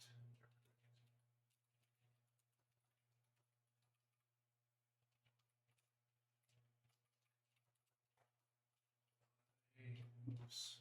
Oops.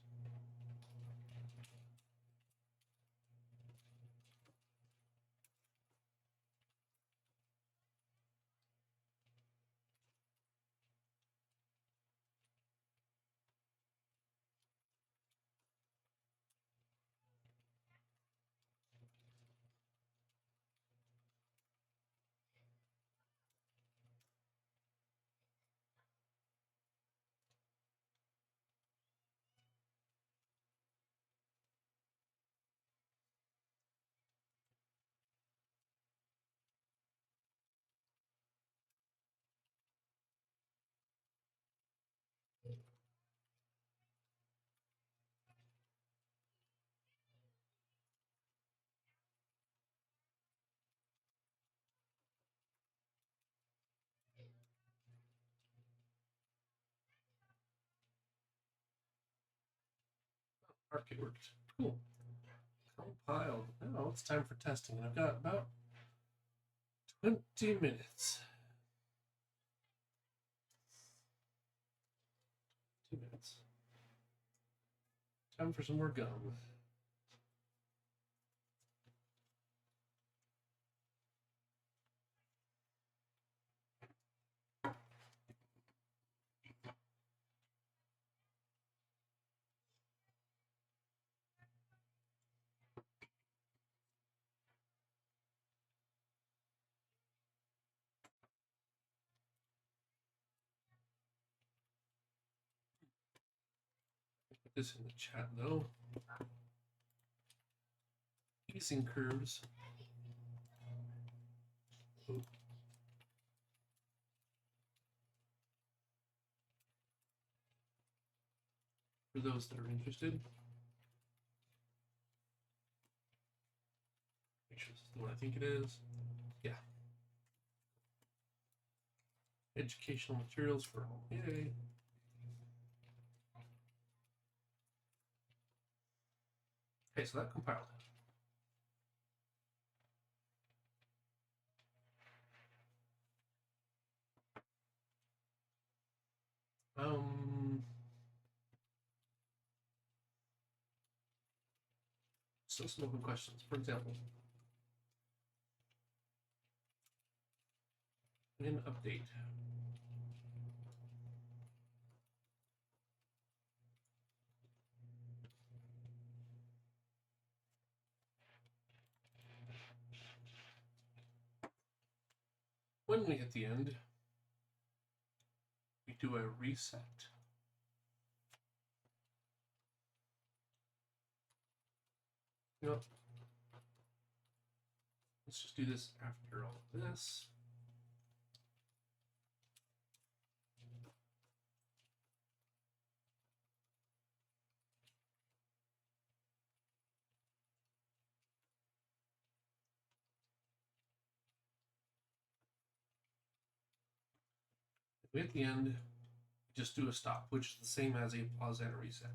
Okay, worked. Cool. Compiled. Now it's time for testing, and I've got about 20 minutes. 2 minutes. Time for some more gum. Put this in the chat though. Easing curves. Oh. For those that are interested. Make sure this is the one I think it is. Yeah. Educational materials for all. Yay. Okay, so that compiled. Still some open questions. For example, in update. When we hit the end, we do a reset. Yep. Let's just do this after all of this. If we hit the end, just do a stop, which is the same as a pause and a reset.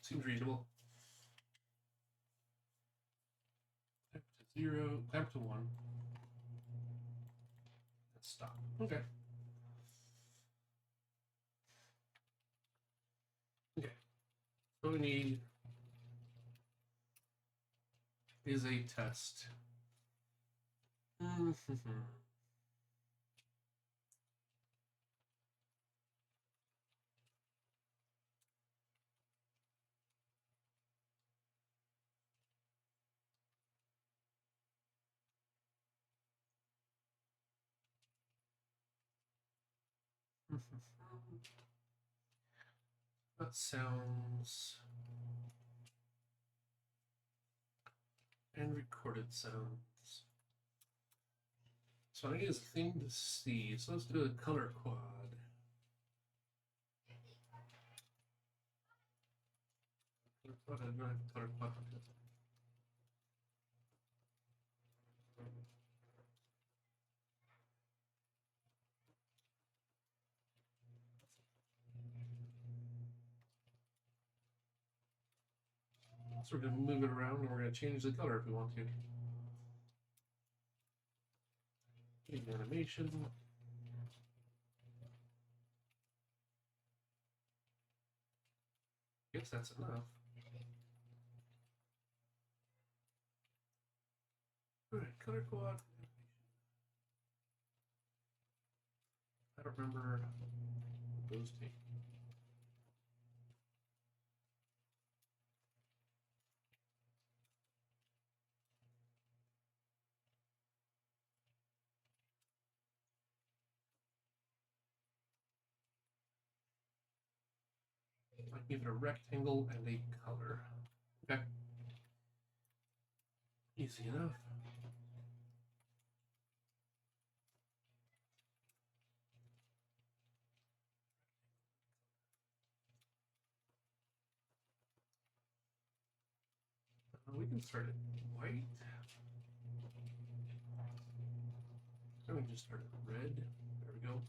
Seems reasonable. Clamp to 0, clamp to 1. Let's stop. Okay. Okay. So what we need is a test. That sounds and recorded sounds. So I need a thing to see. So let's do a color quad. I don't have a color quad. So we're going to move it around and we're going to change the color if we want to. Animation. Guess that's enough. Alright, color quad. I don't remember what those take. I give it a rectangle and a color. Okay. Easy enough. We can start it white. And we can just start it red. There we go.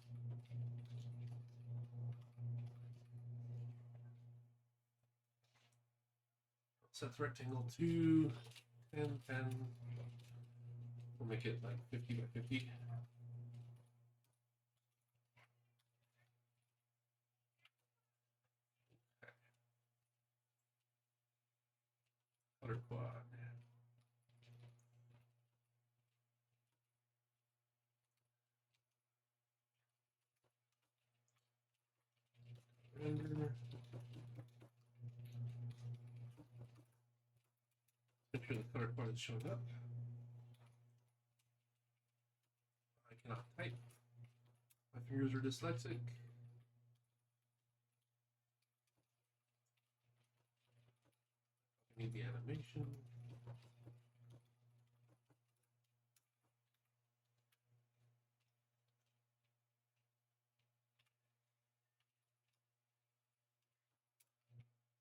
Set the rectangle to 10, 10. We'll make it like 50 by 50. Color quad. Render. Make sure the color quad is showing up. I cannot type. My fingers are dyslexic. I need the animation.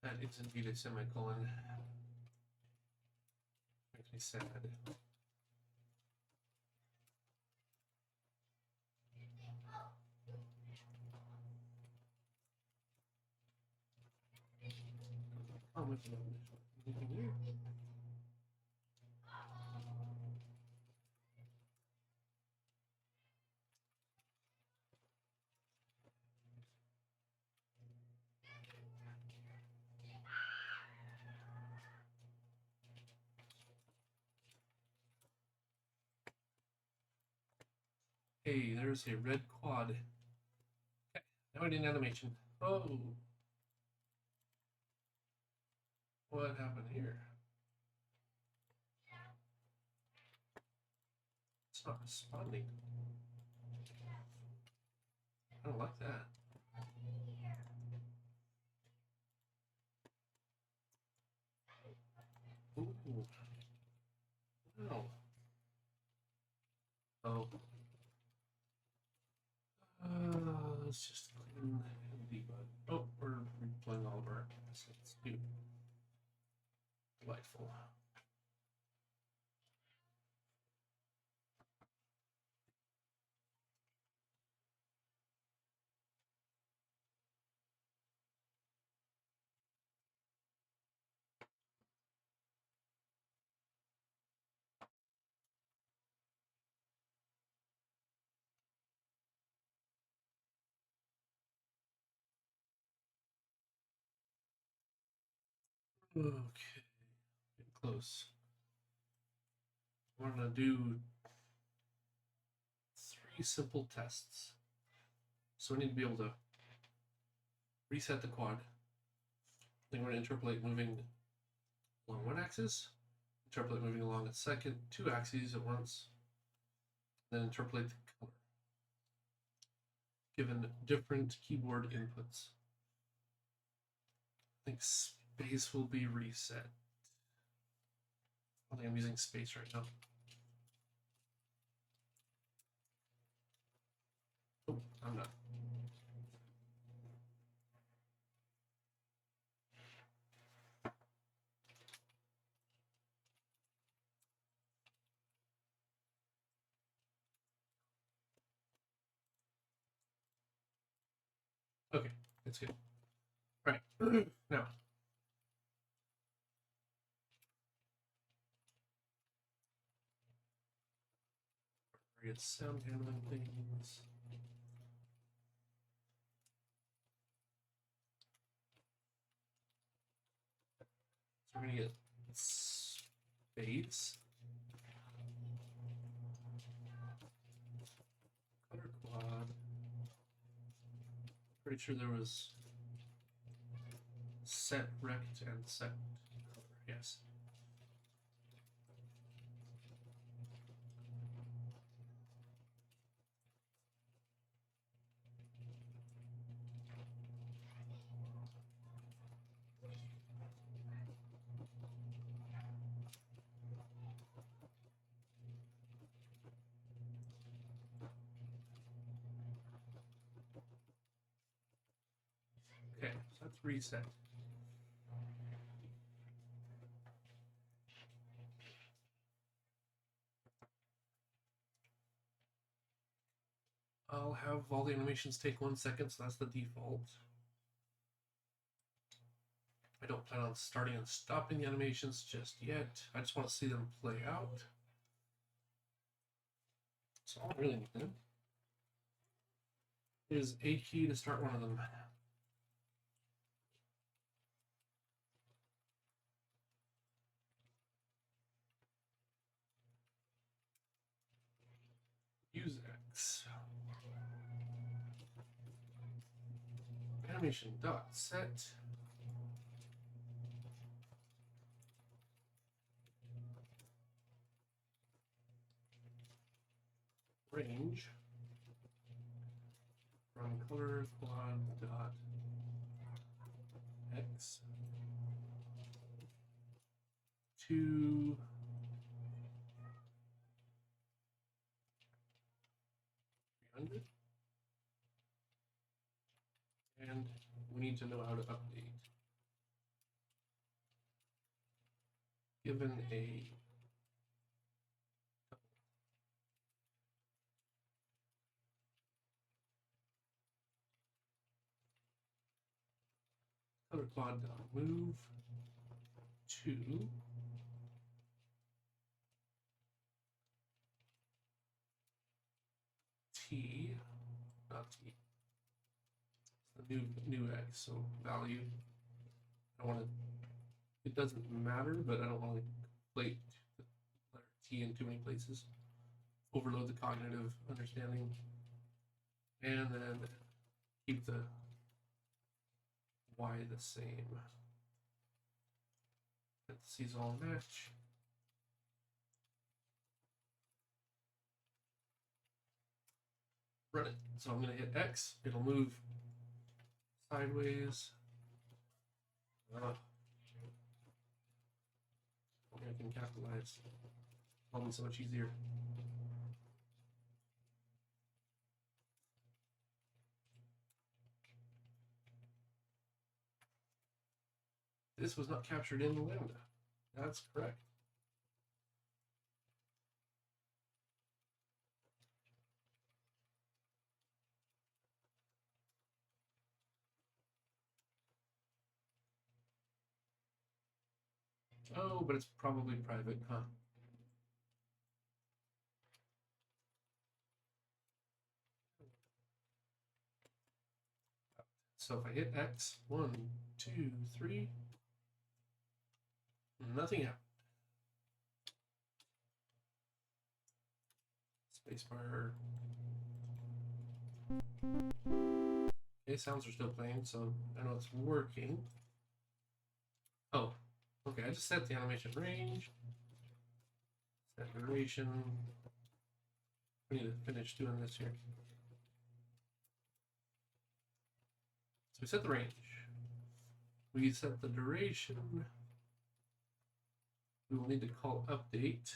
That is indeed a semicolon. Makes me sad. Comment about anything here. Hey, there's a red quad. Okay, now I need an animation. Oh, what happened here? It's not responding. I don't like that. Ooh. No. Oh. Let's just clean and debug. Oh, we're replaying all of our assets too. Delightful. Okay, getting close. We're gonna do 3 simple tests. So we need to be able to reset the quad. Then we're going to interpolate moving along one axis, interpolate moving along a second, 2 axes at once, then interpolate the color, given different keyboard inputs. I think space will be reset. I think I'm using space right now. Oh, I'm not. Okay, that's good. All right, now. Various sound handling things. So we're going to get space. Color quad. Pretty sure there was set rect and set color. Yes. Okay, so that's reset. I'll have all the animations take 1 second, so that's the default. I don't plan on starting and stopping the animations just yet. I just want to see them play out. So all I really need is a key to start one of them. Use X. Animation dot set. Range from color quad dot X to 300. And we need to know how to update. Given a color quad dot move to T, not T. It's the new X, so value. I want to. It doesn't matter, but I don't want to conflate the letter T in too many places. Overload the cognitive understanding, and then keep the Y the same. Parentheses all match. Run it. So I'm going to hit X. It'll move sideways. I can capitalize. It'll be so much easier. This was not captured in the lambda. That's correct. Oh, but it's probably private, huh? So if I hit X, 1, 2, 3, nothing happened. Spacebar. Okay, sounds are still playing, so I know it's working. Oh, okay, I just set the animation range, set duration. We need to finish doing this here. So we set the range. We set the duration. We will need to call update.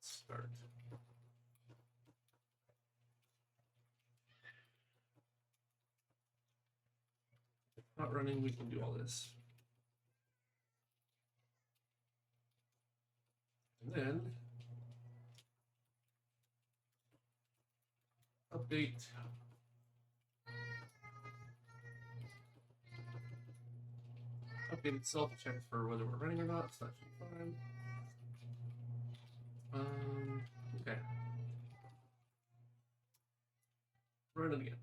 Start. If not running, we can do all this. And then update. Update itself to check for whether we're running or not, so that should be fine. Okay. Run it again.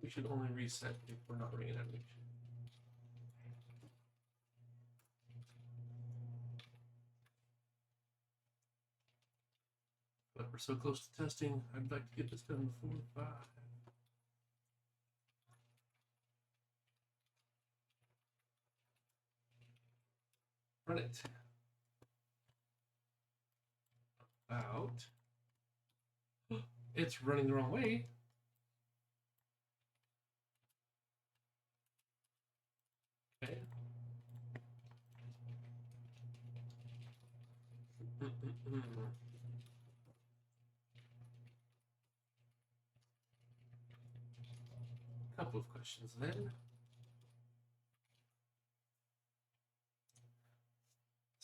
We should only reset if we're not running an animation. But we're so close to testing, I'd like to get this done before 5. Run it. About. It's running the wrong way. Okay. Couple of questions then.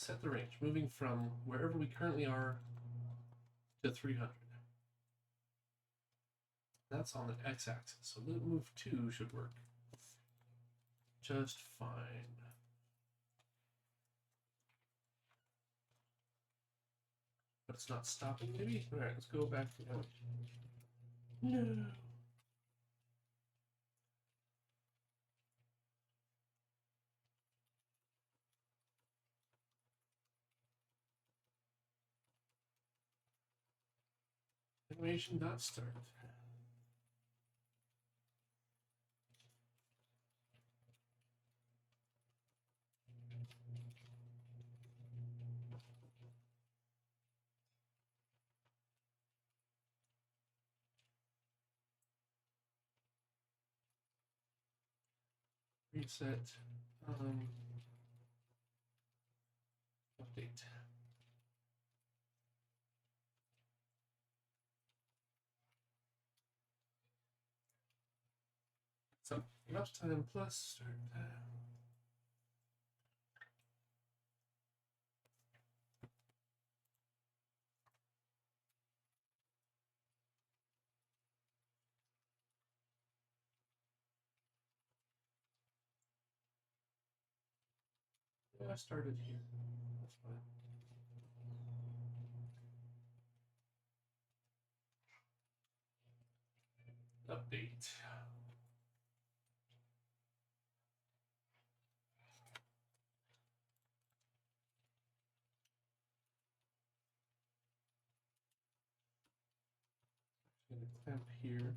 set the range, moving from wherever we currently are to 300. That's on the x-axis, so the move 2 should work just fine. But it's not stopping, maybe? Alright, let's go back to that. No. Animation dot start. Reset. Update. So elapsed time plus start time. Yeah, I started here. That's fine. Update. I'm gonna clamp here.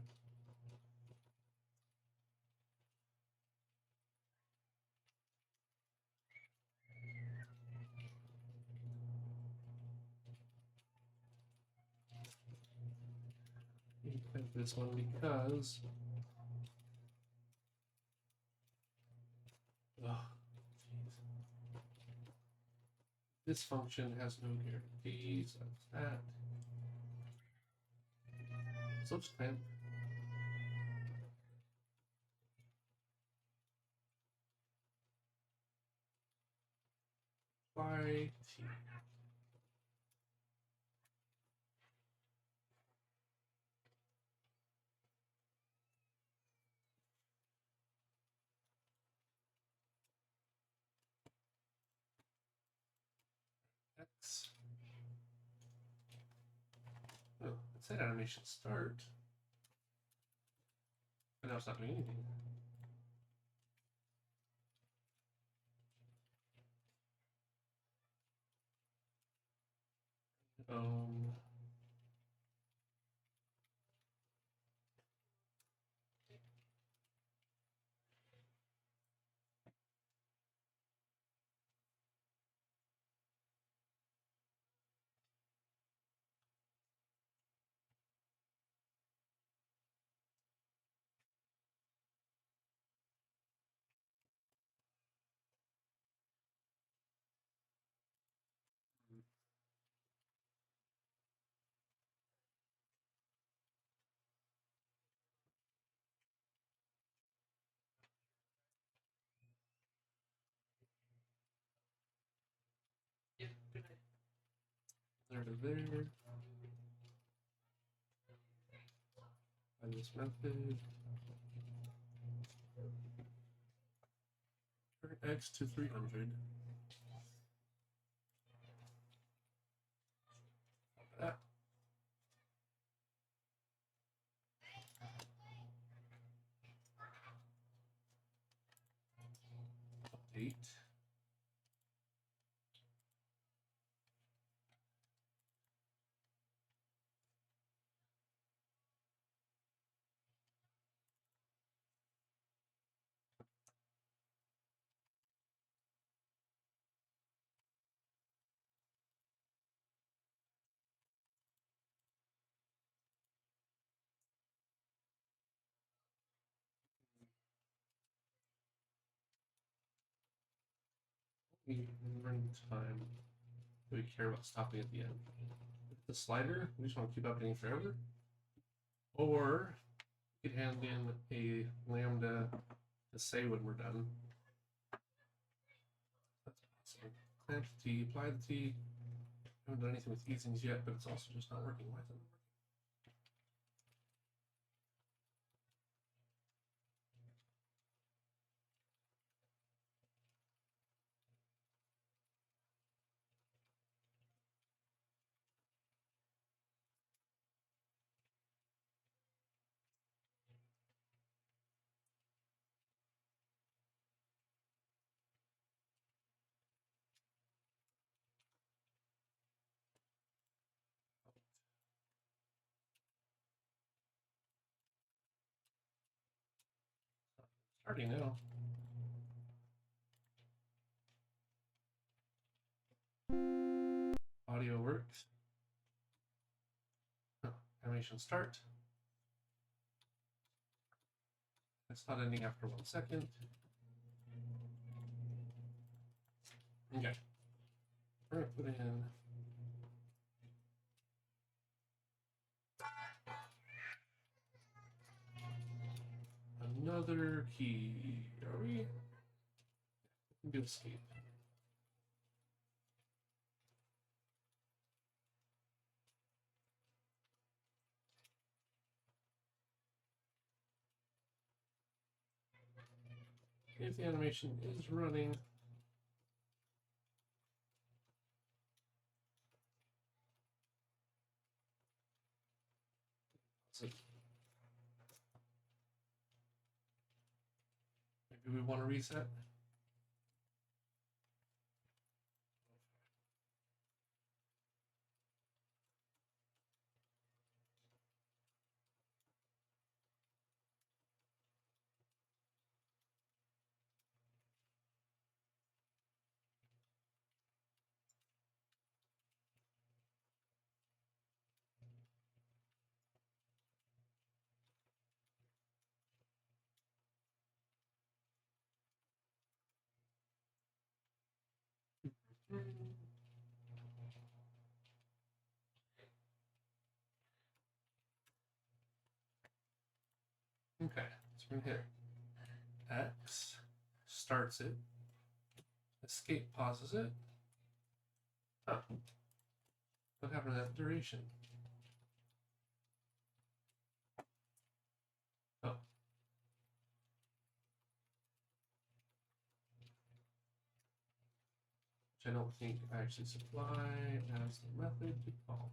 Clamp this one because this function has no guarantees. That's that. So just clamp. Y T. X. Oh, it said animation start. But now it's not doing anything. Um, yeah, there to there. By this method. Turn X to 300. That. Update. Running time. Do we care about stopping at the end? The slider, we just want to keep updating forever. Or we could hand in a lambda to say when we're done. That's awesome. Plant the T, apply the T. I haven't done anything with these things yet, but it's also just not working. Why isn't it working? Starting now. Audio works. Oh, animation start. It's not ending after 1 second. Okay. We're gonna put in another key. Are we? We can do escape. If the animation is running, so maybe we want to reset. Okay, so we're gonna hit X, starts it, escape pauses it. Oh, what happened to that duration? Oh. Which I don't think I actually supply as the method to call.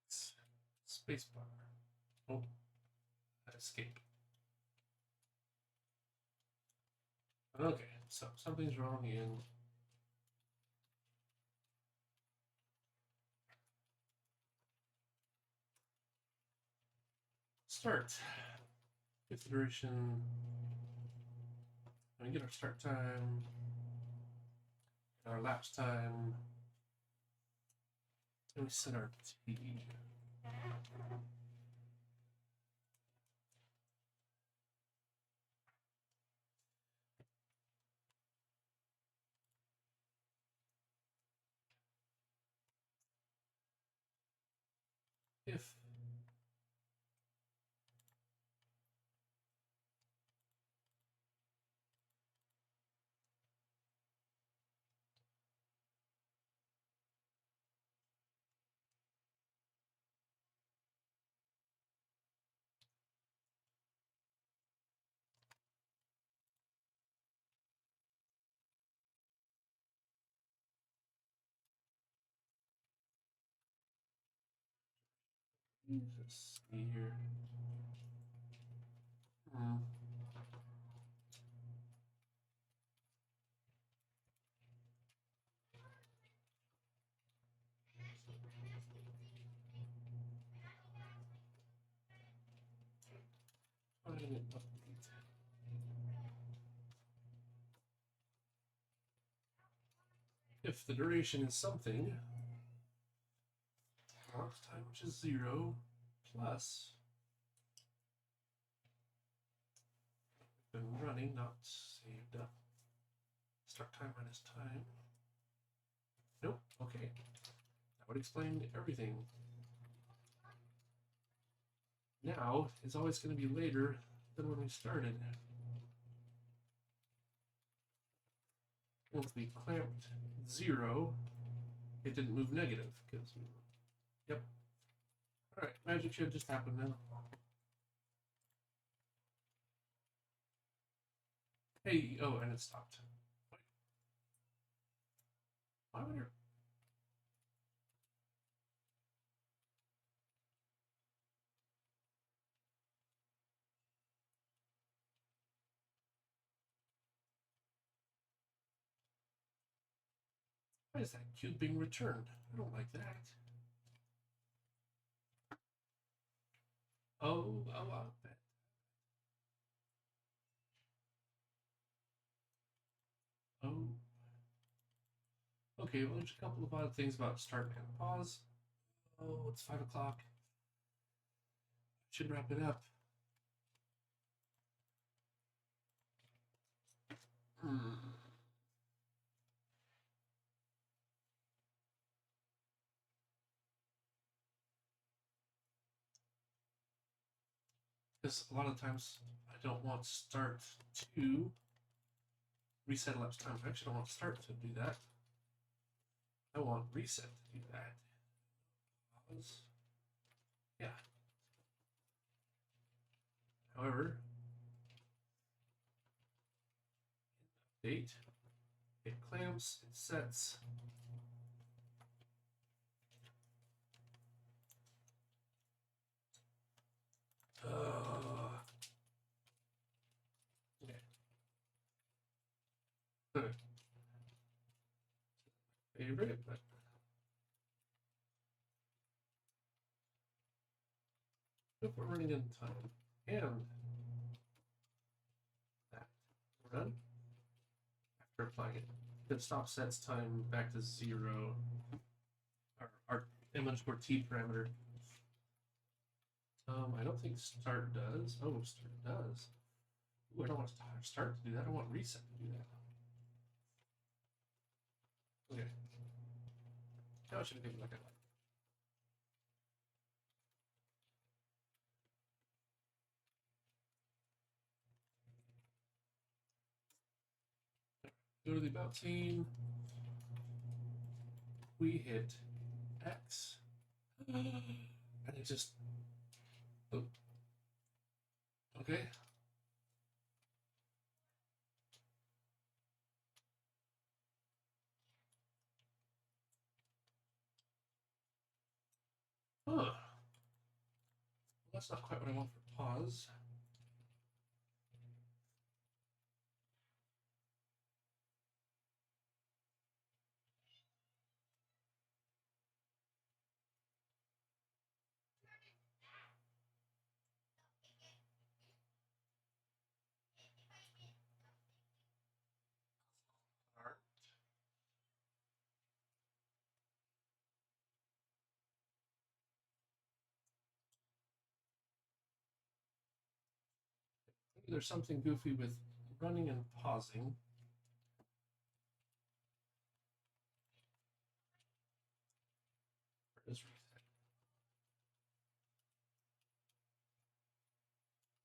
X, spacebar. Oh, escape. Okay, so something's wrong in start. If the duration, we get our start time, our lapse time, and we set our T. If let's see here. If the duration is something, time, which is 0, plus been running, not saved up. Start time minus time. Nope. Okay. That would explain everything. Now it's always going to be later than when we started. Once we clamped 0, it didn't move negative because. Yep. All right. Magic should just happen now. Hey. Oh, and it stopped. Why would it? Why is that cube being returned? I don't like that. Oh, I'll bet. Oh. Okay, well, there's a couple of odd things about start and pause. Oh, it's 5 o'clock. Should wrap it up. Because a lot of times I don't want start to reset elapsed time. I actually don't want start to do that. I want reset to do that. Pause. Yeah. However, update, it clamps, it sets. Okay. Favorite, but if we're running in time and that run after applying it, it stop sets time back to 0. Our m_t parameter. I don't think start does. Oh, start does. Ooh, I don't want start to do that. I want reset to do that. Okay. Now I should give it like a. Go to the about scene. We hit X. And it just. Oh. Okay. Huh. Well, that's not quite what I want for pause. There's something goofy with running and pausing. Where's reset?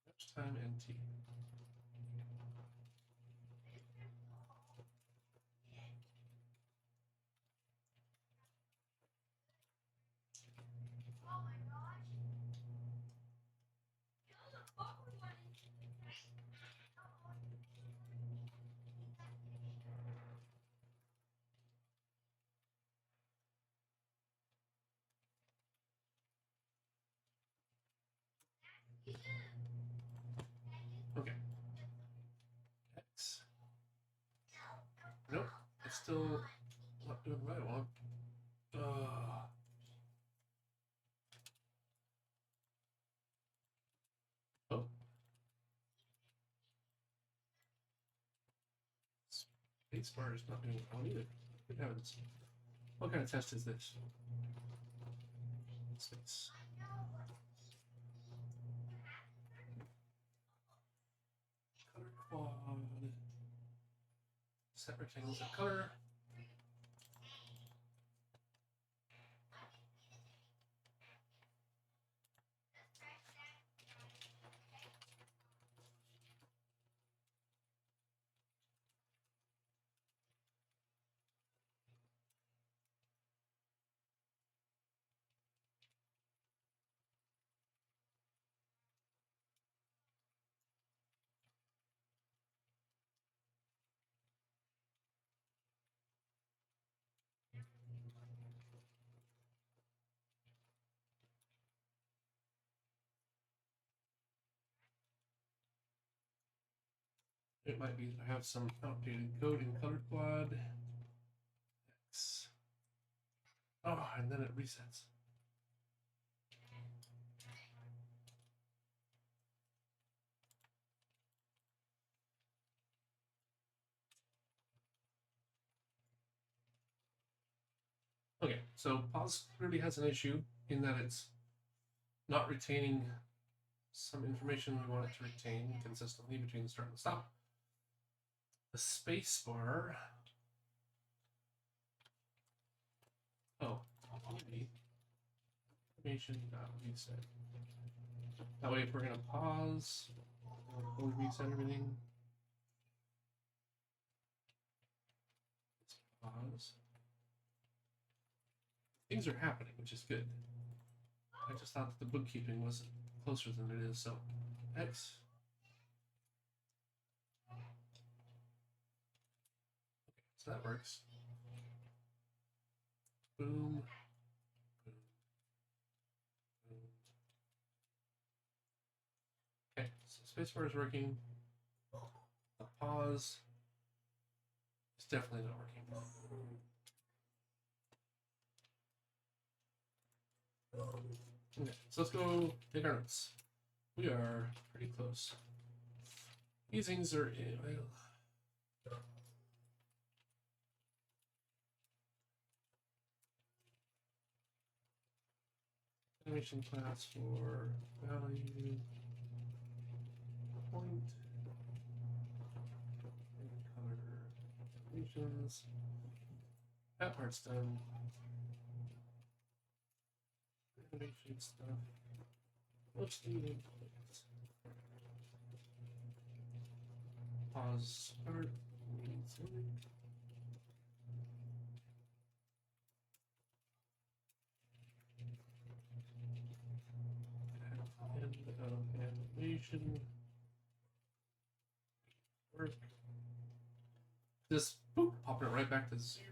Next time NT. still not doing what I want. Oh. Spacebar is not doing it well either. Good heavens. What kind of test is this? Space. Color quad. Set rectangles of color. It might be that I have some outdated code in color quad. X. Oh, and then it resets. Okay, so pause clearly has an issue in that it's not retaining some information we want it to retain consistently between the start and the stop. The space bar. Oh, maybe information reset. That way, if we're gonna pause, we'll reset everything. Let's pause. Things are happening, which is good. I just thought that the bookkeeping wasn't closer than it is, so X. Okay, so that works. Boom. Boom. Boom. Okay, so spacebar is working. The pause is definitely not working. Okay, so let's go take our notes. We are pretty close. These things are in, well, animation class for value point and color animations. That part's done. Animation stuff. What's the pause start? End of animation. Work. This boop, popping it right back to 0.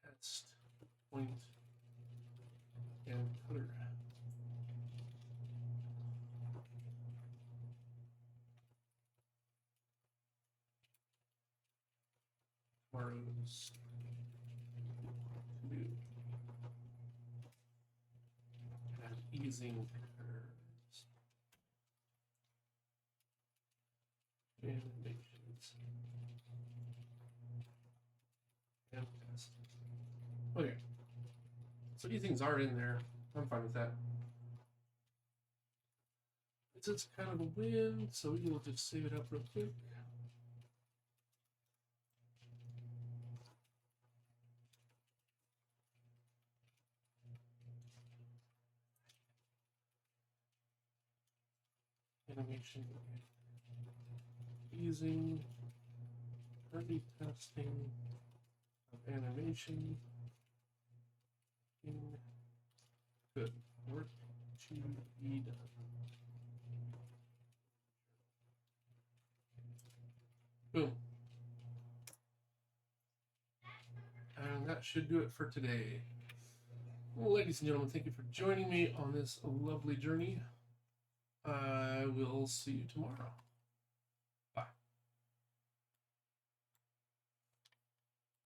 Test point and color. Tomorrow's to do. And easing curves. Animations. And test. Okay. So these things are in there. I'm fine with that. It's just kind of a win, so we will just save it up real quick. Animation. Easing. Early testing of animation. Good. Work to be done. Boom. that should do it for today. Well, ladies and gentlemen, thank you for joining me on this lovely journey. I will see you tomorrow.